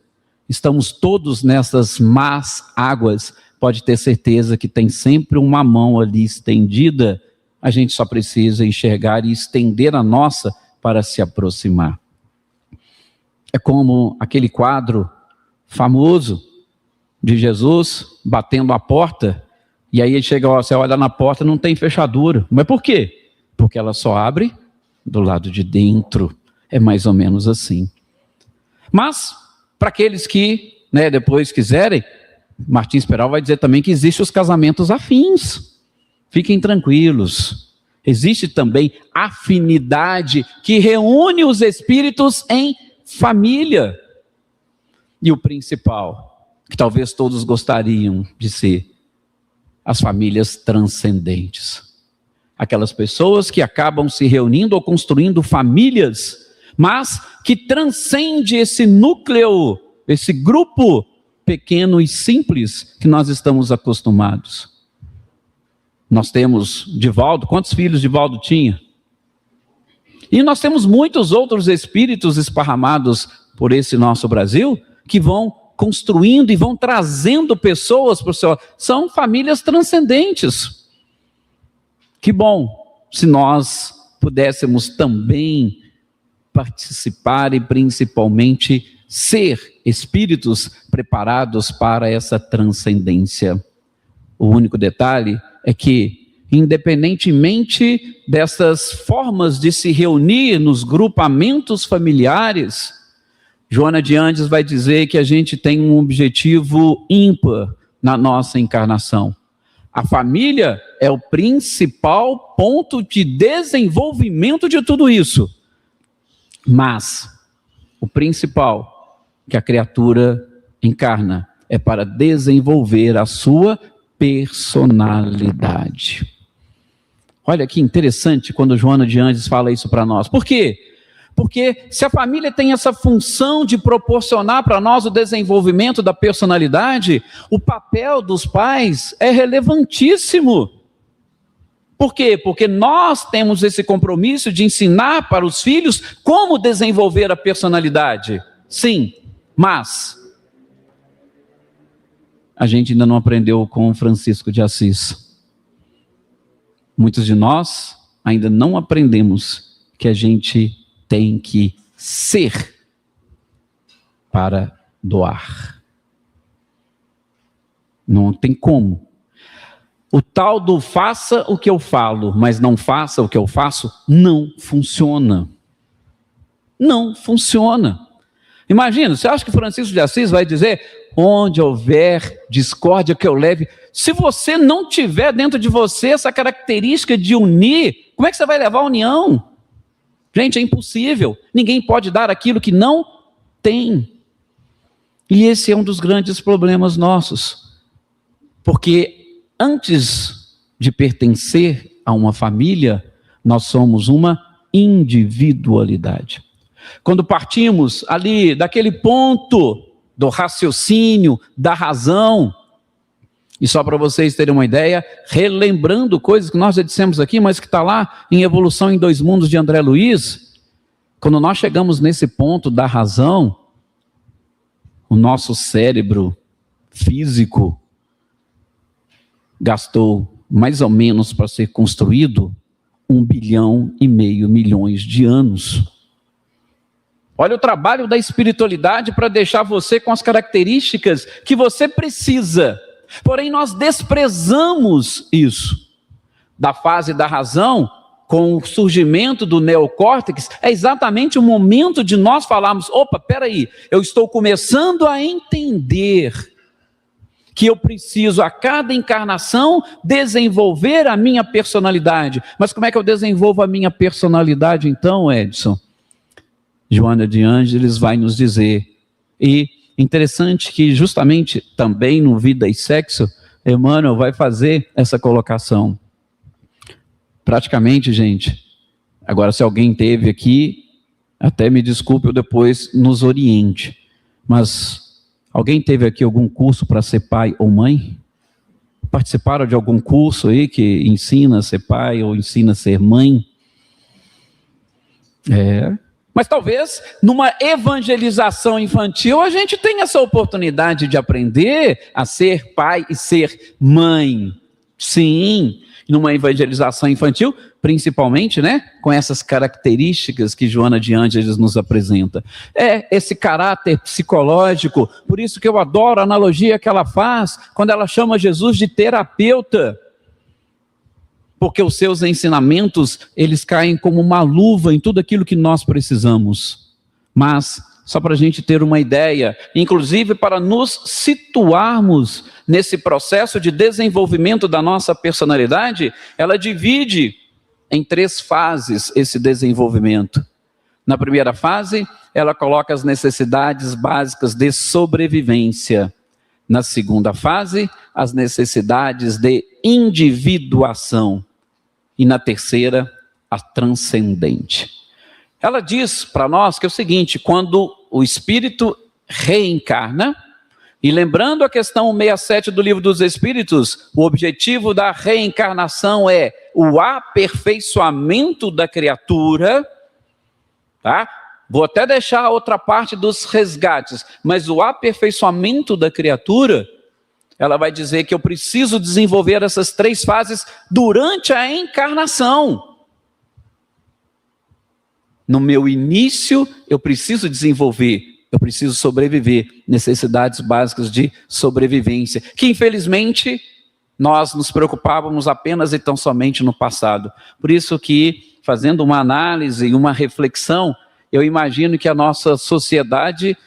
Estamos todos nessas más águas. Pode ter certeza que tem sempre uma mão ali estendida. A gente só precisa enxergar e estender a nossa para se aproximar. É como aquele quadro famoso de Jesus batendo a porta. E aí ele chega, você olha na porta, não tem fechadura. Mas por quê? Porque ela só abre do lado de dentro. É mais ou menos assim. Mas, para aqueles que depois quiserem, Martins Peralva vai dizer também que existem os casamentos afins. Fiquem tranquilos. Existe também afinidade que reúne os espíritos em família. E o principal, que talvez todos gostariam de ser, as famílias transcendentes. Aquelas pessoas que acabam se reunindo ou construindo famílias, mas que transcende esse núcleo, esse grupo pequeno e simples que nós estamos acostumados. Nós temos Divaldo, quantos filhos Divaldo tinha? E nós temos muitos outros espíritos esparramados por esse nosso Brasil, que vão construindo e vão trazendo pessoas para o seu... São famílias transcendentes. Que bom se nós pudéssemos também participar e principalmente ser espíritos preparados para essa transcendência. O único detalhe é que, independentemente dessas formas de se reunir nos grupamentos familiares, Joana de Andes vai dizer que a gente tem um objetivo ímpar na nossa encarnação. A família é o principal ponto de desenvolvimento de tudo isso. Mas o principal que a criatura encarna é para desenvolver a sua personalidade. Olha que interessante quando Joana de Andes fala isso para nós. Por quê? Porque se a família tem essa função de proporcionar para nós o desenvolvimento da personalidade, o papel dos pais é relevantíssimo. Por quê? Porque nós temos esse compromisso de ensinar para os filhos como desenvolver a personalidade. Sim, mas a gente ainda não aprendeu com Francisco de Assis. Muitos de nós ainda não aprendemos que a gente tem que ser para doar. Não tem como. O tal do faça o que eu falo, mas não faça o que eu faço, não funciona. Não funciona. Imagina, você acha que Francisco de Assis vai dizer, onde houver discórdia que eu leve? Se você não tiver dentro de você essa característica de unir, como é que você vai levar a união? Gente, é impossível. Ninguém pode dar aquilo que não tem. E esse é um dos grandes problemas nossos. Porque antes de pertencer a uma família, nós somos uma individualidade. Quando partimos ali daquele ponto do raciocínio, da razão, e só para vocês terem uma ideia, relembrando coisas que nós já dissemos aqui, mas que está lá em Evolução em Dois Mundos de André Luiz, quando nós chegamos nesse ponto da razão, o nosso cérebro físico gastou mais ou menos para ser construído 1,5 bilhão de anos. Olha o trabalho da espiritualidade para deixar você com as características que você precisa. Porém, nós desprezamos isso. Da fase da razão, com o surgimento do neocórtex, é exatamente o momento de nós falarmos, opa, peraí, eu estou começando a entender que eu preciso, a cada encarnação, desenvolver a minha personalidade. Mas como é que eu desenvolvo a minha personalidade então, Edson? Joana de Ângeles vai nos dizer. E interessante que justamente também no Vida e Sexo, Emmanuel vai fazer essa colocação. Praticamente, gente, agora se alguém teve aqui, até me desculpe, eu depois nos oriente, mas alguém teve aqui algum curso para ser pai ou mãe? Participaram de algum curso aí que ensina a ser pai ou ensina a ser mãe? Mas talvez numa evangelização infantil a gente tenha essa oportunidade de aprender a ser pai e ser mãe. Sim, numa evangelização infantil, principalmente, né, com essas características que Joana de Ângeles nos apresenta. Esse caráter psicológico, por isso que eu adoro a analogia que ela faz, quando ela chama Jesus de terapeuta, porque os seus ensinamentos, eles caem como uma luva em tudo aquilo que nós precisamos. Mas, só para a gente ter uma ideia, inclusive para nos situarmos nesse processo de desenvolvimento da nossa personalidade, ela divide em 3 fases esse desenvolvimento. Na primeira fase, ela coloca as necessidades básicas de sobrevivência. Na segunda fase, as necessidades de individuação. E na terceira, a transcendente. Ela diz para nós que é o seguinte, quando o espírito reencarna, e lembrando a questão 67 do Livro dos Espíritos, o objetivo da reencarnação é o aperfeiçoamento da criatura, tá? Vou até deixar a outra parte dos resgates, mas o aperfeiçoamento da criatura, ela vai dizer que eu preciso desenvolver essas 3 fases durante a encarnação. No meu início, eu preciso desenvolver, eu preciso sobreviver, necessidades básicas de sobrevivência, que infelizmente nós nos preocupávamos apenas e tão somente no passado. Por isso que, fazendo uma análise e uma reflexão, eu imagino que a nossa sociedade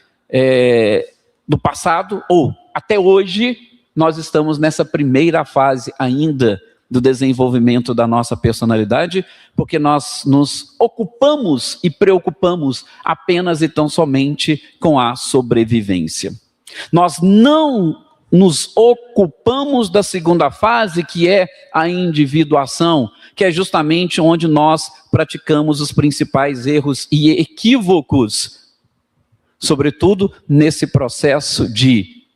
do passado, ou até hoje, nós estamos nessa primeira fase ainda do desenvolvimento da nossa personalidade, porque nós nos ocupamos e preocupamos apenas e tão somente com a sobrevivência. Nós não nos ocupamos da segunda fase, que é a individuação, que é justamente onde nós praticamos os principais erros e equívocos, sobretudo nesse processo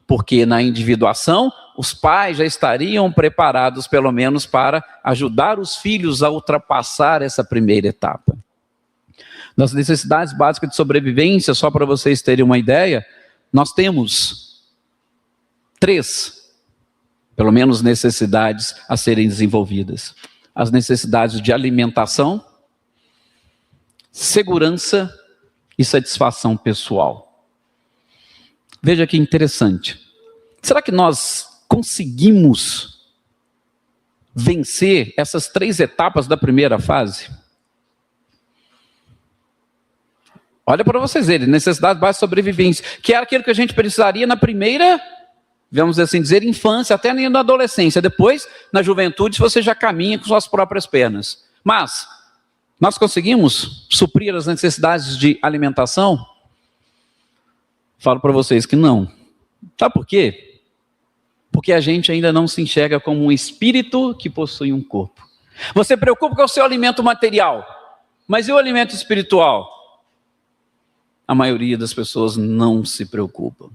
porque na individuação, os pais já estariam preparados, pelo menos, para ajudar os filhos a ultrapassar essa primeira etapa. Das necessidades básicas de sobrevivência, só para vocês terem uma ideia, nós temos 3, pelo menos, necessidades a serem desenvolvidas. As necessidades de alimentação, segurança e satisfação pessoal. Veja que interessante. Será que nós conseguimos vencer essas 3 etapas da primeira fase? Olha para vocês verem, necessidade básica de sobrevivência, que é aquilo que a gente precisaria na primeira, vamos assim dizer, infância, até na adolescência. Depois, na juventude, você já caminha com suas próprias pernas. Mas, nós conseguimos suprir as necessidades de alimentação? Falo para vocês que não. Sabe por quê? Porque a gente ainda não se enxerga como um espírito que possui um corpo. Você preocupa com o seu alimento material, mas e o alimento espiritual? A maioria das pessoas não se preocupa.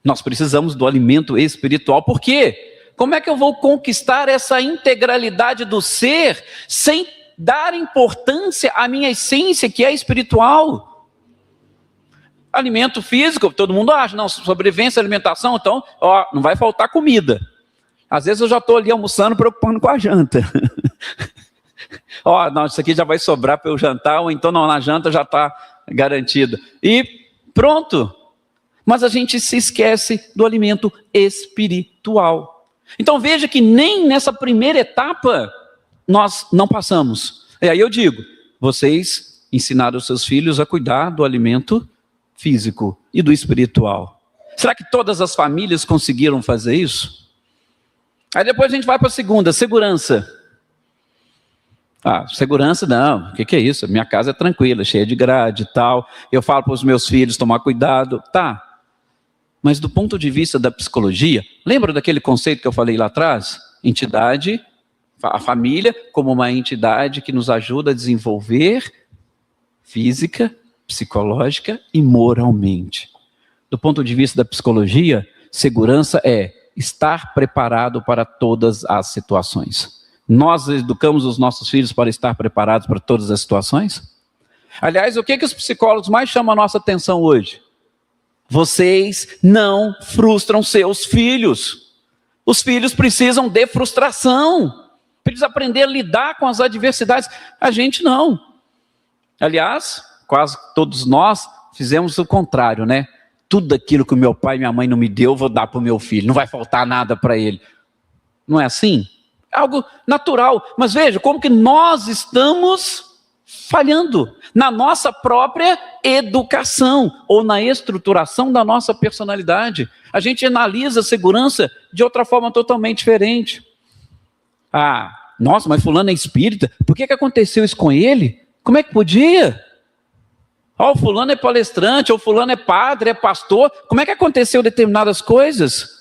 Nós precisamos do alimento espiritual. Por quê? Como é que eu vou conquistar essa integralidade do ser sem dar importância à minha essência, que é espiritual? Alimento físico, todo mundo acha, não, sobrevivência, alimentação, então, ó, não vai faltar comida. Às vezes eu já estou ali almoçando, preocupando com a janta. Ó, não, isso aqui já vai sobrar para eu jantar, ou então não, na janta já está garantido. E pronto. Mas a gente se esquece do alimento espiritual. Então veja que nem nessa primeira etapa nós não passamos. E aí eu digo, vocês ensinaram os seus filhos a cuidar do alimento físico e do espiritual. Será que todas as famílias conseguiram fazer isso? Aí depois a gente vai para a segunda, segurança. Ah, segurança não, o que é isso? Minha casa é tranquila, cheia de grade e tal. Eu falo para os meus filhos tomar cuidado. Tá, mas do ponto de vista da psicologia, lembra daquele conceito que eu falei lá atrás? Entidade, a família como uma entidade que nos ajuda a desenvolver física, psicológica e moralmente. Do ponto de vista da psicologia, segurança é estar preparado para todas as situações. Nós educamos os nossos filhos para estar preparados para todas as situações? Aliás, o que os psicólogos mais chamam a nossa atenção hoje? Vocês não frustram seus filhos. Os filhos precisam de frustração. Precisam aprender a lidar com as adversidades. A gente não. Aliás, quase todos nós fizemos o contrário, né? Tudo aquilo que o meu pai e minha mãe não me deu, eu vou dar para o meu filho. Não vai faltar nada para ele. Não é assim? É algo natural. Mas veja, como que nós estamos falhando na nossa própria educação ou na estruturação da nossa personalidade. A gente analisa a segurança de outra forma totalmente diferente. Ah, nossa, mas fulano é espírita, por que aconteceu isso com ele? Como é que podia? Ó, o fulano é palestrante, ou fulano é padre, é pastor, como é que aconteceu determinadas coisas?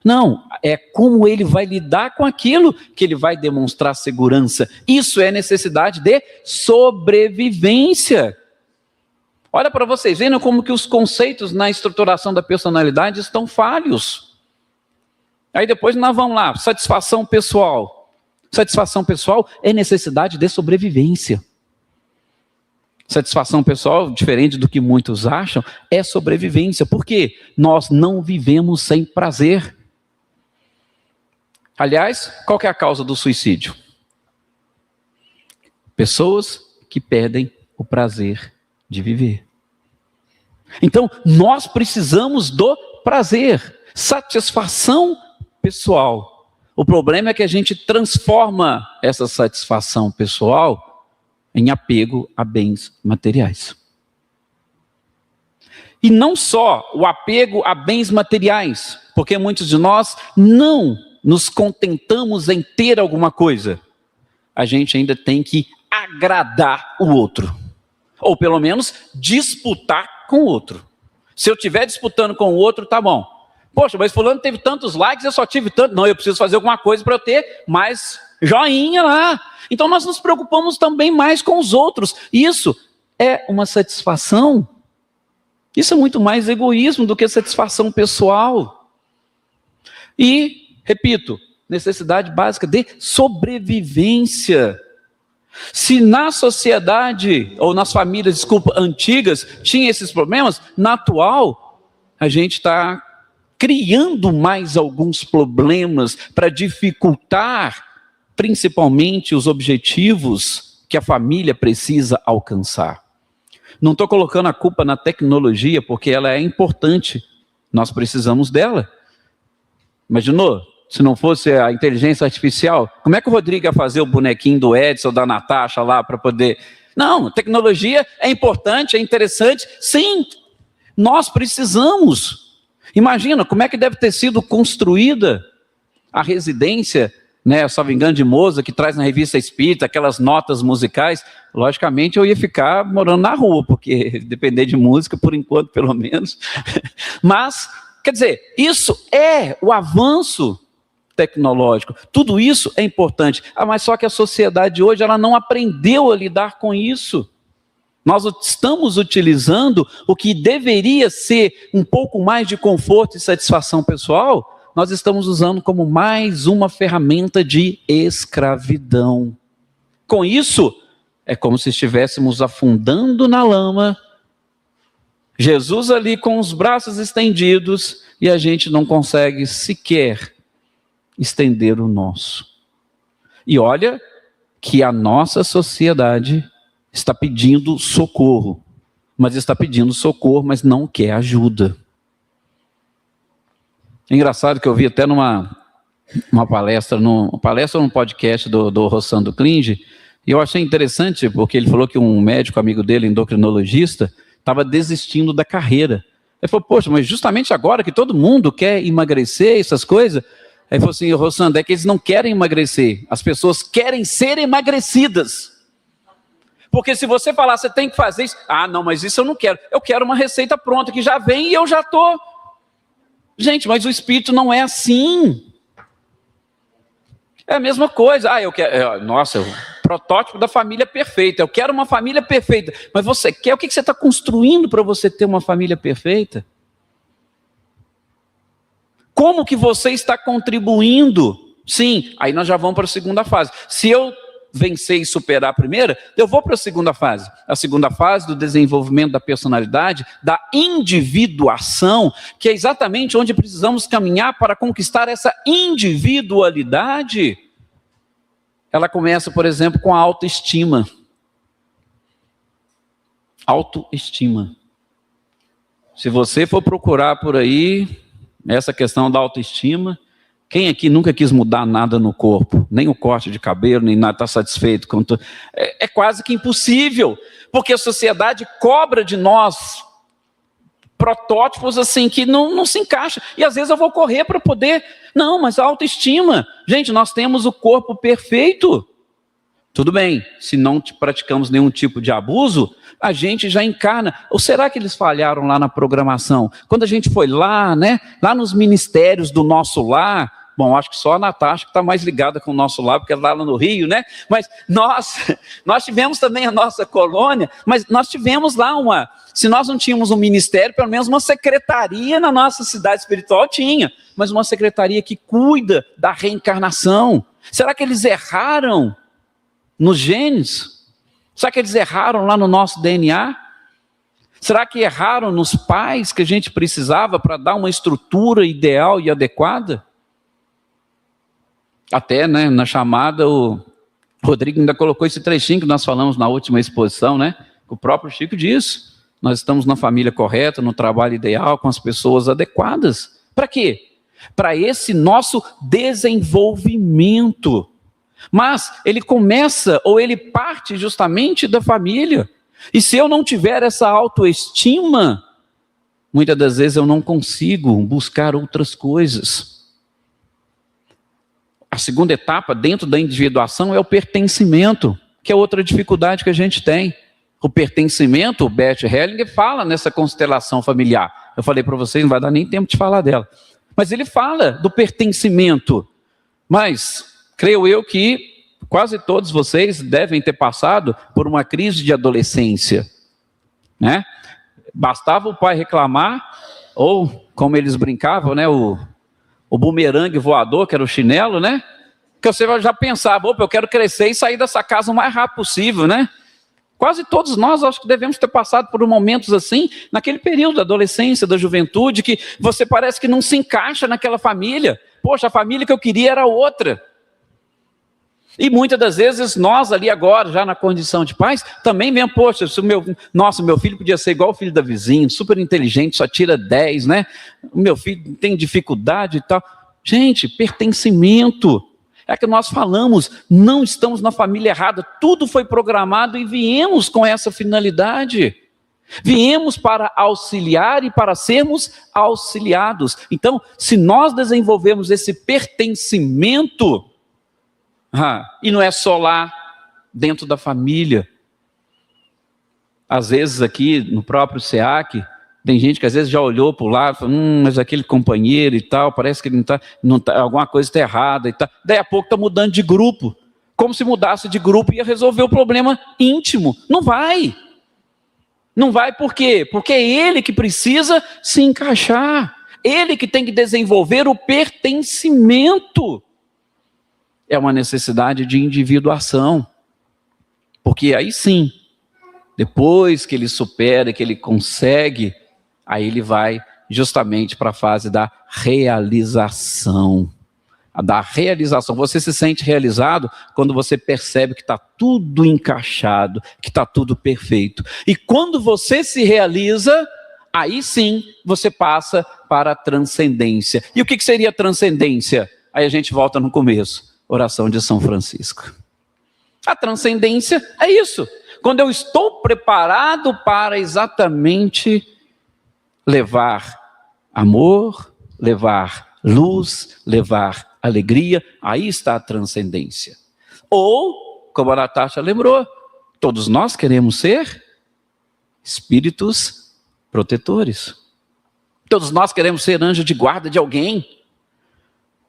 Não, é como ele vai lidar com aquilo que ele vai demonstrar segurança. Isso é necessidade de sobrevivência. Olha para vocês, vendo como que os conceitos na estruturação da personalidade estão falhos. Aí depois nós vamos lá, satisfação pessoal. Satisfação pessoal é necessidade de sobrevivência. Satisfação pessoal, diferente do que muitos acham, é sobrevivência. Por quê? Nós não vivemos sem prazer. Aliás, qual que é a causa do suicídio? Pessoas que perdem o prazer de viver. Então, nós precisamos do prazer, satisfação pessoal. O problema é que a gente transforma essa satisfação pessoal em apego a bens materiais. E não só o apego a bens materiais, porque muitos de nós não nos contentamos em ter alguma coisa. A gente ainda tem que agradar o outro. Ou pelo menos disputar com o outro. Se eu estiver disputando com o outro, tá bom. Poxa, mas fulano teve tantos likes, eu só tive tanto. Não, eu preciso fazer alguma coisa para eu ter mais joinha lá. Então nós nos preocupamos também mais com os outros. Isso é uma satisfação. Isso é muito mais egoísmo do que satisfação pessoal. E repito, necessidade básica de sobrevivência. Se na sociedade, ou nas famílias, desculpa, antigas, tinha esses problemas, na atual, a gente está criando mais alguns problemas para dificultar, principalmente, os objetivos que a família precisa alcançar. Não estou colocando a culpa na tecnologia, porque ela é importante, nós precisamos dela. Imaginou? Se não fosse a inteligência artificial, como é que o Rodrigo ia fazer o bonequinho do Edson, da Natasha lá para poder... Não, tecnologia é importante, é interessante. Sim, nós precisamos. Imagina como é que deve ter sido construída a residência, né, só me engano, de Mozart, que traz na revista Espírita aquelas notas musicais. Logicamente eu ia ficar morando na rua, porque depender de música, por enquanto, pelo menos. Mas, quer dizer, isso é o avanço tecnológico. Tudo isso é importante. Mas só que a sociedade hoje ela não aprendeu a lidar com isso. Nós estamos utilizando o que deveria ser um pouco mais de conforto e satisfação pessoal, nós estamos usando como mais uma ferramenta de escravidão. Com isso, é como se estivéssemos afundando na lama Jesus ali com os braços estendidos e a gente não consegue sequer estender o nosso. E olha que a nossa sociedade está pedindo socorro, mas não quer ajuda. É engraçado que eu vi até numa palestra, num podcast do Rossando Klinge, e eu achei interessante, porque ele falou que um médico amigo dele, endocrinologista, estava desistindo da carreira. Ele falou, poxa, mas justamente agora que todo mundo quer emagrecer, essas coisas. Aí ele falou assim, Rossando, é que eles não querem emagrecer, as pessoas querem ser emagrecidas. Porque se você falar, você tem que fazer isso, não, mas isso eu não quero. Eu quero uma receita pronta que já vem e eu já estou. Gente, mas o espírito não é assim. É a mesma coisa. Eu quero. Nossa, o protótipo da família perfeita. Eu quero uma família perfeita. Mas você quer? O que você está construindo para você ter uma família perfeita? Como que você está contribuindo? Sim, aí nós já vamos para a segunda fase. Se eu vencer e superar a primeira, eu vou para a segunda fase. A segunda fase do desenvolvimento da personalidade, da individuação, que é exatamente onde precisamos caminhar para conquistar essa individualidade. Ela começa, por exemplo, com a autoestima. Autoestima. Se você for procurar por aí, essa questão da autoestima, quem aqui nunca quis mudar nada no corpo? Nem o corte de cabelo, nem nada, está satisfeito com tudo. É quase que impossível, porque a sociedade cobra de nós protótipos assim que não se encaixam. E às vezes eu vou correr para poder... Não, mas a autoestima. Gente, nós temos o corpo perfeito. Tudo bem, se não praticamos nenhum tipo de abuso, a gente já encarna. Ou será que eles falharam lá na programação? Quando a gente foi lá, né? Lá nos ministérios do nosso lar, bom, acho que só a Natasha que está mais ligada com o nosso lar, porque ela está lá no Rio, né? Mas nós tivemos também a nossa colônia, mas nós tivemos lá se nós não tínhamos um ministério, pelo menos uma secretaria na nossa cidade espiritual tinha, mas uma secretaria que cuida da reencarnação. Será que eles erraram nos genes? Será que eles erraram lá no nosso DNA? Será que erraram nos pais que a gente precisava para dar uma estrutura ideal e adequada? Até, né, na chamada, o Rodrigo ainda colocou esse trechinho que nós falamos na última exposição, né? O próprio Chico disse, nós estamos na família correta, no trabalho ideal, com as pessoas adequadas. Para quê? Para esse nosso desenvolvimento. Mas ele começa, ou ele parte justamente da família. E se eu não tiver essa autoestima, muitas das vezes eu não consigo buscar outras coisas. A segunda etapa dentro da individuação é o pertencimento, que é outra dificuldade que a gente tem. O pertencimento, o Bert Hellinger fala nessa constelação familiar. Eu falei para vocês, não vai dar nem tempo de falar dela. Mas ele fala do pertencimento. Mas creio eu que quase todos vocês devem ter passado por uma crise de adolescência, né? Bastava o pai reclamar, ou como eles brincavam, né, o bumerangue voador, que era o chinelo, né? Que você já pensava, opa, eu quero crescer e sair dessa casa o mais rápido possível, né? Quase todos nós, acho que devemos ter passado por momentos assim, naquele período da adolescência, da juventude, que você parece que não se encaixa naquela família. Poxa, a família que eu queria era outra. E muitas das vezes nós ali agora, já na condição de pais, também vemos, poxa, meu filho podia ser igual o filho da vizinha, super inteligente, só tira 10, né? O meu filho tem dificuldade e tal. Gente, pertencimento. É que nós falamos, não estamos na família errada, tudo foi programado e viemos com essa finalidade. Viemos para auxiliar e para sermos auxiliados. Então, se nós desenvolvemos esse pertencimento, e não é só lá, dentro da família. Às vezes aqui, no próprio SEAC, tem gente que às vezes já olhou para o lado e falou, mas aquele companheiro e tal, parece que ele não tá, alguma coisa está errada e tal. Daí a pouco está mudando de grupo. Como se mudasse de grupo ia resolver o problema íntimo. Não vai. Não vai por quê? Porque é ele que precisa se encaixar. Ele que tem que desenvolver o pertencimento. É uma necessidade de individuação. Porque aí sim, depois que ele supera, que ele consegue aí ele vai justamente para a fase da realização. A da realização. Você se sente realizado quando você percebe que está tudo encaixado, que está tudo perfeito. E quando você se realiza, aí sim você passa para a transcendência. E o que seria transcendência? Aí a gente volta no começo, oração de São Francisco. A transcendência é isso. Quando eu estou preparado para exatamente levar amor, levar luz, levar alegria, aí está a transcendência. Ou, como a Natasha lembrou, todos nós queremos ser espíritos protetores. Todos nós queremos ser anjo de guarda de alguém.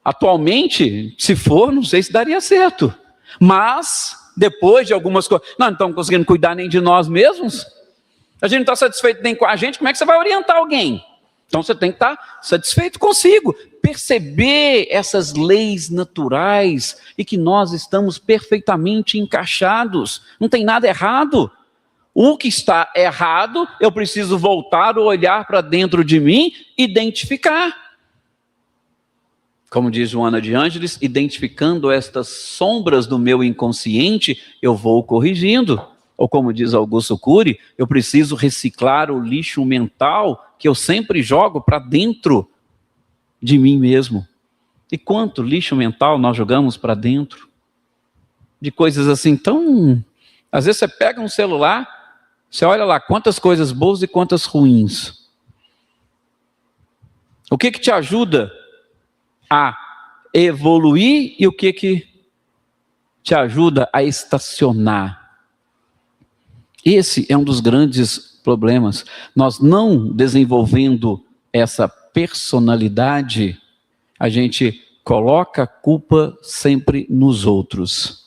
Atualmente, se for, não sei se daria certo. Mas, depois de algumas coisas, nós não estamos conseguindo cuidar nem de nós mesmos. A gente não está satisfeito nem com a gente, como é que você vai orientar alguém? Então você tem que estar satisfeito consigo, perceber essas leis naturais e que nós estamos perfeitamente encaixados, não tem nada errado. O que está errado, eu preciso voltar o olhar para dentro de mim, identificar. Como diz Joana de Ângeles, identificando estas sombras do meu inconsciente, eu vou corrigindo. Ou como diz Augusto Cury, eu preciso reciclar o lixo mental que eu sempre jogo para dentro de mim mesmo. E quanto lixo mental nós jogamos para dentro? De coisas assim tão... Às vezes você pega um celular, você olha lá quantas coisas boas e quantas ruins. O que te ajuda a evoluir e o que te ajuda a estacionar? Esse é um dos grandes problemas. Nós não desenvolvendo essa personalidade, a gente coloca a culpa sempre nos outros.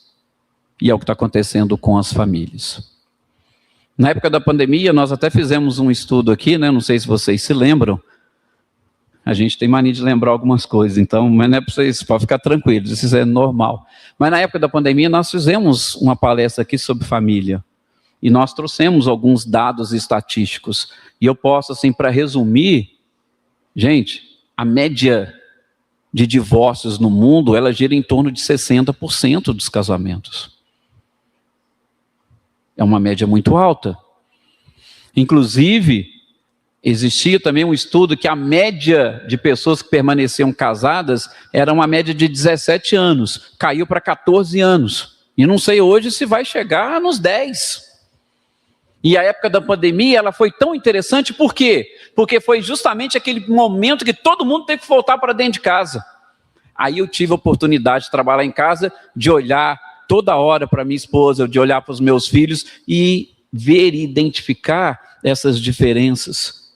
E é o que está acontecendo com as famílias. Na época da pandemia, nós até fizemos um estudo aqui, né? Não sei se vocês se lembram. A gente tem mania de lembrar algumas coisas, então, mas não é para vocês, pode ficar tranquilos, isso é normal. Mas na época da pandemia, nós fizemos uma palestra aqui sobre família. E nós trouxemos alguns dados estatísticos. E eu posso, assim, para resumir, gente, a média de divórcios no mundo, ela gira em torno de 60% dos casamentos. É uma média muito alta. Inclusive, existia também um estudo que a média de pessoas que permaneciam casadas era uma média de 17 anos. Caiu para 14 anos. E não sei hoje se vai chegar nos 10. E a época da pandemia, ela foi tão interessante, por quê? Porque foi justamente aquele momento que todo mundo teve que voltar para dentro de casa. Aí eu tive a oportunidade de trabalhar em casa, de olhar toda hora para minha esposa, de olhar para os meus filhos e ver e identificar essas diferenças.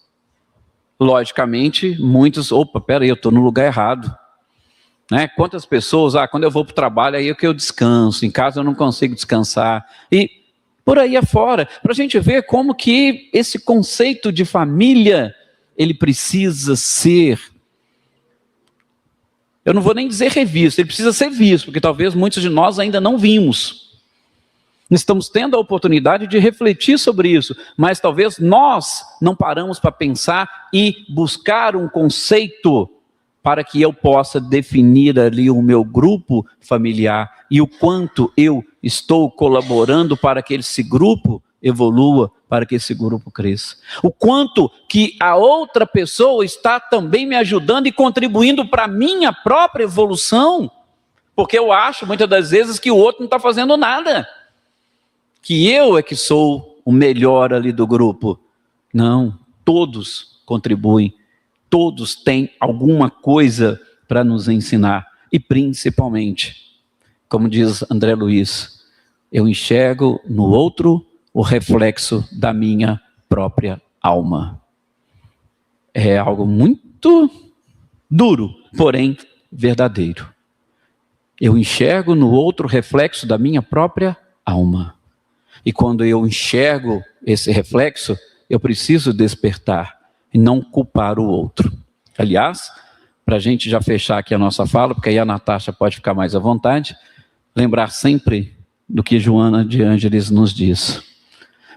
Logicamente, muitos, peraí, eu estou no lugar errado. Né? Quantas pessoas, quando eu vou para o trabalho, aí é que eu descanso, em casa eu não consigo descansar. E por aí afora, para a gente ver como que esse conceito de família, ele precisa ser, eu não vou nem dizer revisto, ele precisa ser visto, porque talvez muitos de nós ainda não vimos. Estamos tendo a oportunidade de refletir sobre isso, mas talvez nós não paramos para pensar e buscar um conceito para que eu possa definir ali o meu grupo familiar e o quanto eu estou colaborando para que esse grupo evolua, para que esse grupo cresça. O quanto que a outra pessoa está também me ajudando e contribuindo para a minha própria evolução, porque eu acho muitas das vezes que o outro não está fazendo nada, que eu é que sou o melhor ali do grupo. Não, todos contribuem. Todos têm alguma coisa para nos ensinar. E principalmente, como diz André Luiz, eu enxergo no outro o reflexo da minha própria alma. É algo muito duro, porém verdadeiro. Eu enxergo no outro o reflexo da minha própria alma. E quando eu enxergo esse reflexo, eu preciso despertar e não culpar o outro. Aliás, para a gente já fechar aqui a nossa fala, porque aí a Natasha pode ficar mais à vontade, lembrar sempre do que Joana de Ângeles nos diz.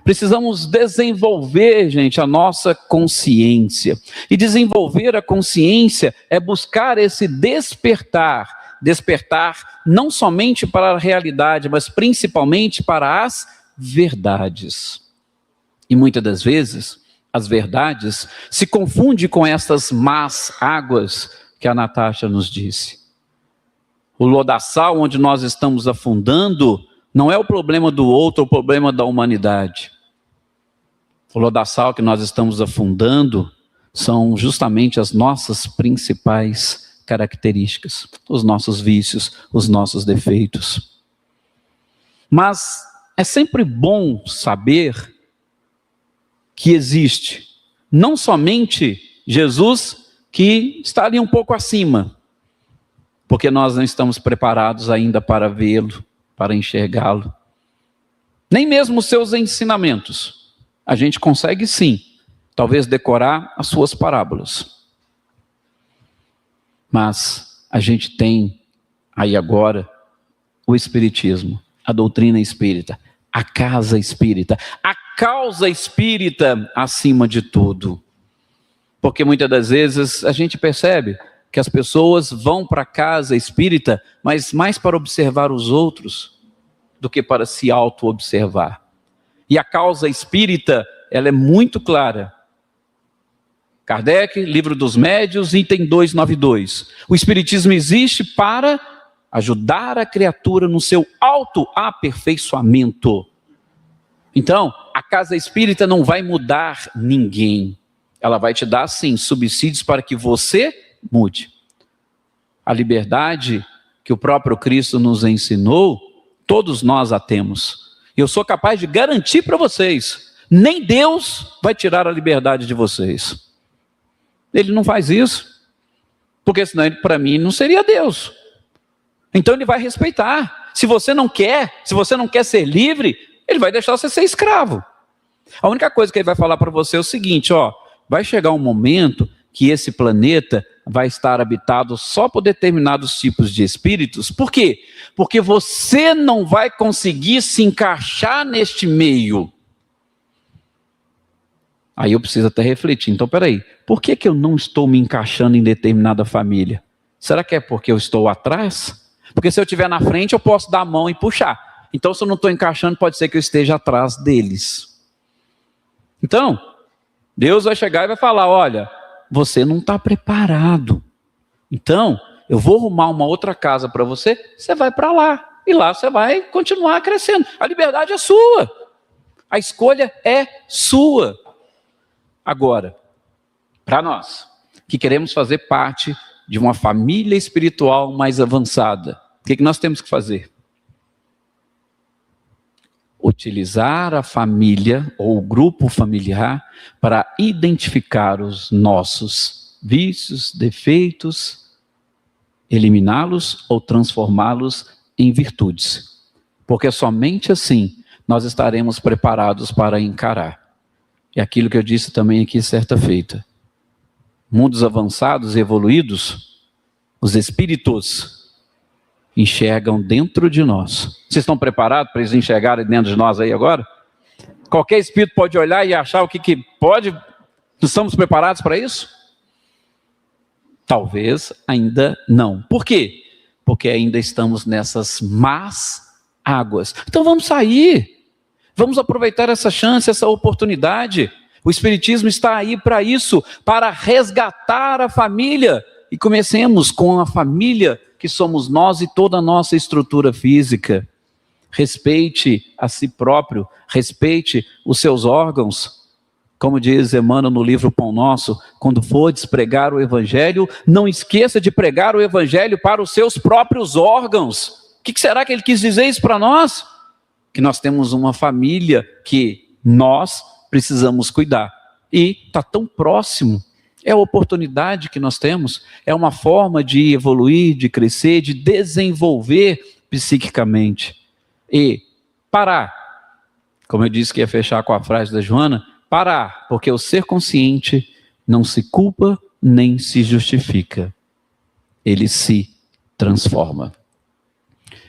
precisamos desenvolver, gente, a nossa consciência. E desenvolver a consciência é buscar esse despertar não somente para a realidade, mas principalmente para as verdades. E muitas das vezes, as verdades se confundem com essas más águas que a Natasha nos disse. O lodaçal onde nós estamos afundando não é o problema do outro, é o problema da humanidade. O lodaçal que nós estamos afundando são justamente as nossas principais características, os nossos vícios, os nossos defeitos. Mas é sempre bom saber que existe não somente Jesus, que está ali um pouco acima, porque nós não estamos preparados ainda para vê-lo, para enxergá-lo. Nem mesmo os seus ensinamentos. A gente consegue sim, talvez decorar as suas parábolas. Mas a gente tem aí agora o Espiritismo, a doutrina espírita, a casa espírita, a causa espírita acima de tudo. Porque muitas das vezes a gente percebe que as pessoas vão para a casa espírita, mas mais para observar os outros do que para se auto-observar. E a causa espírita, ela é muito clara. Kardec, Livro dos Médiuns, item 292. O Espiritismo existe para ajudar a criatura no seu autoaperfeiçoamento. Então, a casa espírita não vai mudar ninguém. Ela vai te dar, sim, subsídios para que você mude. A liberdade que o próprio Cristo nos ensinou, todos nós a temos. Eu sou capaz de garantir para vocês, nem Deus vai tirar a liberdade de vocês. Ele não faz isso, porque senão ele, para mim, não seria Deus. Então ele vai respeitar. Se você não quer ser livre, ele vai deixar você ser escravo. A única coisa que ele vai falar para você é o seguinte, vai chegar um momento que esse planeta vai estar habitado só por determinados tipos de espíritos. Por quê? Porque você não vai conseguir se encaixar neste meio. Aí eu preciso até refletir. Então, peraí, por que eu não estou me encaixando em determinada família? Será que é porque eu estou atrás? Porque se eu estiver na frente, eu posso dar a mão e puxar. Então, se eu não estou encaixando, pode ser que eu esteja atrás deles. Então, Deus vai chegar e vai falar, olha, você não está preparado. Então, eu vou arrumar uma outra casa para você, você vai para lá. E lá você vai continuar crescendo. A liberdade é sua. A escolha é sua. Agora, para nós, que queremos fazer parte de uma família espiritual mais avançada, o que nós temos que fazer? Utilizar a família ou o grupo familiar para identificar os nossos vícios, defeitos, eliminá-los ou transformá-los em virtudes. Porque somente assim nós estaremos preparados para encarar. É aquilo que eu disse também aqui certa feita. Mundos avançados e evoluídos, os espíritos enxergam dentro de nós. Vocês estão preparados para eles enxergarem dentro de nós aí agora? Qualquer espírito pode olhar e achar o que pode? Nós estamos preparados para isso? Talvez ainda não. Por quê? Porque ainda estamos nessas más águas. Então vamos sair. Vamos aproveitar essa chance, essa oportunidade. O Espiritismo está aí para isso, para resgatar a família. E comecemos com a família que somos nós e toda a nossa estrutura física. Respeite a si próprio, respeite os seus órgãos. Como diz Emmanuel no livro Pão Nosso, quando fordes pregar o Evangelho, não esqueça de pregar o Evangelho para os seus próprios órgãos. O que será que ele quis dizer isso para nós? Que nós temos uma família que nós precisamos cuidar. E está tão próximo. É a oportunidade que nós temos. É uma forma de evoluir, de crescer, de desenvolver psiquicamente. E parar. Como eu disse que ia fechar com a frase da Joana, parar. Porque o ser consciente não se culpa nem se justifica. Ele se transforma.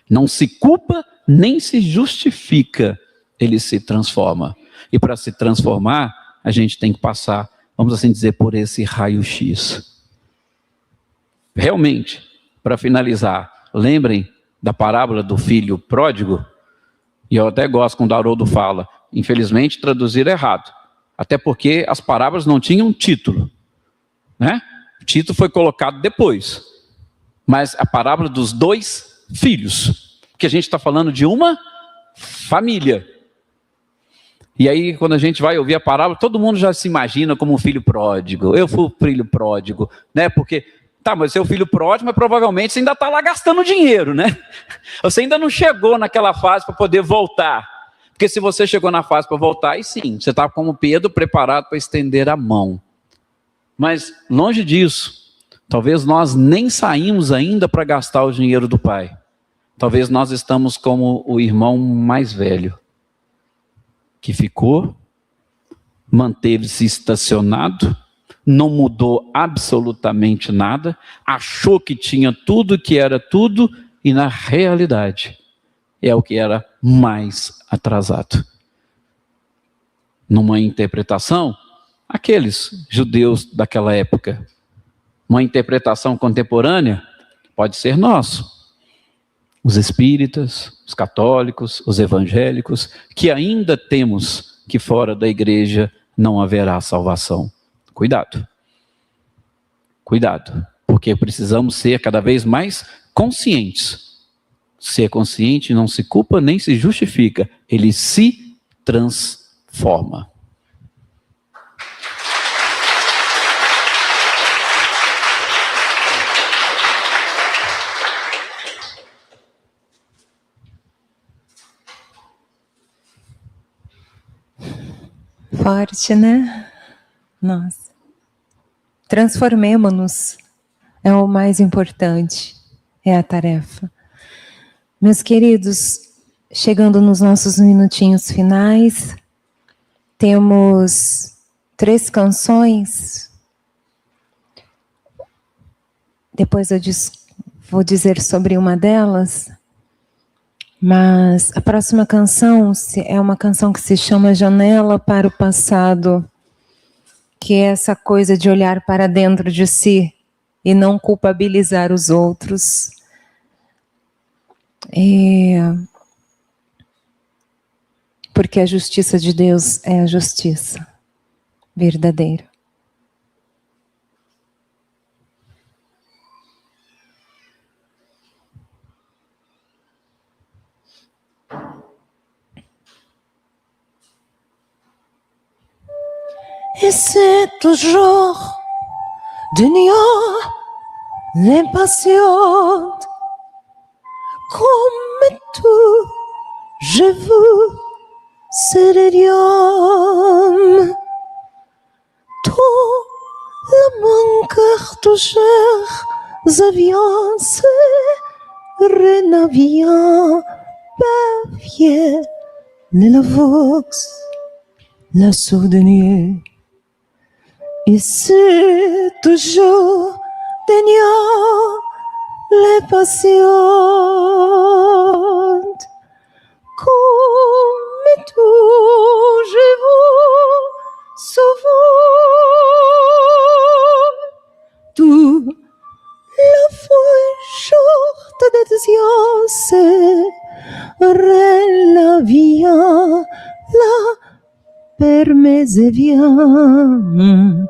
Não se culpa nem se justifica, ele se transforma. E para se transformar, a gente tem que passar, vamos assim dizer, por esse raio-x. Realmente, para finalizar, lembrem da parábola do filho pródigo, e eu até gosto quando o Haroldo fala, infelizmente traduziram errado, até porque as parábolas não tinham título, né? O título foi colocado depois, mas a parábola dos 2 filhos, que a gente está falando de uma família. E aí, quando a gente vai ouvir a parábola, todo mundo já se imagina como um filho pródigo. Eu fui o filho pródigo, né? Porque, tá, mas seu filho pródigo, mas provavelmente você ainda está lá gastando dinheiro, né? Você ainda não chegou naquela fase para poder voltar. Porque se você chegou na fase para voltar, aí sim, você está como Pedro, preparado para estender a mão. Mas, longe disso, talvez nós nem saímos ainda para gastar o dinheiro do pai. Talvez nós estamos como o irmão mais velho, que ficou, manteve-se estacionado, não mudou absolutamente nada, achou que tinha tudo, que era tudo, e na realidade é o que era mais atrasado. Numa interpretação, aqueles judeus daquela época. Uma interpretação contemporânea pode ser nosso. Os espíritas, os católicos, os evangélicos, que ainda temos que fora da igreja não haverá salvação. Cuidado. Cuidado, porque precisamos ser cada vez mais conscientes. Ser consciente não se culpa nem se justifica, ele se transforma. Forte, né? Nossa. Transformemo-nos. É o mais importante. É a tarefa. Meus queridos, chegando nos nossos minutinhos finais, temos 3 canções. Depois eu vou dizer sobre uma delas. Mas a próxima canção é uma canção que se chama Janela para o Passado, que é essa coisa de olhar para dentro de si e não culpabilizar os outros. Porque a justiça de Deus é a justiça verdadeira. Et c'est toujours de nuit l'impatiente. Comme tout, je vous serai homme. Tout le mon cœur toujours avions se renaviant papier le vox la souvenir. Et c'est toujours d'ailleurs les patientes. Comme tout, je vous sauve. Tout la foi shorte de Dios la via la permise bien.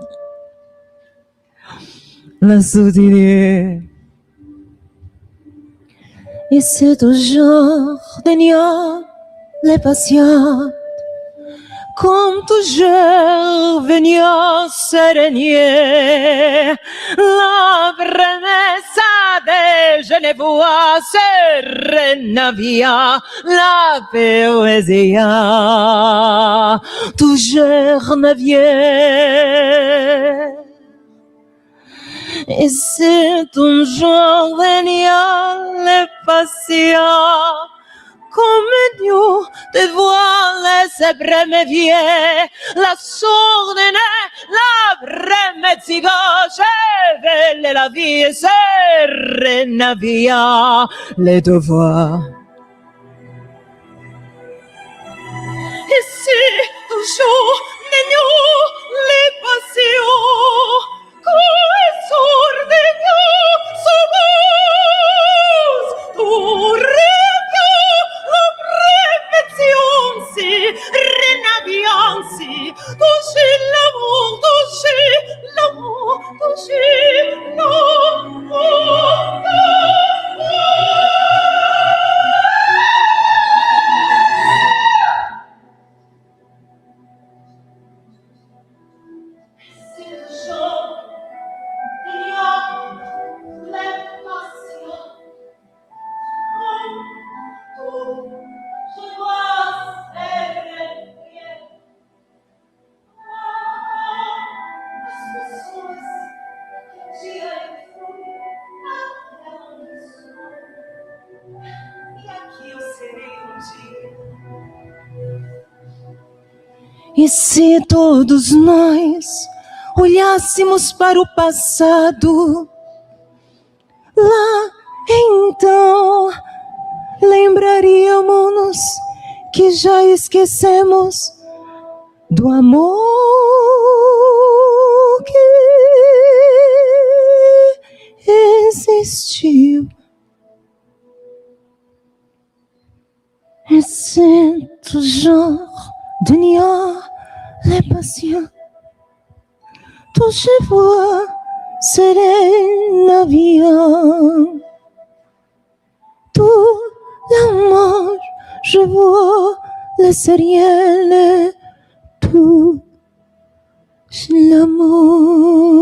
La soutenier. Et c'est toujours d'ailleurs les patients. Comme toujours venir serenier, la promessa de Genevois serenavia, la poésie, toujours navier. Et c'est toujours venir les patients. Comme Dieu de voir les abremeviers, la sourde, la bremezigo, chevelle la vie, serenavia, les devoirs. Ici, toujours n'ayons les passions, qui sort de nous sauvons, tout rêve, répétions-si, renavions-si, toucher l'amour, toucher l'amour, toucher l'amour. E se todos nós olhássemos para o passado, lá então lembraríamos-nos que já esquecemos do amor que existiu. Et c'est toujours Dunia, les passions, tout je vois serait l'avion. Tout l'amour, je vois le ciel, tout l'amour.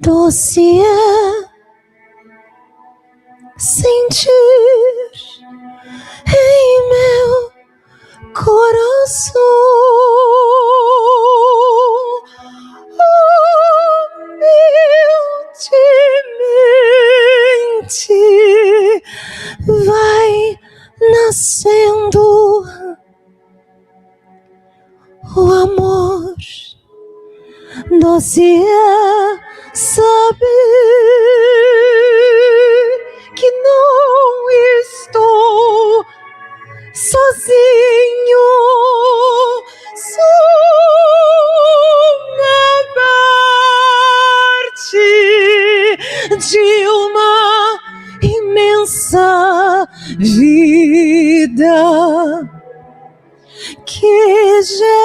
Doce é sentir em meu coração humildemente vai nascendo o amor. Doce é saber que não estou sozinho, sou uma parte de uma imensa vida que generosa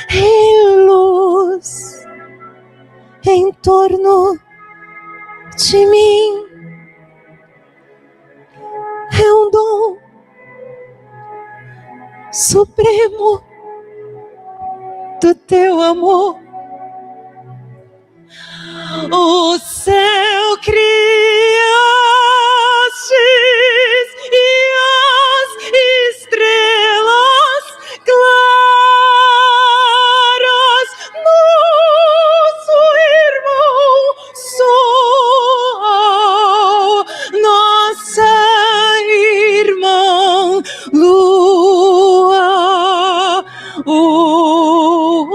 em luz em torno de mim é um dom supremo do teu amor. O céu criastes e as estrelas claras, nosso irmão sol, nossa irmã lua, o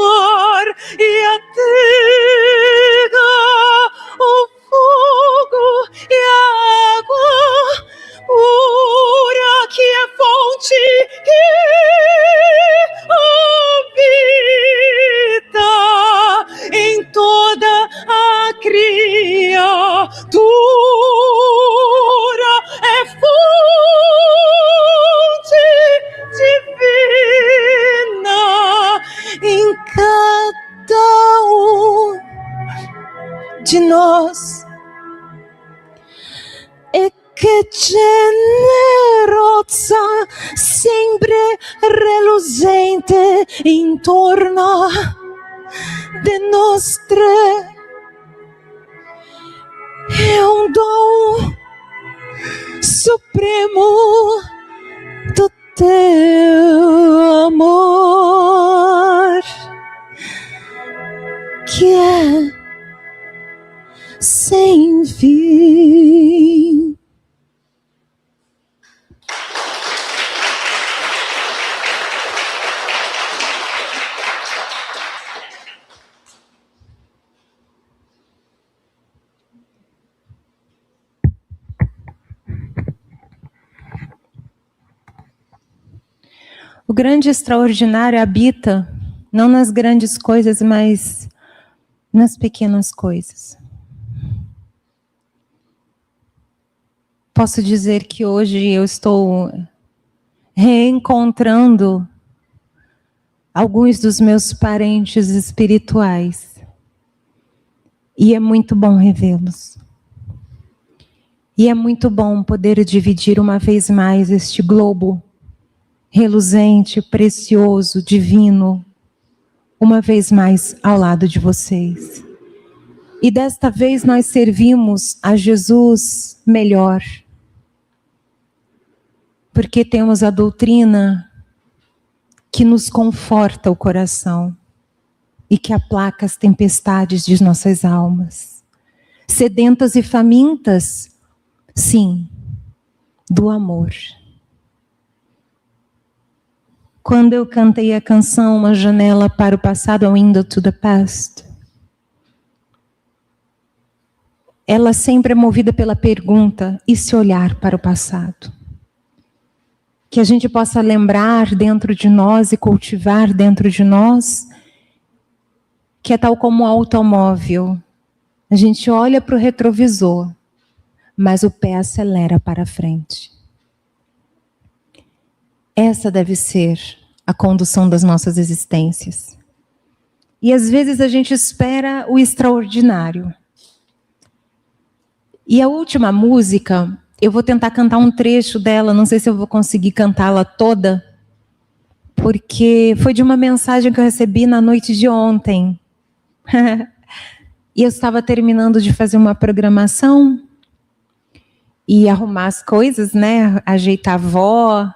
ar e a terra, o fogo e a água pura que é fonte que habita em toda a criatura, é fonte divina em cada um de nós. E que generosa carrozza sempre reluzente intorno de nostre. È un dom supremo do teu amor, que é sem fim. O grande extraordinário habita não nas grandes coisas, mas nas pequenas coisas. Posso dizer que hoje eu estou reencontrando alguns dos meus parentes espirituais. E é muito bom revê-los. E é muito bom poder dividir uma vez mais este globo reluzente, precioso, divino, uma vez mais ao lado de vocês. E desta vez nós servimos a Jesus melhor, porque temos a doutrina que nos conforta o coração e que aplaca as tempestades de nossas almas. Sedentas e famintas, sim, do amor. Quando eu cantei a canção Uma Janela para o Passado, A Window to the Past, ela sempre é movida pela pergunta, e se olhar para o passado? Que a gente possa lembrar dentro de nós e cultivar dentro de nós, que é tal como um automóvel. A gente olha para o retrovisor, mas o pé acelera para frente. Essa deve ser a condução das nossas existências. E às vezes a gente espera o extraordinário. E a última música, eu vou tentar cantar um trecho dela, não sei se eu vou conseguir cantá-la toda, porque foi de uma mensagem que eu recebi na noite de ontem. E eu estava terminando de fazer uma programação e arrumar as coisas, né? Ajeitar a avó,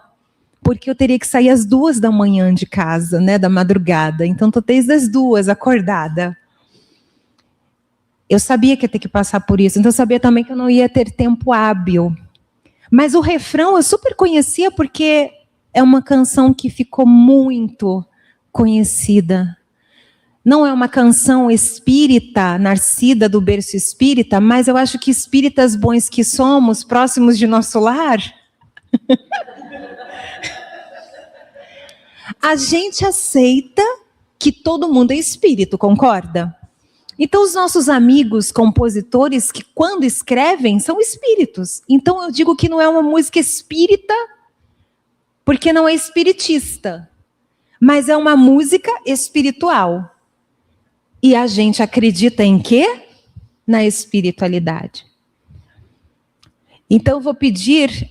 porque eu teria que sair às 2h de casa, né? Da madrugada. Então, estou desde as 2 acordada. Eu sabia que ia ter que passar por isso, então eu sabia também que eu não ia ter tempo hábil. Mas o refrão eu super conhecia porque é uma canção que ficou muito conhecida. Não é uma canção espírita, nascida do berço espírita, mas eu acho que espíritas bons que somos, próximos de nosso lar, a gente aceita que todo mundo é espírito, concorda? Então, os nossos amigos compositores, que quando escrevem, são espíritos. Então, eu digo que não é uma música espírita, porque não é espiritista. Mas é uma música espiritual. E a gente acredita em quê? Na espiritualidade. Então, eu vou pedir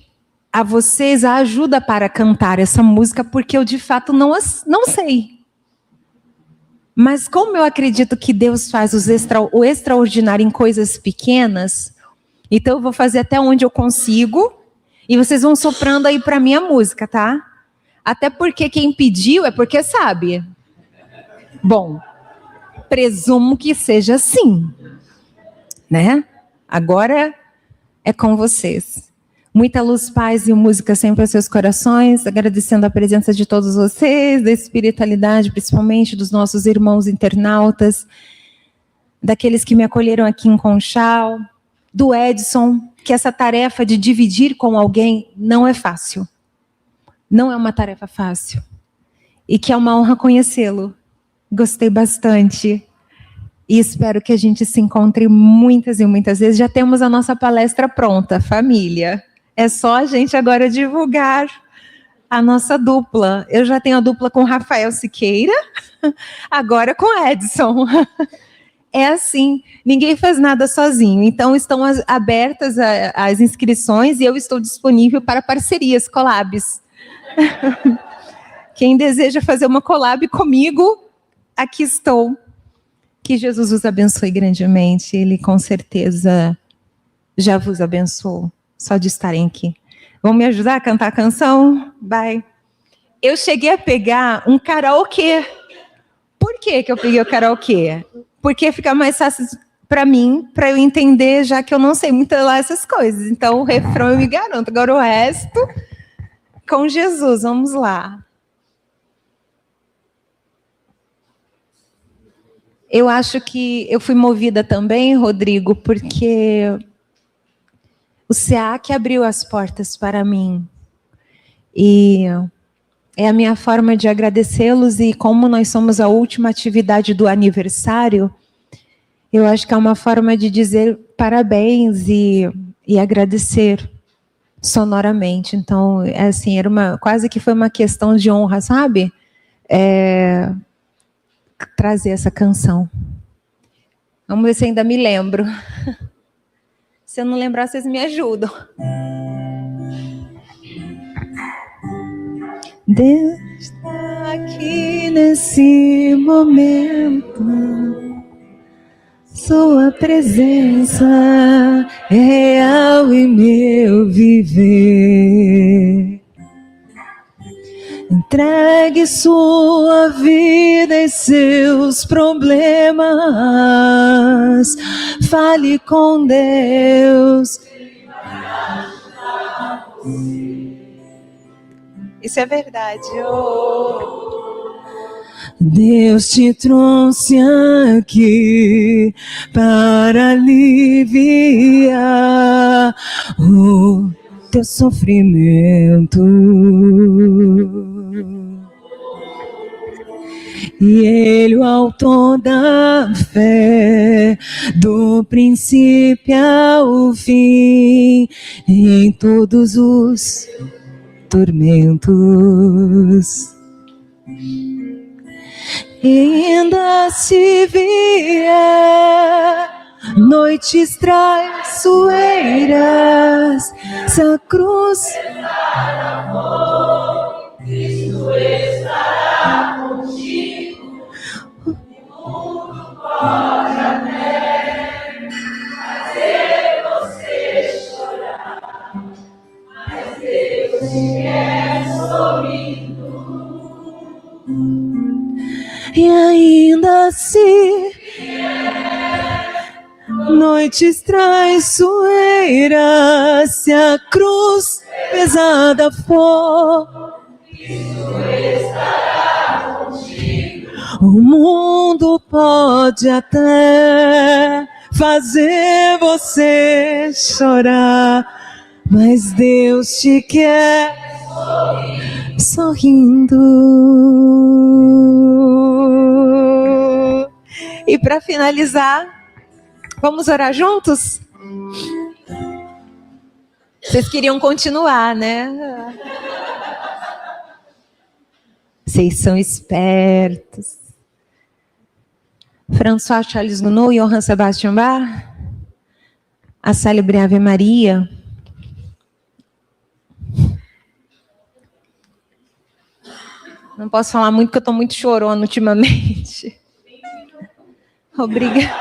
a vocês a ajuda para cantar essa música, porque eu, de fato, não sei. Mas como eu acredito que Deus faz o extraordinário em coisas pequenas, então eu vou fazer até onde eu consigo, e vocês vão soprando aí para mim a música, tá? Até porque quem pediu é porque sabe. Bom, presumo que seja assim, né? Agora é com vocês. Muita luz, paz e música sempre aos seus corações, agradecendo a presença de todos vocês, da espiritualidade, principalmente dos nossos irmãos internautas, daqueles que me acolheram aqui em Conchal, do Edson, que essa tarefa de dividir com alguém não é fácil. Não é uma tarefa fácil. E que é uma honra conhecê-lo. Gostei bastante. E espero que a gente se encontre muitas e muitas vezes. Já temos a nossa palestra pronta, família. É só a gente agora divulgar a nossa dupla. Eu já tenho a dupla com Rafael Siqueira, agora com Edson. é assim, ninguém faz nada sozinho. Então, estão abertas as inscrições e eu estou disponível para parcerias, collabs. Quem deseja fazer uma collab comigo, aqui estou. Que Jesus os abençoe grandemente. Ele, com certeza, já vos abençoou, só de estarem aqui. Vão me ajudar a cantar a canção? Vai. Eu cheguei a pegar um karaokê. Por que eu peguei o karaokê? Porque fica mais fácil para mim, para eu entender, já que eu não sei muito lá essas coisas. Então, o refrão eu me garanto. Agora o resto, com Jesus. Vamos lá. Eu acho que eu fui movida também, Rodrigo, porque o SEAC abriu as portas para mim. E é a minha forma de agradecê-los, e como nós somos a última atividade do aniversário, eu acho que é uma forma de dizer parabéns e agradecer sonoramente. Então, é assim, quase que foi uma questão de honra, sabe? Trazer essa canção. Vamos ver se ainda me lembro. Se eu não lembrar, vocês me ajudam. Deus está aqui nesse momento. Sua presença é real em meu viver. Entregue sua vida e seus problemas. Fale com Deus. Isso é verdade. Deus te trouxe aqui para aliviar o teu sofrimento. E Ele, o autor da fé, do princípio ao fim, em todos os tormentos. E ainda se vier noites traiçoeiras, se a cruz Cristo estará contigo. O mundo pode até fazer você chorar, mas Deus te quer sorrindo. E ainda se noites traiçoeiras, se a cruz pesada for, Cristo estará contigo. O mundo pode até fazer você chorar, mas Deus te quer sorrindo. E para finalizar, vamos orar juntos? Vocês queriam continuar, né? Vocês são espertos. François Charles Gounod e Johann Sebastian Bach, a célebre Ave Maria. Não posso falar muito porque eu estou muito chorona ultimamente. Obrigada.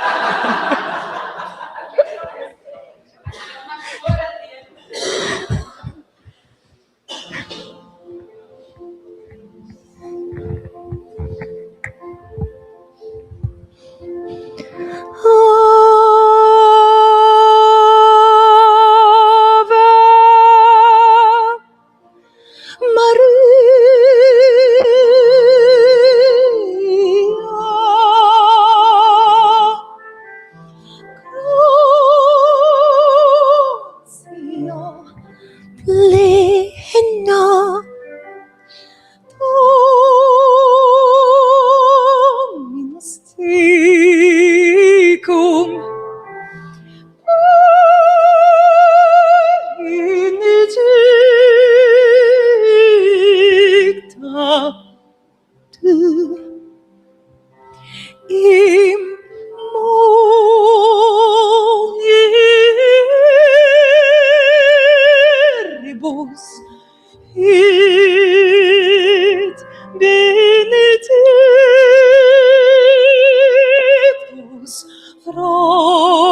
et benedictus fructus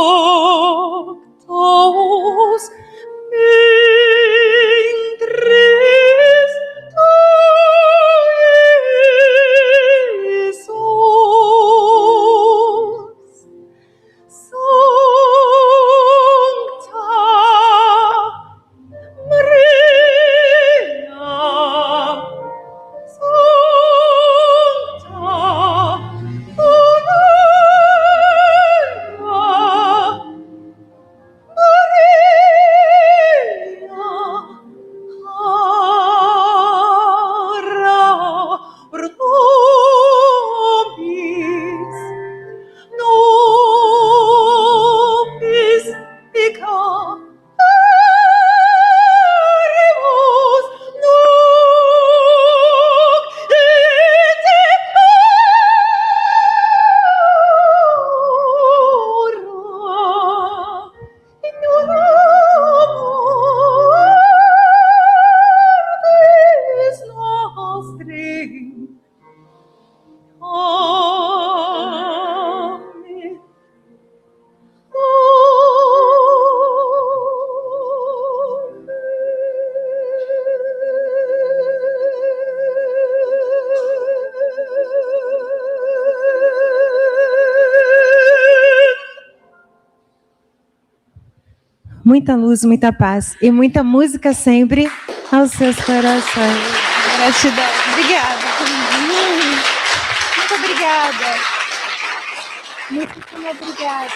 ventris Jesus. Sancta Maria, Muita luz, muita paz e muita música sempre aos seus corações. Gratidão. Obrigada. Muito obrigada. Muito obrigada.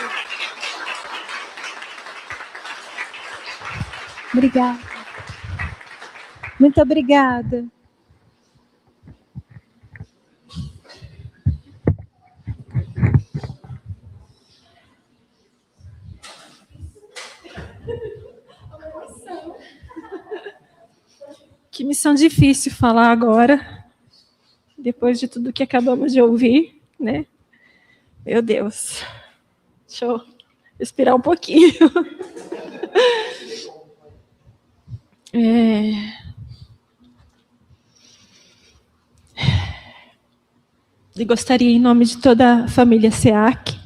Obrigada. Muito obrigada. Que missão difícil falar agora, depois de tudo que acabamos de ouvir, né? Meu Deus. Deixa eu respirar um pouquinho. E gostaria, em nome de toda a família SEAC,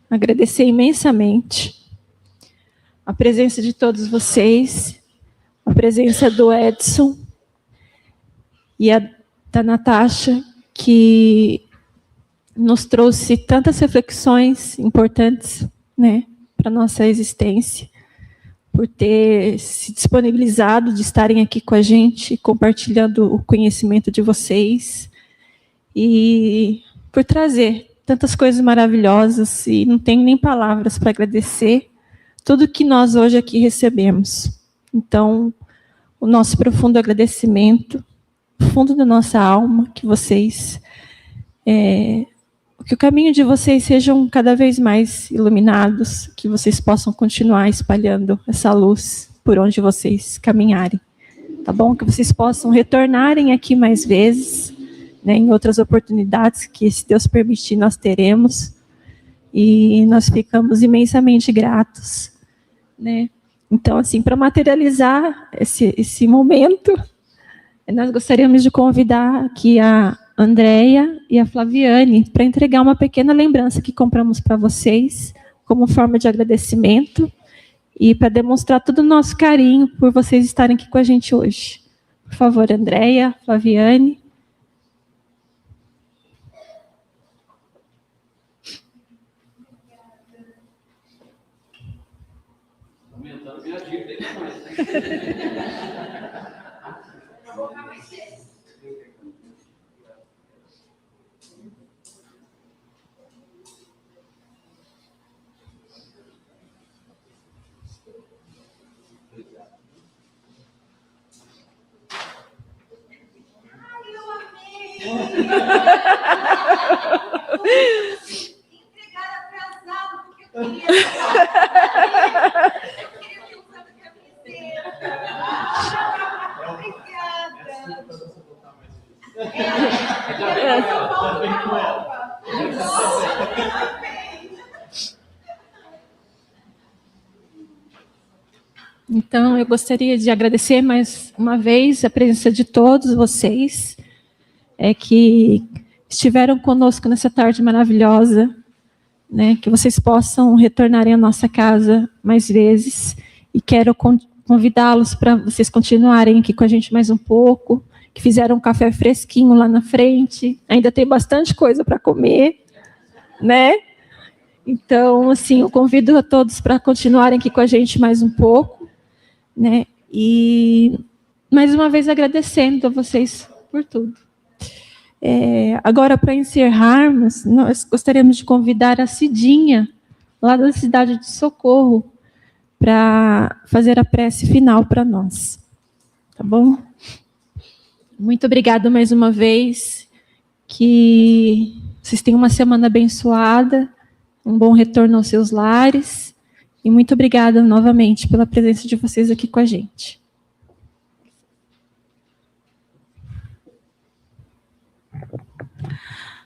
agradecer imensamente a presença de todos vocês, a presença do Edson e da Natasha, que nos trouxe tantas reflexões importantes, né, para a nossa existência, por ter se disponibilizado de estarem aqui com a gente, compartilhando o conhecimento de vocês, e por trazer tantas coisas maravilhosas, e não tenho nem palavras para agradecer tudo que nós hoje aqui recebemos. Então, o nosso profundo agradecimento, fundo da nossa alma, que vocês, que o caminho de vocês sejam cada vez mais iluminados, que vocês possam continuar espalhando essa luz por onde vocês caminharem, tá bom? Que vocês possam retornarem aqui mais vezes, né, em outras oportunidades que, se Deus permitir, nós teremos, e nós ficamos imensamente gratos, né? Então, assim, para materializar esse momento, nós gostaríamos de convidar aqui a Andréia e a Flaviane para entregar uma pequena lembrança que compramos para vocês, como forma de agradecimento e para demonstrar todo o nosso carinho por vocês estarem aqui com a gente hoje. Por favor, Andréia, Flaviane. Aumentando minha dívida demais. Entregar atrasado, porque eu queria ter usado a camiseta. Obrigada. Então, eu gostaria de agradecer mais uma vez a presença de todos vocês que estiveram conosco nessa tarde maravilhosa, né? Que vocês possam retornar à nossa casa mais vezes. E quero convidá-los para vocês continuarem aqui com a gente mais um pouco, que fizeram um café fresquinho lá na frente. Ainda tem bastante coisa para comer, né? Então, assim, eu convido a todos para continuarem aqui com a gente mais um pouco, né? E mais uma vez agradecendo a vocês por tudo. Agora, para encerrarmos, nós gostaríamos de convidar a Cidinha, lá da cidade de Socorro, para fazer a prece final para nós. Tá bom? Muito obrigada mais uma vez. Que vocês tenham uma semana abençoada, um bom retorno aos seus lares. E muito obrigada novamente pela presença de vocês aqui com a gente.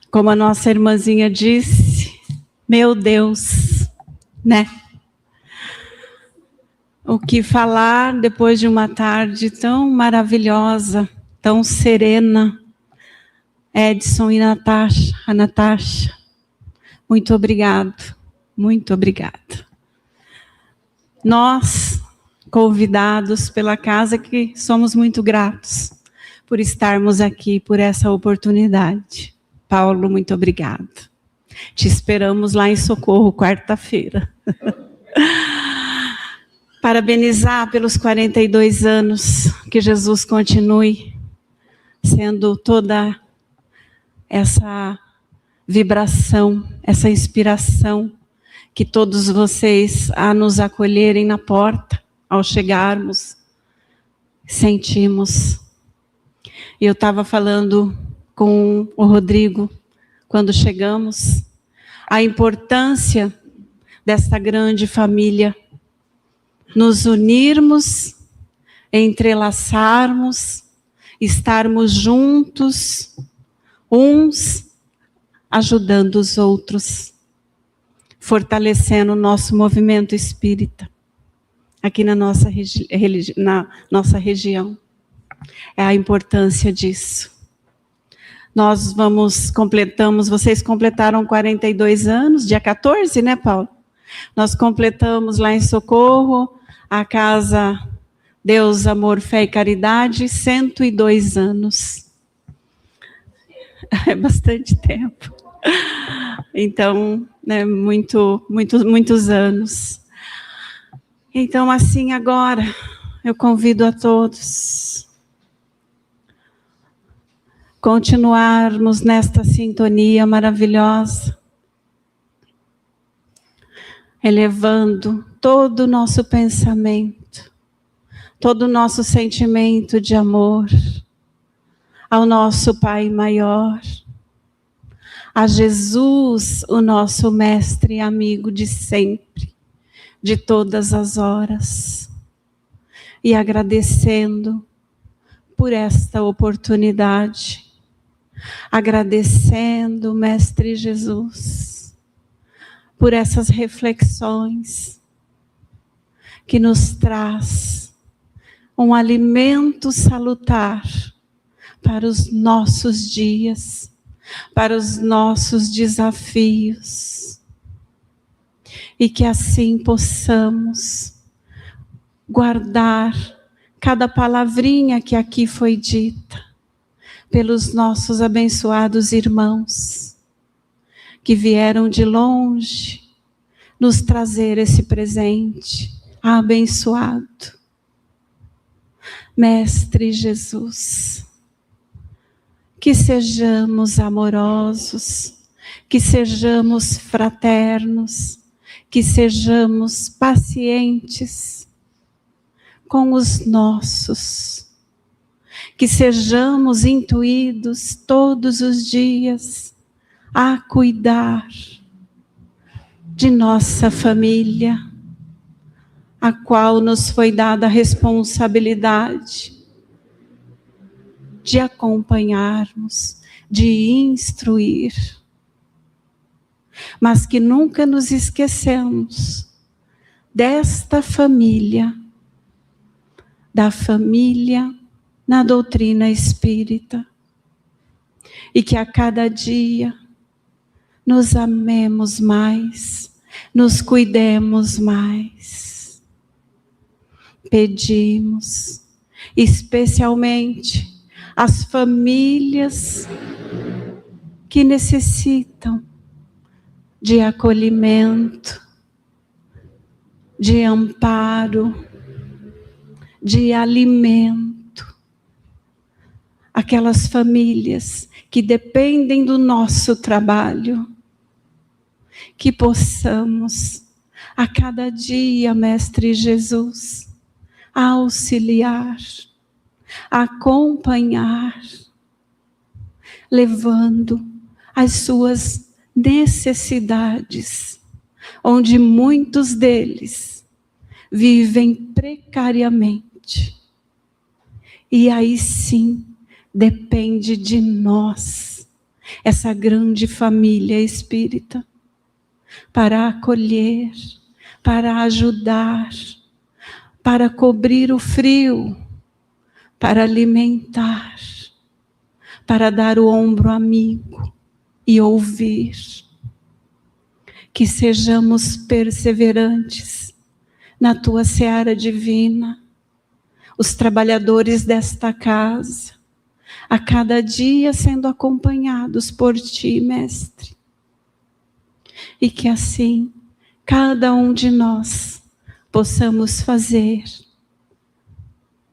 Como a nossa irmãzinha disse, meu Deus, né? O que falar depois de uma tarde tão maravilhosa, tão serena. Edson e Natasha, a Natasha, muito obrigado, muito obrigada. Nós, convidados pela casa, que somos muito gratos por estarmos aqui, por essa oportunidade. Paulo, muito obrigado. Te esperamos lá em Socorro, quarta-feira. Parabenizar pelos 42 anos, que Jesus continue sendo toda essa vibração, essa inspiração, que todos vocês a nos acolherem na porta, ao chegarmos, sentimos. Eu estava falando com o Rodrigo, quando chegamos, a importância desta grande família, nos unirmos, entrelaçarmos, estarmos juntos, uns ajudando os outros, fortalecendo o nosso movimento espírita, aqui na nossa região. É a importância disso. Vocês completaram 42 anos, dia 14, né, Paulo? Nós completamos lá em Socorro, a Casa Deus, Amor, Fé e Caridade, 102 anos. É bastante tempo. Então, né, muitos anos. Então, assim, agora, eu convido a todos continuarmos nesta sintonia maravilhosa, elevando todo o nosso pensamento, todo o nosso sentimento de amor ao nosso Pai maior, a Jesus, o nosso mestre e amigo de sempre, de todas as horas, e agradecendo por esta oportunidade, agradecendo, Mestre Jesus, por essas reflexões que nos traz um alimento salutar para os nossos dias, para os nossos desafios, e que assim possamos guardar cada palavrinha que aqui foi dita pelos nossos abençoados irmãos que vieram de longe nos trazer esse presente abençoado. Mestre Jesus, que sejamos amorosos, que sejamos fraternos, que sejamos pacientes com os nossos, que sejamos intuídos todos os dias a cuidar de nossa família, a qual nos foi dada a responsabilidade de acompanharmos, de instruir, mas que nunca nos esquecemos desta família da família na doutrina espírita. E que a cada dia nos amemos mais, nos cuidemos mais. Pedimos, especialmente as famílias que necessitam de acolhimento, de amparo, de alimento. Aquelas famílias que dependem do nosso trabalho, que possamos a cada dia, Mestre Jesus, auxiliar, acompanhar, levando as suas necessidades, onde muitos deles vivem precariamente. E aí sim, depende de nós, essa grande família espírita, para acolher, para ajudar, para cobrir o frio, para alimentar, para dar o ombro amigo e ouvir. Que sejamos perseverantes na tua seara divina, os trabalhadores desta casa, a cada dia sendo acompanhados por ti, Mestre. E que assim, cada um de nós possamos fazer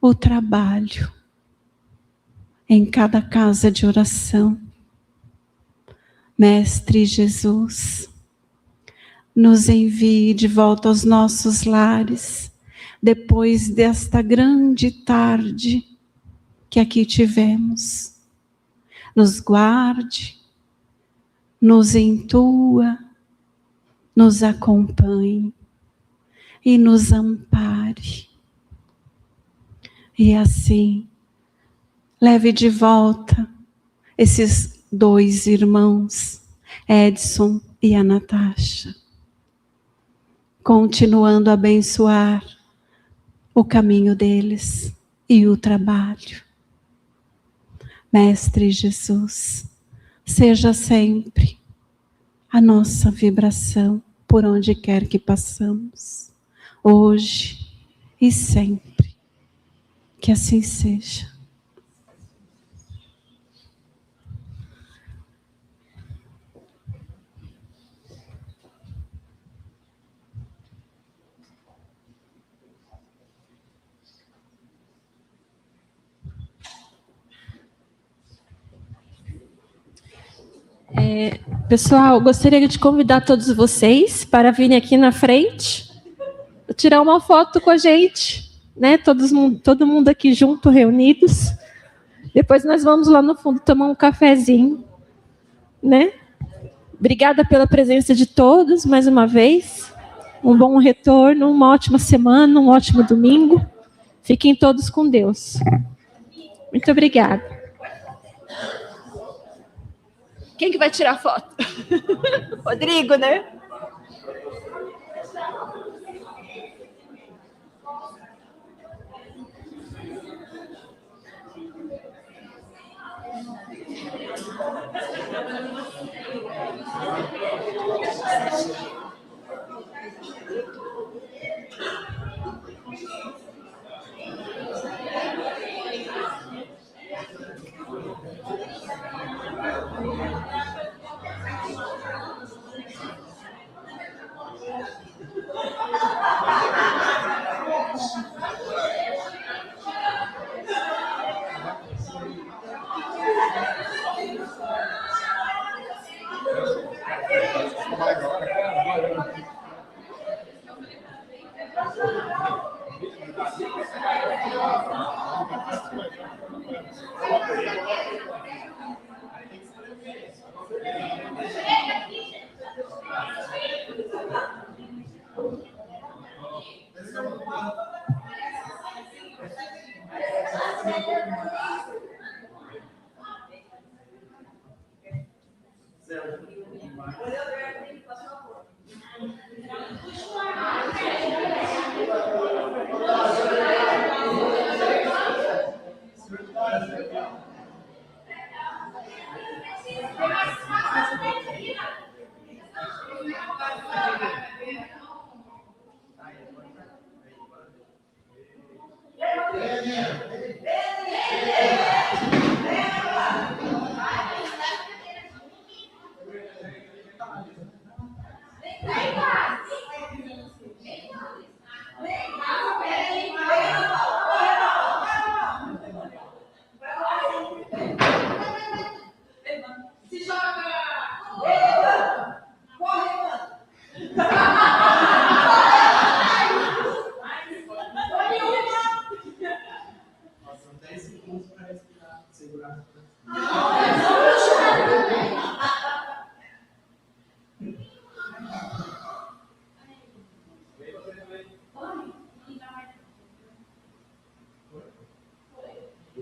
o trabalho em cada casa de oração. Mestre Jesus, nos envie de volta aos nossos lares, depois desta grande tarde que aqui tivemos. Nos guarde, nos intua, nos acompanhe e nos ampare. E assim, leve de volta esses 2 irmãos, Edson e a Natasha, continuando a abençoar o caminho deles e o trabalho. Mestre Jesus, seja sempre a nossa vibração por onde quer que passamos, hoje e sempre. Que assim seja. Pessoal, gostaria de convidar todos vocês para virem aqui na frente, tirar uma foto com a gente, né? Todo mundo aqui junto, reunidos. Depois nós vamos lá no fundo tomar um cafezinho, né? Obrigada pela presença de todos, mais uma vez. Um bom retorno, uma ótima semana, um ótimo domingo. Fiquem todos com Deus. Muito obrigada. Quem que vai tirar foto? Rodrigo, né?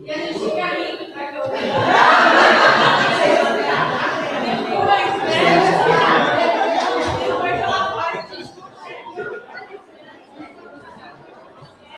E a gente